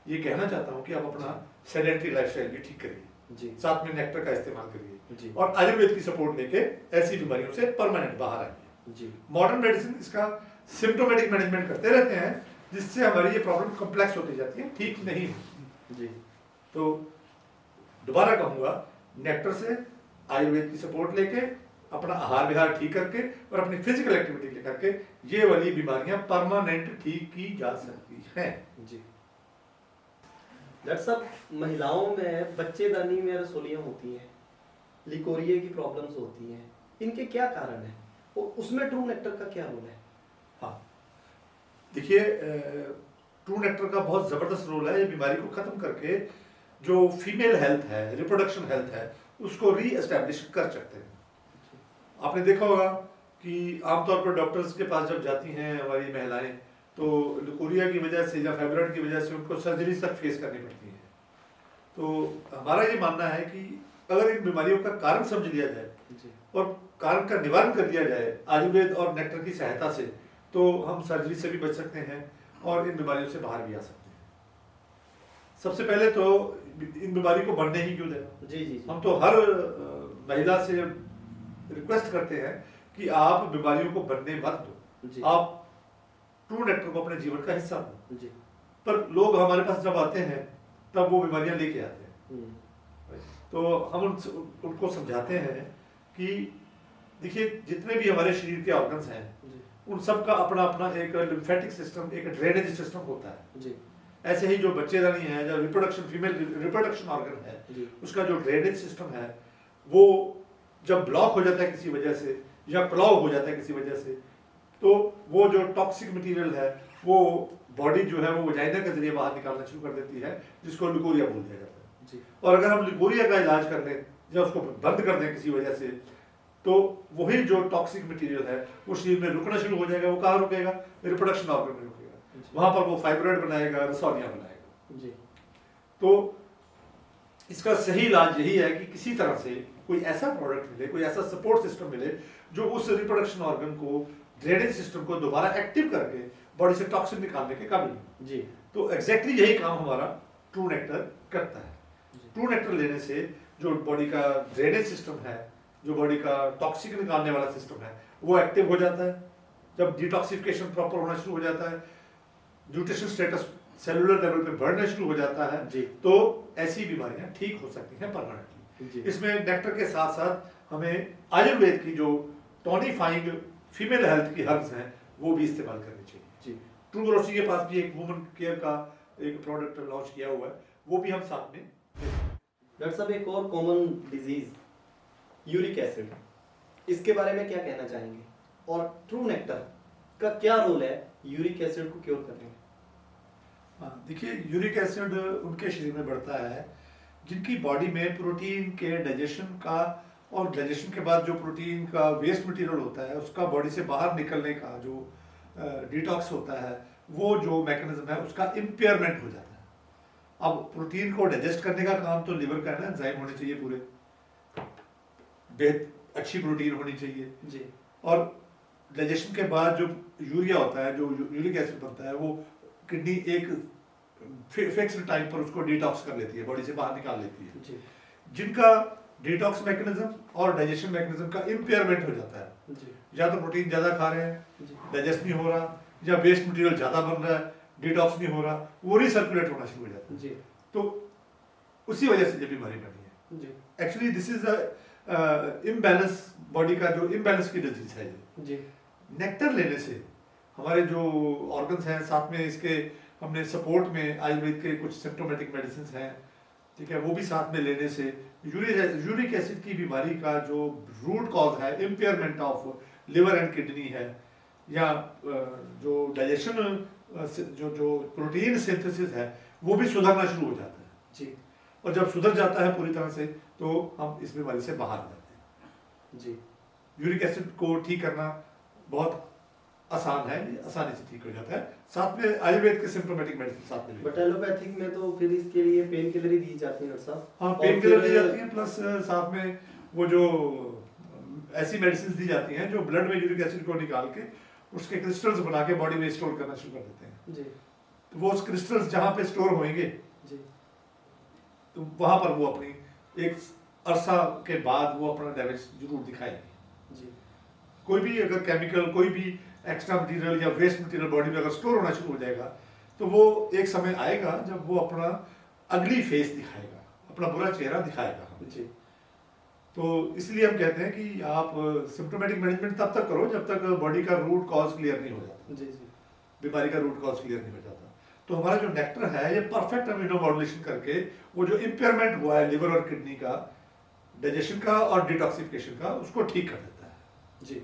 ये कहना चाहता हूँ कि आप अपना सेडेंटरी लाइफस्टाइल भी ठीक करिए, जी साथ में नेक्टर का इस्तेमाल करिए जी और आयुर्वेद की सपोर्ट लेके ऐसी बीमारियों से परमानेंट बाहर आइए। जी मॉडर्न मेडिसिन इसका सिम्टोमेटिक मैनेजमेंट करते रहते हैं, जिससे हमारी ये प्रॉब्लम कॉम्प्लेक्स होती जाती है, ठीक नहीं होती। जी तो दोबारा कहूंगा, नेक्टर से आयुर्वेद की सपोर्ट लेके अपना आहार विहार ठीक करके और अपनी फिजिकल एक्टिविटी लेकर के ये वाली बीमारियां परमानेंट ठीक की जा सकती हैं। जी डॉक्टर साहब, महिलाओं में बच्चेदानी में रसोलियां होती हैं, लिकोरिए की प्रॉब्लम्स होती हैं, इनके क्या कारण है और उसमें ट्रू नेक्टर का क्या रोल है? हाँ, देखिए ट्रू नेक्टर का बहुत जबरदस्त रोल है ये बीमारी को खत्म करके जो फीमेल हेल्थ है, रिप्रोडक्शन हेल्थ है, उसको री एस्टेब्लिश कर सकते हैं। आपने देखा होगा कि आमतौर पर डॉक्टर्स के पास जब जाती हैं हमारी महिलाएं तो लिकोरिया की वजह से या फाइब्रॉइड की वजह से उनको सर्जरी तक फेस करनी पड़ती है। तो हमारा ये मानना है कि अगर इन बीमारियों का कारण समझ लिया जाए जी और कारण का निवारण कर दिया जाए आयुर्वेद और नेक्टर की सहायता से, तो हम सर्जरी से भी बच सकते हैं और इन बीमारियों से बाहर भी आ सकते हैं। सबसे पहले तो इन बीमारी को बढ़ने ही क्यों देना। जी जी हम तो हर महिला से रिक्वेस्ट करते हैं कि आप बीमारियों को बढ़ने मत दो, जी आप ट्रू नेक्टर को अपने जीवन का हिस्सा दो। जी पर लोग हमारे पास जब आते हैं तब वो बीमारियां लेके आते हैं। हम्म, तो हम उनको समझाते हैं कि देखिए जितने भी हमारे शरीर के ऑर्गन्स हैं जी उन सब का अपना अपना एक लिम्फेटिक सिस्टम, एक ड्रेनेज सिस्टम होता है। जी ऐसे ही जो बच्चेदानी है, जो रिप्रोडक्शन फीमेल रिप्रोडक्शन ऑर्गन है, जी उसका जो ड्रेनेज सिस्टम है वो जब ब्लॉक हो जाता है किसी वजह से या क्लॉग हो जाता है किसी वजह से, तो वो जो टॉक्सिक मटेरियल है वो बॉडी जो है वो वजाइना के जरिए बाहर निकालना शुरू कर देती है, जिसको लिकोरिया बोल दिया जाता है। जी और अगर हम लिकोरिया का इलाज कर लें या उसको बंद कर दें किसी वजह से, तो वही जो टॉक्सिक मटेरियल है वो शरीर में रुकना शुरू हो जाएगा। वो कहाँ रुकेगा? रिप्रोडक्शन ऑर्गन में रुकेगा, वहां पर वो फाइब्रॉइड बनाएगा, रसौलियां बनाएगा। जी तो इसका सही इलाज यही है कि किसी तरह से कोई ऐसा प्रोडक्ट मिले, कोई ऐसा सपोर्ट सिस्टम मिले जो उस रिप्रोडक्शन ऑर्गन को, ड्रेनेज सिस्टम को दोबारा एक्टिव करके बॉडी से टॉक्सिन निकालने के काबिल हो। जी तो एग्जैक्टली यही काम हमारा ट्रू नेक्टर करता है। ट्रू नेक्टर लेने से जो बॉडी का ड्रेनेज सिस्टम है, जो बॉडी का टॉक्सिक निकालने वाला सिस्टम है, वो एक्टिव हो जाता है। जब डिटॉक्सिफिकेशन प्रॉपर होना शुरू हो जाता है, न्यूट्रिशन स्टेटस सेलुलर लेवल पे बढ़ना शुरू हो जाता है, जी तो ऐसी बीमारियां ठीक हो सकती हैं परमानेंटली। जी इसमें नेक्टर के साथ साथ हमें आयुर्वेद की जो टॉनिफाइंग फीमेल हेल्थ की हर्ब्स हैं वो भी इस्तेमाल करनी चाहिए। जी ट्रू ग्रोसरी के पास भी एक वुमन केयर का एक प्रोडक्ट लॉन्च किया हुआ है, वो भी हम साथ में। डॉक्टर साहब, एक और कॉमन डिजीज यूरिक एसिड, इसके बारे में क्या कहना चाहेंगे और ट्रू नेक्टर का क्या रोल है यूरिक एसिड को क्योर करने में? हाँ, देखिए यूरिक एसिड उनके शरीर में बढ़ता है जिनकी बॉडी में प्रोटीन के डाइजेशन का और डाइजेशन के बाद जो प्रोटीन का वेस्ट मटेरियल होता है उसका बॉडी से बाहर निकलने का जो डिटॉक्स होता है वो जो मैकेनिज्म है उसका इम्पेयरमेंट हो जाता है। अब प्रोटीन को डाइजेस्ट करने का काम तो लिवर का है ना, एंजाइम होने चाहिए पूरे, अच्छी प्रोटीन होनी चाहिए जी। और डाइजेशन के बाद जो यूरिया होता है, जो यूरिक एसिड बनता है, वो किडनी एक फिक्स्ड टाइम पर उसको डिटॉक्स कर लेती है, बॉडी से बाहर निकाल लेती है। जी। जिनका डिटॉक्स मैकेनिज्म और डाइजेशन मैकेनिज्म का इम्पेयरमेंट हो जाता है, जी। या तो प्रोटीन ज़्यादा खा रहे हैं, जी। डाइजेस्ट नहीं हो रहा, या वेस्ट मटेरियल ज़्यादा बन रहा है, डिटॉक्स नहीं हो रहा, वो रिसर्कुलेट होना शुरू हो जाता है। जी। तो उसी वजह से ये बीमारी बनी है। जी। Actually this is imbalance, body का जो इम्बैलेंस की डिजीज है ये। जी। नेक्टर लेने से हमारे जो ऑर्गन्स हैं, साथ में इसके हमने सपोर्ट में आयुर्वेद के कुछ सिम्टोमेटिक मेडिसिन हैं, ठीक है, वो भी साथ में लेने से यूरिक एसिड की बीमारी का जो रूट कॉज है, impairment of liver and kidney है, या जो डाइजेशन जो प्रोटीन सिंथेसिस है, वो भी सुधरना शुरू हो जाता है। जी। और जब सुधर जाता है पूरी तरह से तो हम इस बीमारी से बाहर आ जाते हैं। जी। यूरिक एसिड को ठीक करना बहुत आसान है, ये आसानी से ठीक हो जाता है, साथ में आयुर्वेद के सिम्टोमेटिक मेडिसिन साथ में। बट एलोपैथिक में तो फिर इसके लिए पेन किलर ही दी जाती है डॉक्टर साहब। हाँ, पेन किलर दी जाती है, प्लस साथ में वो जो ऐसी मेडिसिन दी जाती हैं जो ब्लड में यूरिक एसिड को निकाल के उसके क्रिस्टल्स बना के बॉडी में स्टोर करना शुरू कर देते हैं। जी। तो वो उस क्रिस्टल्स जहाँ पे स्टोर होंगे, जी। तो वहां पर वो अपनी एक अरसा के बाद वो अपना डैमेज जरूर दिखाएंगे। जी। कोई भी अगर केमिकल, कोई भी एक्स्ट्रा मटेरियल या वेस्ट मटेरियल बॉडी में अगर स्टोर होना शुरू हो जाएगा तो वो एक समय आएगा जब वो अपना अगली फेस दिखाएगा, अपना बुरा चेहरा दिखाएगा। जी। तो इसलिए हम कहते हैं कि आप सिम्टोमेटिक मैनेजमेंट तब तक करो जब तक बॉडी का रूट कॉज क्लियर नहीं हो जाता, जी। जी। बीमारी का रूट कॉज क्लियर नहीं हो जाता। तो हमारा जो नेक्टर है ये परफेक्ट अमीनो मॉड्यूलेशन करके वो जो इम्पेयरमेंट हुआ है लिवर और किडनी का, डाइजेशन का और डिटॉक्सिफिकेशन का, उसको ठीक कर देता है। जी।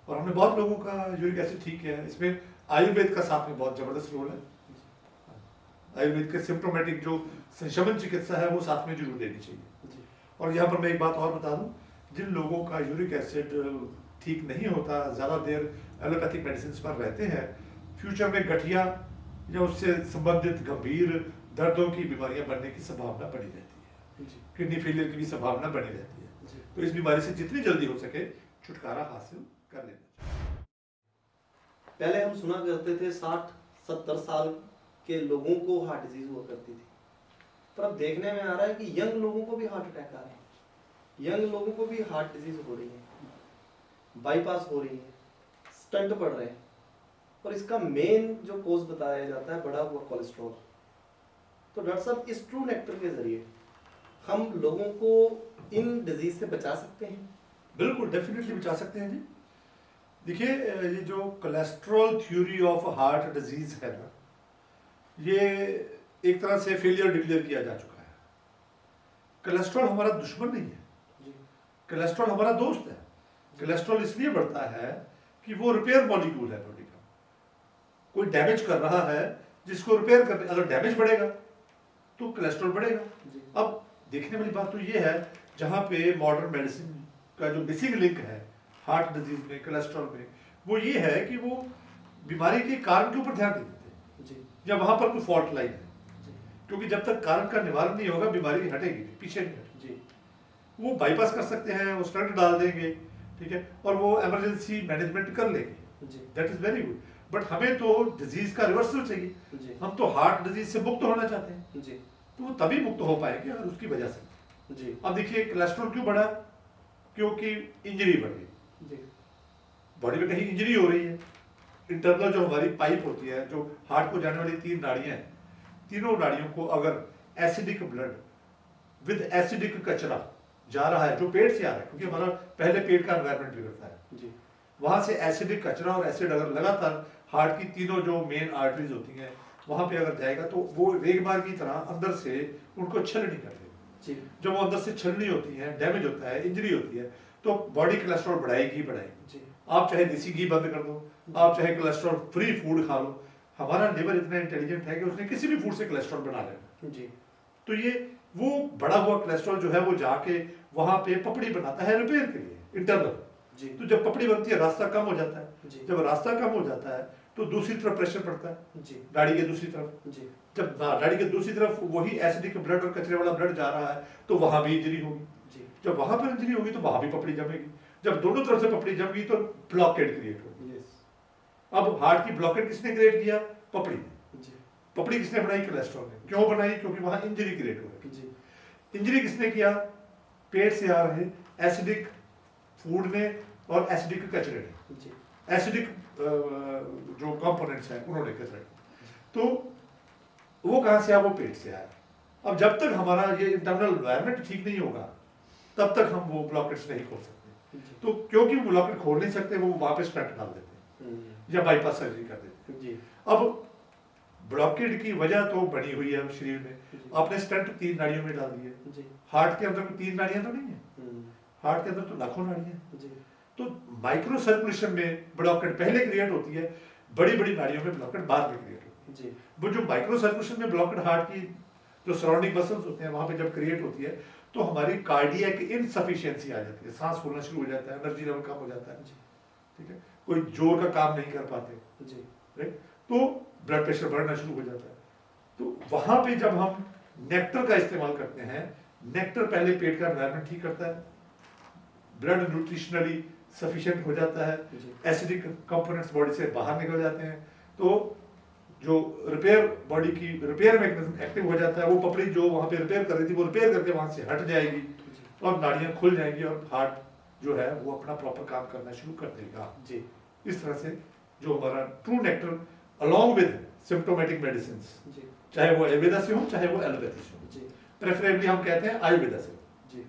और हमने बहुत लोगों का यूरिक एसिड ठीक किया है। इसमें आयुर्वेद का साथ में बहुत जबरदस्त रोल है। आयुर्वेद के सिम्टोमेटिक जो संशमन चिकित्सा है वो साथ में जरूर देनी चाहिए। जी। और यहाँ पर मैं एक बात और बता दूं, जिन लोगों का यूरिक एसिड ठीक नहीं होता, ज़्यादा देर एलोपैथिक मेडिसिन पर रहते हैं, फ्यूचर में गठिया या उससे संबंधित गंभीर दर्दों की बीमारियां बनने की संभावना बनी रहती है। जी। किडनी फेलियर की भी संभावना बनी रहती है। जी। तो इस बीमारी से जितनी जल्दी हो सके छुटकारा हासिल कर लेना चाहिए। पहले हम सुना करते थे 60-70 साल के लोगों को हार्ट डिजीज हुआ करती थी, पर अब देखने में आ रहा है कि यंग लोगों को भी हार्ट अटैक आ रहे हैं, यंग लोगों को भी हार्ट डिजीज हो रही है, बाईपास हो रही है, स्टंट पड़ रहे हैं, और इसका मेन जो कोज बताया जाता है बढ़ा हुआ कोलेस्ट्रॉल। तो डॉक्टर साहब, इस ट्रू नेक्टर के जरिए हम लोगों को इन डिजीज से बचा सकते हैं? बिल्कुल, डेफिनेटली बचा सकते हैं जी। देखिए, ये जो cholesterol theory of heart disease है ना, ये एक तरह से फेलियर डिक्लेयर किया जा चुका है। कोलेस्ट्रॉल हमारा दुश्मन नहीं है, कोलेस्ट्रॉल हमारा दोस्त है। कोलेस्ट्रॉल इसलिए बढ़ता है कि वो रिपेयर मॉलिक्यूल है बॉडी का, कोई डैमेज कर रहा है जिसको रिपेयर करने, अगर डैमेज बढ़ेगा तो कोलेस्ट्रॉल बढ़ेगा। अब देखने वाली बात तो ये है, जहाँ पे मॉडर्न मेडिसिन का जो मिसिंग लिंक है हार्ट डिजीज में, कोलेस्ट्रॉल में, वो ये है कि वो बीमारी के कारण के ऊपर ध्यान नहीं देते, या वहां पर कोई फॉल्ट लाइन है, क्योंकि जब तक कारण का निवारण नहीं होगा बीमारी हटेगी नहीं, पीछे नहीं हटेगी। वो बाईपास कर सकते हैं, वो स्टंट डाल देंगे, ठीक है, और वो इमरजेंसी मैनेजमेंट कर लेंगे, that is very good. But हमें तो डिजीज का रिवर्सल चाहिए, हम तो हार्ट डिजीज से मुक्त होना चाहते हैं, तो वो तभी मुक्त हो पाएंगे अगर उसकी वजह से। अब देखिए, कोलेस्ट्रॉल क्यों बढ़ा? क्योंकि इंजरी बढ़ गई, बॉडी में कहीं इंजरी हो रही है। इंटरनल जो हमारी पाइप होती है, जो हार्ट को जाने वाली 3 नाड़ियां हैं, तीनों नाड़ियों को अगर एसिडिक ब्लड विद एसिडिक कचरा जा रहा है, जो पेट से आ रहा है, क्योंकि हमारा पहले पेट का एनवायरनमेंट बिगड़ता है, वहां से एसिडिक कचरा और एसिड अगर लगातार हार्ट की तीनों जो मेन आर्टरीज होती हैं वहां पे अगर जाएगा, तो वो रेगमार की तरह अंदर से उनको छलनी कर देगा। जब वो अंदर से छलनी होती है, डैमेज होता है, इंजरी होती है, तो बॉडी कोलेस्ट्रॉल बढ़ाएगी ही बढ़ाएगी। आप चाहे देसी घी बंद कर दो, आप चाहे कोलेस्ट्रॉल फ्री फूड खा लो, हमारा लिवर इतना इंटेलिजेंट है कि उसने किसी भी फूड से कोलेस्ट्रॉल बना लेना। तो ये वो बढ़ा हुआ कोलेस्ट्रॉल जो है वो जाके वहां पे पपड़ी बनाता है रिपेयर के लिए, इंटरनल। तो जब पपड़ी बनती है रास्ता कम हो जाता है, जब रास्ता कम हो जाता है तो दूसरी तरफ प्रेशर पड़ता है, जी नाड़ी के दूसरी तरफ। जी जब नाड़ी के दूसरी तरफ वही एसिडिक ब्लड और कचरे वाला ब्लड जा रहा है तो वहां भी इंजरी होगी। जी जब वहां पर इंजरी होगी तो वहां भी पपड़ी जमेगी। जब दोनों तरफ से पपड़ी जम गई तो ब्लॉकेड क्रिएट होगी। यस अब हार्ट की ब्लॉकेड किसने क्रिएट किया? पपड़ी ने। जी पपड़ी किसने बनाई? कोलेस्ट्रॉल ने। क्यों बनाई? क्योंकि वहां इंजरी क्रिएट हो रही। जी इंजरी किसने किया? पेट से आ रहे एसिडिक फूड ने और एसिडिक कचरे ने। जी एसिडिक जो कंपोनेंट्स हैं उन्होंने कचरे तो वो कहां से आया? वो पेट से आया। अब जब तक हमारा ये इंटरनल एनवायरनमेंट ठीक नहीं होगा तब तक हम वो ब्लॉकेट्स नहीं खोल सकते। जी तो क्योंकि वो ब्लॉकेट खोल नहीं सकते वो वहां पे स्टेंट डाल देते हैं या बाईपास सर्जरी कर देते हैं। जी अब ब्लॉकेड की वजह तो बनी हुई है शरीर में, जी। आपने स्टेंट 3 नाड़ियों में डाल दी है। जी हार्ट के अंदर 3 नाड़ियां तो नहीं है, हार्ट के अंदर तो लाखों नाड़ियां हैं। जी तो माइक्रो सर्कुलेशन में ब्लॉकेट पहले क्रिएट होती है, बड़ी बड़ी नाड़ियों में ब्लॉकेट बाद में क्रिएट होती है। जी वो जो माइक्रो सर्कुलेशन में ब्लॉकेट हार्ट की जो सराउंडिंग मसल्स होते हैं वहां पे जब क्रिएट होती है तो हमारी कार्डियक इनसफिशिएंसी आ जाती है, सांस फूलना शुरू हो जाता है, एनर्जी लेवल कम हो जाता है। जी ठीक है, कोई जोर का काम नहीं कर पाते, जी राइट? तो ब्लड प्रेशर बढ़ना शुरू हो जाता है। तो वहां पे जब हम नेक्टर का इस्तेमाल करते हैं, नेक्टर पहले पेट का एनवायरनमेंट ठीक करता है, ब्लड न्यूट्रिशनली सफिशिएंट हो जाता है, जी एसिडिक कंपोनेंट्स बॉडी से बाहर निकल जाते हैं, तो जो रिपेयर बॉडी की रिपेयर मैकेनिज्म एक्टिव हो जाता है। वो पपड़ी जो वहां पे रिपेयर कर रही थी वो रिपेयर करके वहां से हट जाएगी और नाड़ियां खुल जाएंगी और हार्ट जो है वो अपना प्रॉपर काम करना शुरू कर देगा। जी इस तरह से जो हमारा true nectar along with symptomatic medicine, जी चाहे वो आयुर्वेदा से हो चाहे वो एलोपैथी से हो, जी प्रेफरेबली हम कहते हैं आयुर्वेदा से। जी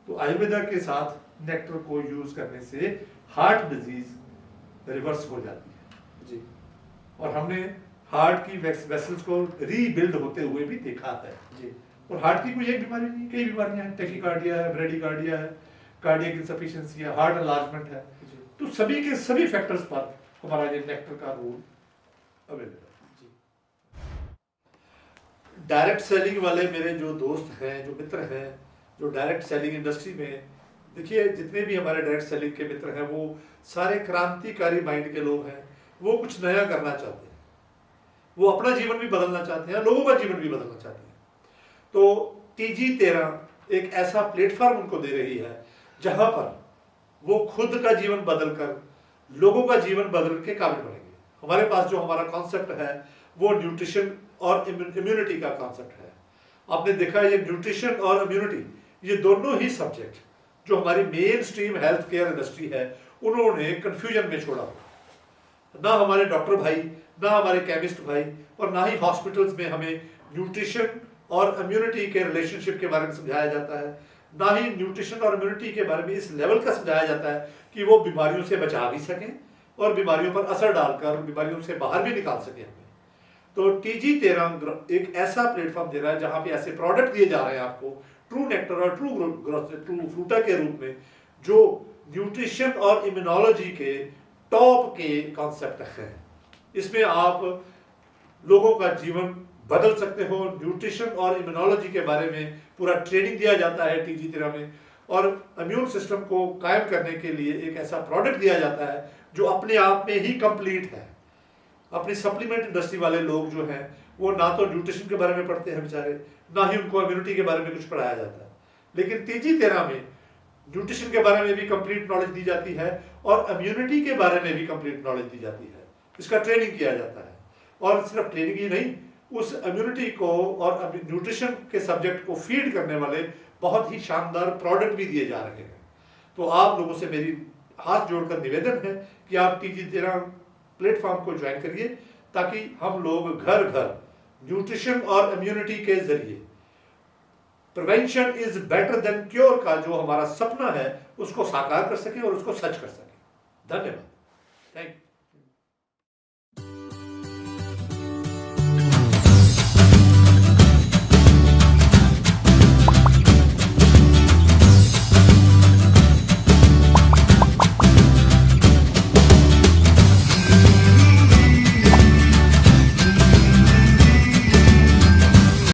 तो आयुर्वेदा के साथ नेक्टर को यूज करने से हार्ट डिजीज रिवर्स हो जाती है। जी और हमने हार्ट की वेसल्स को रीबिल्ड होते हुए भी देखा है। जी और हार्ट की कोई एक बीमारी नहीं, कई बीमारियां हैं, टेकिकार्डिया है, ब्रेडिकार्डिया है, कार्डियक इनसफिशिएंसी है, हार्ट एनलार्जमेंट है। जी तो सभी के सभी फैक्टर्स पर हमारा ये नेक्टर का रोल अवेलेबल है। जी डायरेक्ट सेलिंग वाले मेरे जो दोस्त हैं, जो मित्र हैं, जो डायरेक्ट सेलिंग इंडस्ट्री में, देखिए जितने भी हमारे डायरेक्ट सेलिंग के मित्र हैं वो सारे क्रांतिकारी माइंड के लोग हैं। वो कुछ नया करना चाहते हैं, वो अपना जीवन भी बदलना चाहते हैं, लोगों का जीवन भी बदलना चाहते हैं। तो TG13 एक ऐसा प्लेटफॉर्म उनको दे रही है जहां पर वो खुद का जीवन बदलकर लोगों का जीवन बदल के काबिल बनेंगे। हमारे पास जो हमारा कॉन्सेप्ट है वो न्यूट्रिशन और इम्यूनिटी का कॉन्सेप्ट है। आपने देखा ये न्यूट्रिशन और इम्यूनिटी ये दोनों ही सब्जेक्ट जो हमारी main stream health care industry है उन्होंने कंफ्यूजन में छोड़ा। ना हमारे डॉक्टर भाई, ना हमारे केमिस्ट भाई और ना ही हॉस्पिटल्स में हमें न्यूट्रिशन और इम्यूनिटी के रिलेशनशिप के बारे में समझाया जाता है, ना ही न्यूट्रिशन और इम्यूनिटी के बारे में इस लेवल का समझाया जाता है कि वो बीमारियों से बचा भी सकें और बीमारियों पर असर डालकर बीमारियों से बाहर भी निकाल सकें हमें। तो TG13 एक ऐसा प्लेटफॉर्म दे रहा है जहां पे ऐसे प्रोडक्ट दिए जा रहे हैं आपको ट्रू नेक्टर और ट्रू फ्रूटा के रूप में जो न्यूट्रिशन और इम्यूनोलॉजी के टॉप के कॉन्सेप्ट हैं। इसमें आप लोगों का जीवन बदल सकते हो। न्यूट्रिशन और इम्यूनोलॉजी के बारे में पूरा ट्रेनिंग दिया जाता है TG13 में, और इम्यून सिस्टम को कायम करने के लिए एक ऐसा प्रोडक्ट दिया जाता है जो अपने आप में ही कंप्लीट है। अपनी सप्लीमेंट इंडस्ट्री वाले लोग जो हैं वो ना तो न्यूट्रिशन के बारे में पढ़ते हैं बेचारे, ना ही उनको इम्यूनिटी के बारे में कुछ पढ़ाया जाता है। लेकिन TG13 में न्यूट्रिशन के बारे में भी कंप्लीट नॉलेज दी जाती है और इम्यूनिटी के बारे में भी कंप्लीट नॉलेज दी जाती है। इसका ट्रेनिंग किया जाता है, और सिर्फ ट्रेनिंग ही नहीं, उस इम्यूनिटी को और न्यूट्रिशन के सब्जेक्ट को फीड करने वाले बहुत ही शानदार प्रोडक्ट भी दिए जा रहे हैं। तो आप लोगों से मेरी हाथ जोड़कर निवेदन है कि आप TG13 प्लेटफॉर्म को ज्वाइन करिए ताकि हम लोग घर घर न्यूट्रिशन और इम्यूनिटी के जरिए prevention is better than cure का जो हमारा सपना है उसको साकार कर सके और उसको सच कर सके। धन्यवाद, थैंक यू।